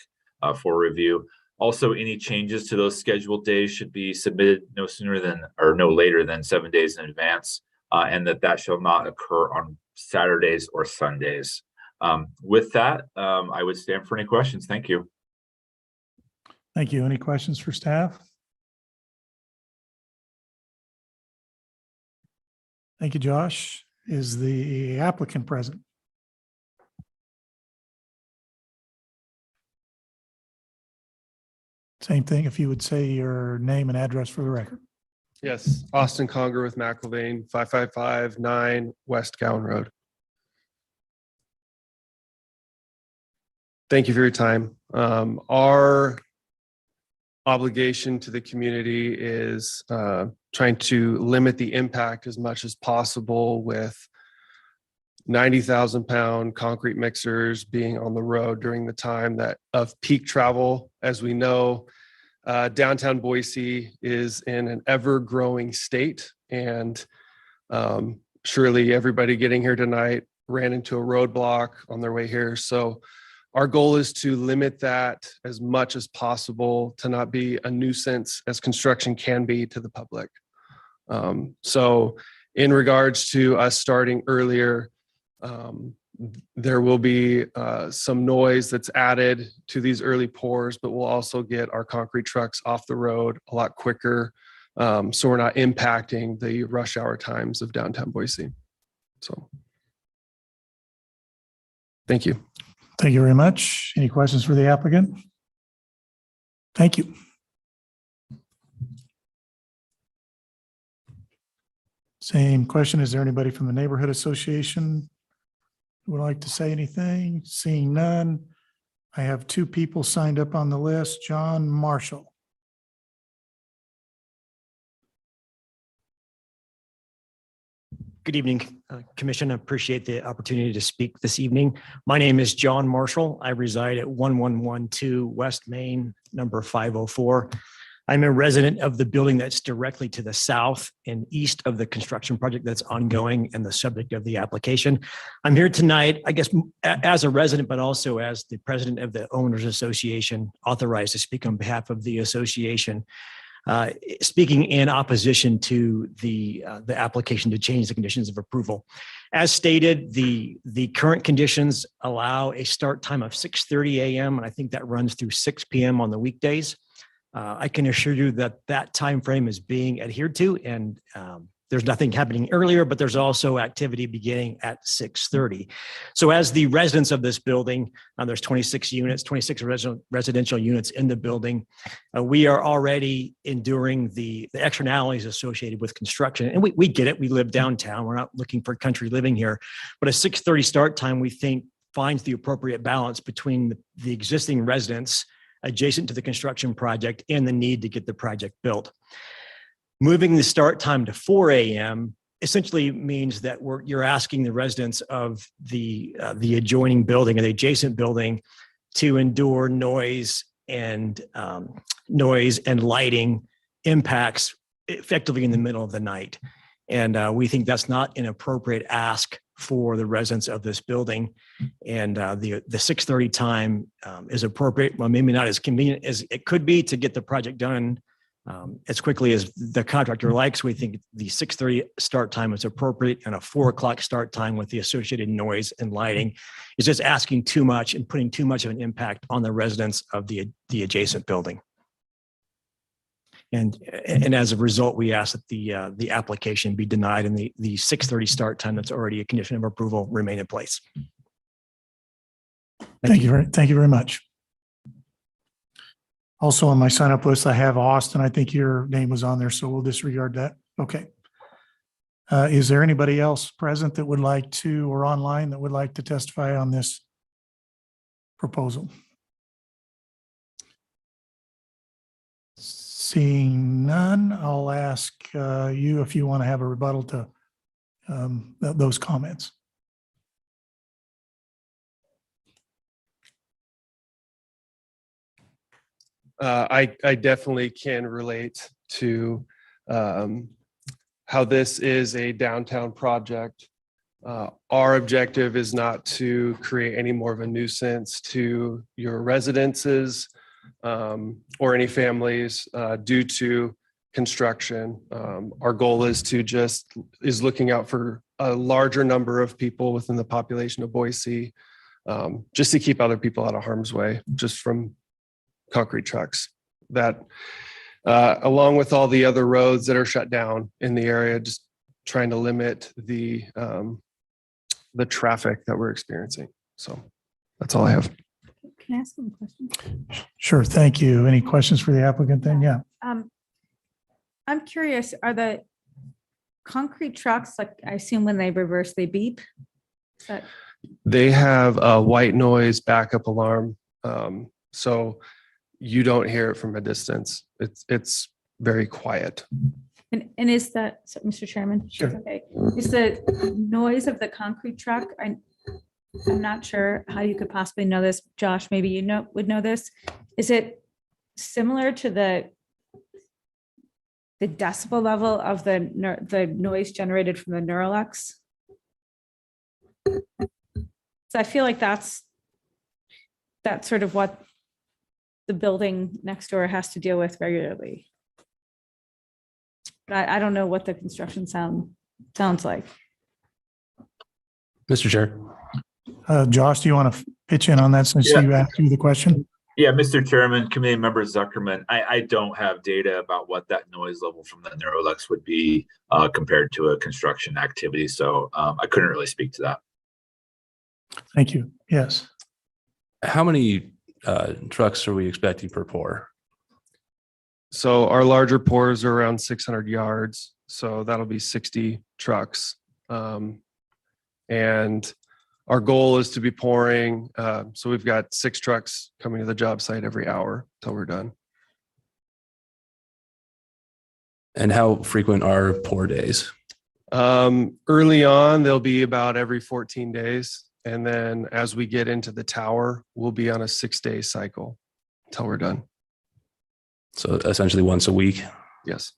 for review. Also, any changes to those scheduled days should be submitted no later than 7 days in advance, and that shall not occur on Saturdays or Sundays. With that, I would stand for any questions. Thank you. thank you. Any questions for staff? Thank you, Josh. Is the applicant present? Same thing, if you would say your name and address for the record. Yes, Austin Conger with McIlvain, 5559 West Gowan Road. Thank you for your time. Our obligation to the community is trying to limit the impact as much as possible with 90,000-pound concrete mixers being on the road during the time of peak travel. As we know, downtown Boise is in an ever-growing state, and surely everybody getting here tonight ran into a roadblock on their way here. So our goal is to limit that as much as possible to not be a nuisance as construction can be to the public. So in regards to us starting earlier, there will be some noise that's added to these early pours, but we'll also get our concrete trucks off the road a lot quicker, so we're not impacting the rush hour times of downtown Boise. So thank you. Thank you very much. Any questions for the applicant? Thank you. Same question. Is there anybody from the neighborhood association who would like to say anything? Seeing none, I have two people signed up on the list. John Marshall. Good evening, Commission. I appreciate the opportunity to speak this evening. My name is John Marshall. I reside at 1112 West Main, number 504. I'm a resident of the building that's directly to the south and east of the construction project that's ongoing and the subject of the application. I'm here tonight, I guess, as a resident, but also as the president of the Owners Association, authorized to speak on behalf of the association. Speaking in opposition to the application to change the conditions of approval. As stated, the current conditions allow a start time of 6:30 a.m. and I think that runs through 6 p.m. on the weekdays. I can assure you that that time frame is being adhered to, and there's nothing happening earlier, but there's also activity beginning at 6:30. So as the residents of this building, there's 26 units, 26 residential units in the building. We are already enduring the externalities associated with construction. And we get it. We live downtown. We're not looking for country living here. But a 6:30 start time, we think, finds the appropriate balance between the existing residents adjacent to the construction project and the need to get the project built. Moving the start time to 4 a.m. essentially means that you're asking the residents of the adjoining building or the adjacent building to endure noise and lighting impacts effectively in the middle of the night. And we think that's not an appropriate ask for the residents of this building. And the 6:30 time is appropriate. Well, maybe not as convenient as it could be to get the project done as quickly as the contractor likes. We think the 6:30 start time is appropriate, and a 4 o'clock start time with the associated noise and lighting is just asking too much and putting too much of an impact on the residents of the adjacent building. And as a result, we ask that the application be denied and the 6:30 start time that's already a condition of approval remain in place. Thank you very much. Also on my sign up list, I have Austin. I think your name was on there, so we'll disregard that. Okay. Is there anybody else present that would like to, or online that would like to testify on this proposal? Seeing none, I'll ask you if you want to have a rebuttal to those comments. I definitely can relate to how this is a downtown project. Our objective is not to create any more of a nuisance to your residences or any families due to construction. Our goal is looking out for a larger number of people within the population of Boise, just to keep other people out of harm's way, just from concrete trucks. That along with all the other roads that are shut down in the area, just trying to limit the traffic that we're experiencing. So that's all I have. Can I ask them a question? Sure, thank you. Any questions for the applicant then? Yeah. I'm curious, are the concrete trucks, like I assume when they reverse, they beep? Is that- They have a white noise backup alarm. So you don't hear it from a distance. It's very quiet. And is that, so, Mr. Chairman? Sure. Okay. Is the noise of the concrete truck, I'm not sure how you could possibly know this. Josh, maybe you would know this. Is it similar to the decibel level of the noise generated from the Neuralex? So I feel like that's sort of what the building next door has to deal with regularly. But I don't know what the construction sounds like. Mr. Chair. Josh, do you want to pitch in on that since Yeah. you asked you the question? Yeah, Mr. Chairman, Committee Member Zuckerman, I don't have data about what that noise level from the Neuralex would be compared to a construction activity. So I couldn't really speak to that. Thank you. Yes. How many trucks are we expecting per pour? So our larger pours are around 600 yards. So that'll be 60 trucks. And our goal is to be pouring. So we've got 6 trucks coming to the job site every hour till we're done. And how frequent are pour days? Early on, they'll be about every 14 days. And then as we get into the tower, we'll be on a 6-day cycle until we're done. So essentially once a week. Yes.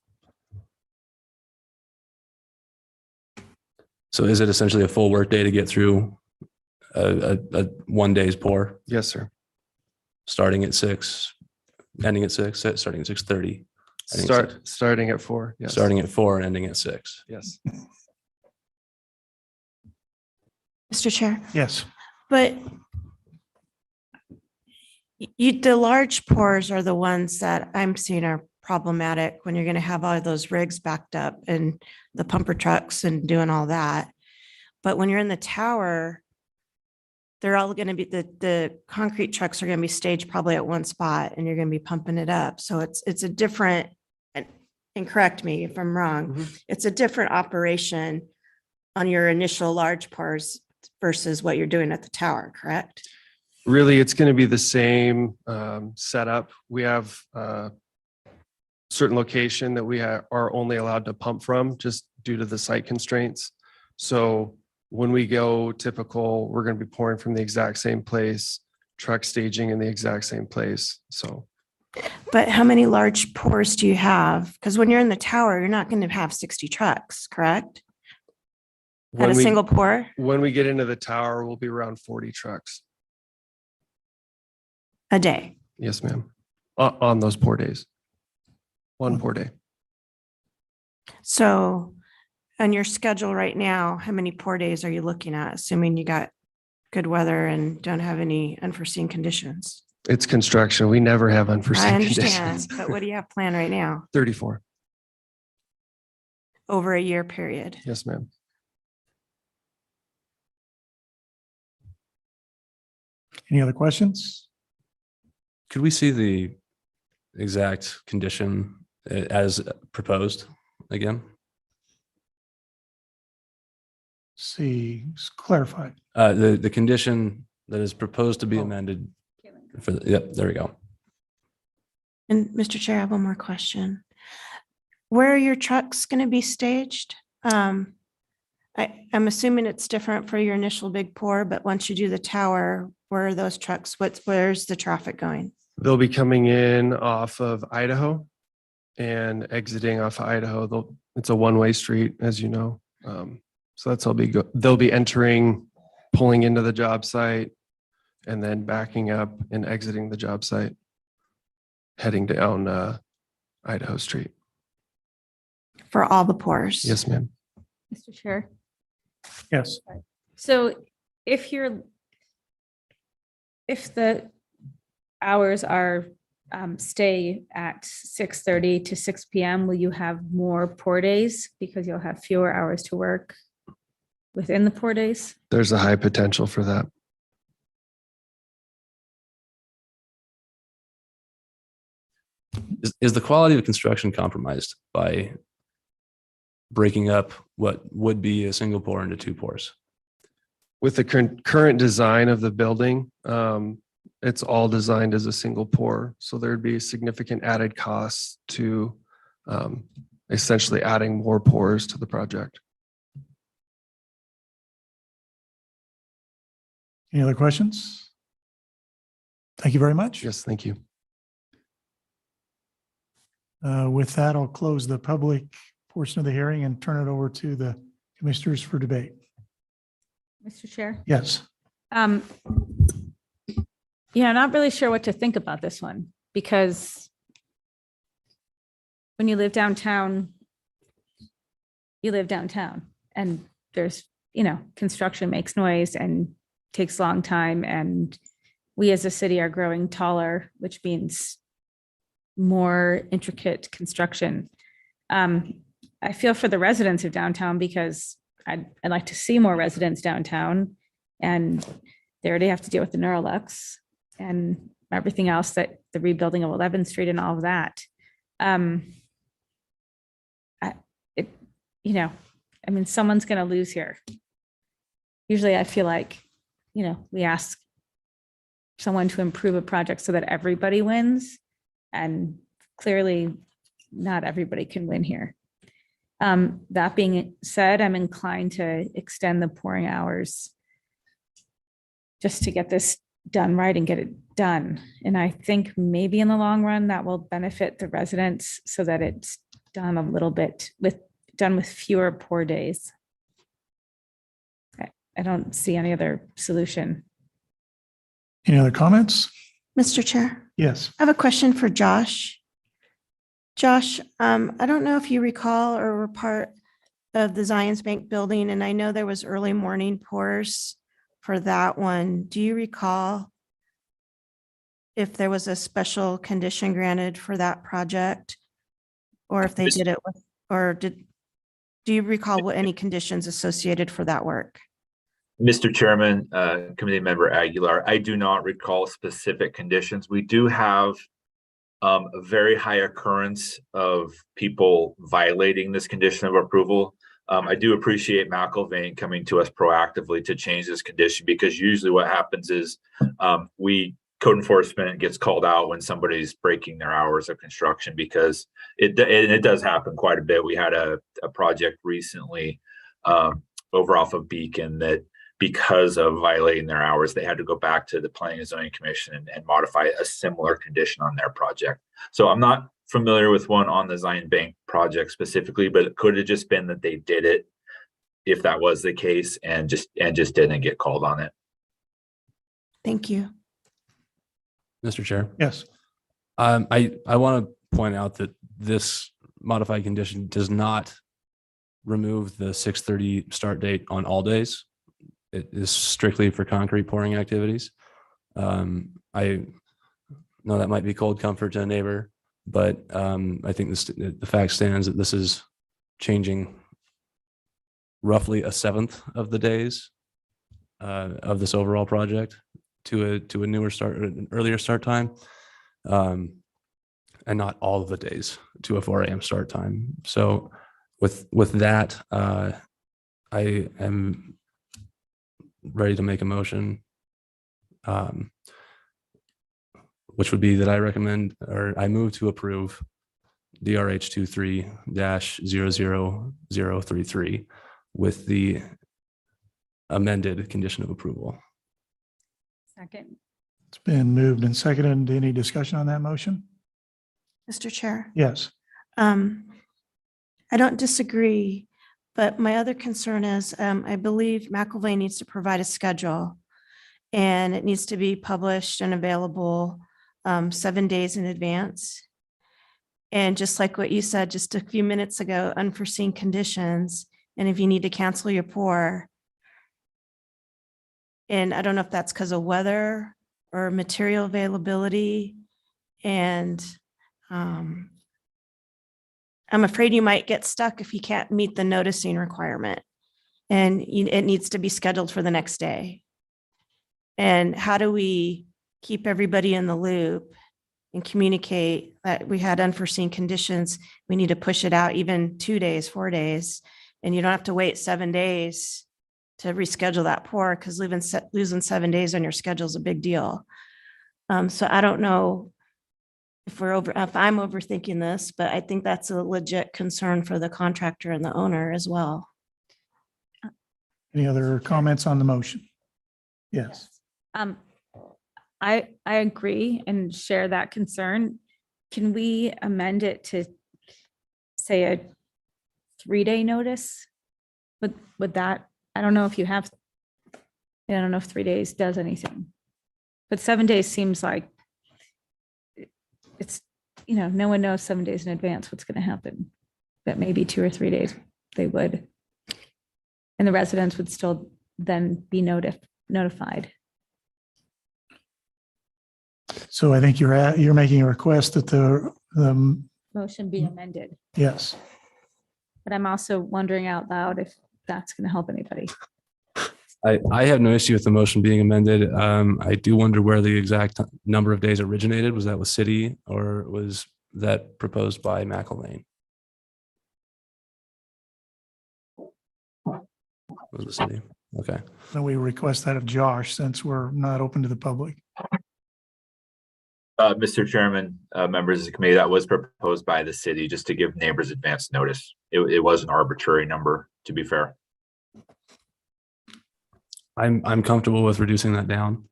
So is it essentially a full work day to get through a 1 day's pour? Yes, sir. Starting at 6, ending at 6, starting at 6:30. Starting at 4. Yes. Starting at 4 and ending at 6. Yes. Mr. Chair, Yes. but the large pours are the ones that I'm seeing are problematic when you're going to have all of those rigs backed up and the pumper trucks and doing all that. But when you're in the tower, they're all going to be, the concrete trucks are going to be staged probably at one spot and you're going to be pumping it up. So it's a different, and correct me if I'm wrong, it's a different operation on your initial large pours versus what you're doing at the tower, correct? Really, it's going to be the same setup. We have a certain location that we are only allowed to pump from just due to the site constraints. So when we go typical, we're going to be pouring from the exact same place, truck staging in the exact same place. So. But how many large pours do you have? Because when you're in the tower, you're not going to have 60 trucks, correct? At a single pour? When we get into the tower, we'll be around 40 trucks. A day? Yes, ma'am. On those pour days. One pour day. So on your schedule right now, how many pour days are you looking at, assuming you got good weather and don't have any unforeseen conditions? It's construction. We never have I unforeseen understand, conditions. but what do you have planned right now? 34. Over a year period? Yes, ma'am. Any other questions? Could we see the exact condition as proposed again? See, clarify. The condition that is proposed to be amended for, yep, there we go. And Mr. Chair, I have one more question. Where are your trucks going to be staged? I'm assuming it's different for your initial big pour, but once you do the tower, where are those trucks? Where's the traffic going? They'll be coming in off of Idaho and exiting off of Idaho. It's a one-way street, as you know. So that's how they'll be entering, pulling into the job site, and then backing up and exiting the job site, heading down Idaho Street. For all the pours? Yes, ma'am. Mr. Chair. Yes. So if the hours are stay at 6:30 to 6 p.m., will you have more pour days because you'll have fewer hours to work within the pour days? There's a high potential for that. Is the quality of construction compromised by breaking up what would be a single pour into two pours? With the current design of the building, it's all designed as a single pour. So there'd be significant added costs to essentially adding more pours to the project. Any other questions? Thank you very much. Yes, thank you. With that, I'll close the public portion of the hearing and turn it over to the commissioners for debate. Mr. Chair? Yes. Yeah, not really sure what to think about this one, because when you live downtown, and there's, construction makes noise and takes a long time. And we as a city are growing taller, which means more intricate construction. I feel for the residents of downtown because I'd like to see more residents downtown, and they already have to deal with the Neurolux and everything else, that the rebuilding of 11th Street and all of that. Someone's going to lose here. Usually I feel like, we ask someone to improve a project so that everybody wins, and clearly not everybody can win here. That being said, I'm inclined to extend the pouring hours just to get this done right and get it done. And I think maybe in the long run that will benefit the residents so that it's done a little bit done with fewer pour days. I don't see any other solution. Any other comments? Mr. Chair? Yes. I have a question for Josh. Josh, I don't know if you recall or were part of the Zions Bank building, and I know there was early morning pours for that one. Do you recall if there was a special condition granted for that project or if they did it with, or do you recall what any conditions associated for that work? Mr. Chairman, Committee Member Aguilar, I do not recall specific conditions. We do have a very high occurrence of people violating this condition of approval. I do appreciate McIlvain coming to us proactively to change this condition, because usually what happens is code enforcement gets called out when somebody's breaking their hours of construction, because it does happen quite a bit. We had a project recently over off of Beacon that, because of violating their hours, they had to go back to the Planning and Zoning Commission and modify a similar condition on their project. So I'm not familiar with one on the Zion Bank project specifically, but it could have just been that they did it, if that was the case, and just didn't get called on it. Thank you. Mr. Chair. Yes. I want to point out that this modified condition does not remove the 6:30 start date on all days. It is strictly for concrete pouring activities. I know that might be cold comfort to a neighbor, but I think the fact stands that this is changing roughly a seventh of the days of this overall project to a newer start, an earlier start time, and not all of the days to a 4 a.m. start time. So with that, I am ready to make a motion, which would be that I recommend, or I move to approve DRH 23-00033 with the amended condition of approval. Second. It's been moved and seconded. Any discussion on that motion? Mr. Chair. Yes. I don't disagree, but my other concern is I believe McIlvain needs to provide a schedule, and it needs to be published and available 7 days in advance. And just like what you said just a few minutes ago, unforeseen conditions, and if you need to cancel your pour, and I don't know if that's because of weather or material availability, and I'm afraid you might get stuck if you can't meet the noticing requirement, and it needs to be scheduled for the next day. And how do we keep everybody in the loop and communicate that we had unforeseen conditions? We need to push it out even 2 days, 4 days, and you don't have to wait 7 days to reschedule that pour, because losing 7 days on your schedule is a big deal. So I don't know if I'm overthinking this, but I think that's a legit concern for the contractor and the owner as well. Any other comments on the motion? Yes. I agree and share that concern. Can we amend it to say a 3-day notice? Would that, I don't know if 3 days does anything, but 7 days seems like it's, no one knows 7 days in advance what's going to happen, but maybe 2 or 3 days they would. And the residents would still then be notified. So I think you're making a request that the Motion be amended, yes. but I'm also wondering out loud if that's going to help anybody. I have no issue with the motion being amended. I do wonder where the exact number of days originated. Was that with city, or was that proposed by McIlvain? Was the city? Okay. Then we request that of Josh, since we're not open to the public. Mr. Chairman, members of the committee, that was proposed by the city just to give neighbors advance notice. It was an arbitrary number, to be fair. I'm comfortable with reducing that down.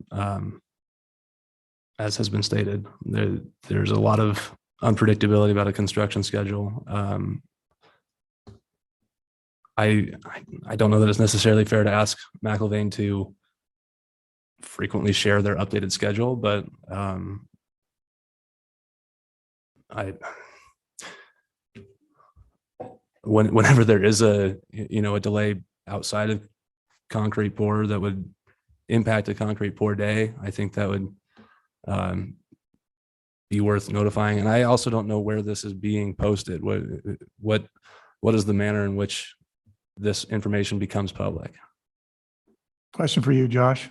As has been stated, there's a lot of unpredictability about a construction schedule. I don't know that it's necessarily fair to ask McIlvain to frequently share their updated schedule, but whenever there is a delay outside of concrete pour that would impact a concrete pour day, I think that would be worth notifying. And I also don't know where this is being posted. What is the manner in which this information becomes public? Question for you, Josh.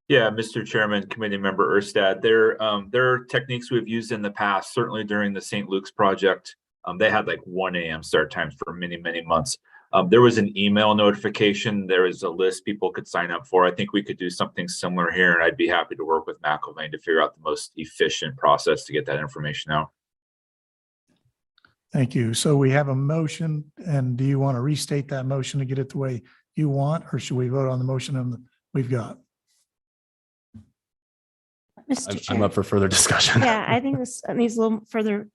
Yeah, Mr. Chairman, Committee Member Erstad, there are techniques we've used in the past, certainly during the St. Luke's project. They had like 1 a.m. start times for many, many months. There was an email notification. There was a list people could sign up for. I think we could do something similar here, and I'd be happy to work with McIlvain to figure out the most efficient process to get that information out. Thank you. So we have a motion, and do you want to restate that motion to get it the way you want, or should we vote on the motion we've got? Mr. I'm Chair. up for further discussion. Yeah, I think this needs a little further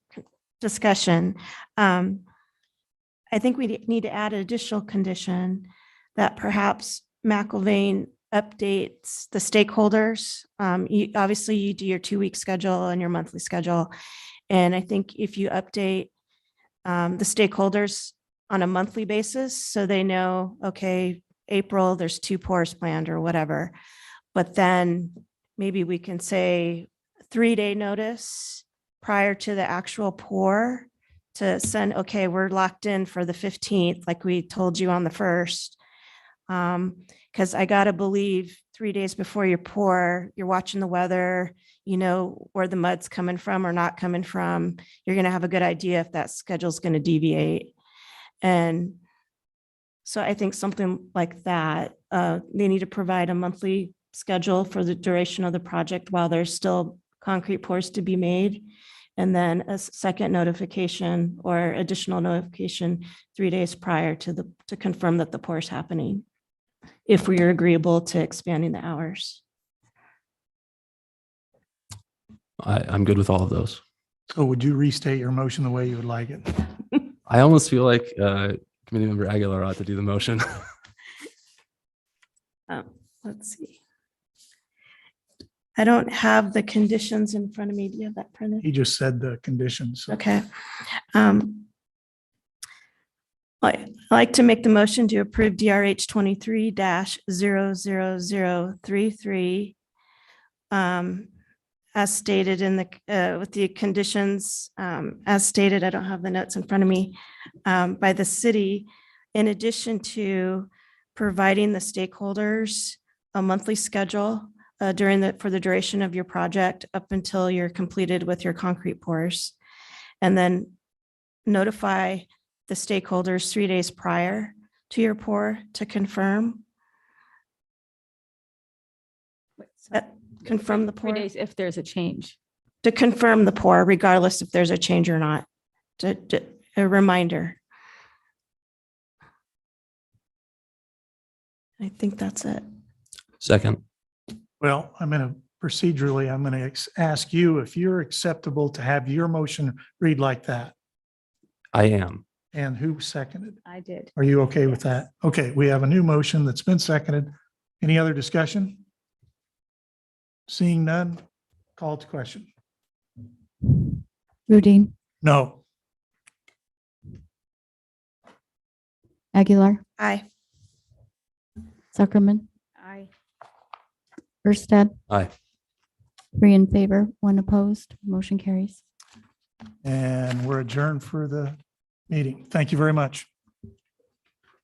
discussion. I think we need to add an additional condition that perhaps McIlvain updates the stakeholders. Obviously, you do your 2-week schedule and your monthly schedule. And I think if you update the stakeholders on a monthly basis, so they know, okay, April, there's 2 pours planned or whatever. But then maybe we can say 3-day notice prior to the actual pour to send, okay, we're locked in for the 15th, like we told you on the 1st. Because I got to believe 3 days before your pour, you're watching the weather, you know where the mud's coming from or not coming from. You're going to have a good idea if that schedule's going to deviate. And so I think something like that, they need to provide a monthly schedule for the duration of the project while there's still concrete pours to be made. And then a second notification or additional notification 3 days prior to confirm that the pour is happening, if we are agreeable to expanding the hours. I'm good with all of those. So would you restate your motion the way you would like it? I almost feel like Committee Member Aguilar ought to do the motion. Let's see. I don't have the conditions in front of me. Do you have that printed? He just said the conditions. Okay. I'd like to make the motion to approve DRH 23-00033 as stated in the, with the conditions as stated, I don't have the notes in front of me, by the city, in addition to providing the stakeholders a monthly schedule for the duration of your project up until you're completed with your concrete pours. And then notify the stakeholders 3 days prior to your pour to confirm. Confirm the 3 pour. days if there's a change. To confirm the pour, regardless if there's a change or not. A reminder. I think that's it. Second. Well, I'm going to procedurally, I'm going to ask you if you're acceptable to have your motion read like that. I am. And who seconded? I did. Are you okay with that? Okay, we have a new motion that's been seconded. Any other discussion? Seeing none, call to question. Rudine, No. Aguilar, Aye. Zuckerman, Aye. Erstad, Aye. 3 in favor, 1 opposed, motion carries. And we're adjourned for the meeting. Thank you very much.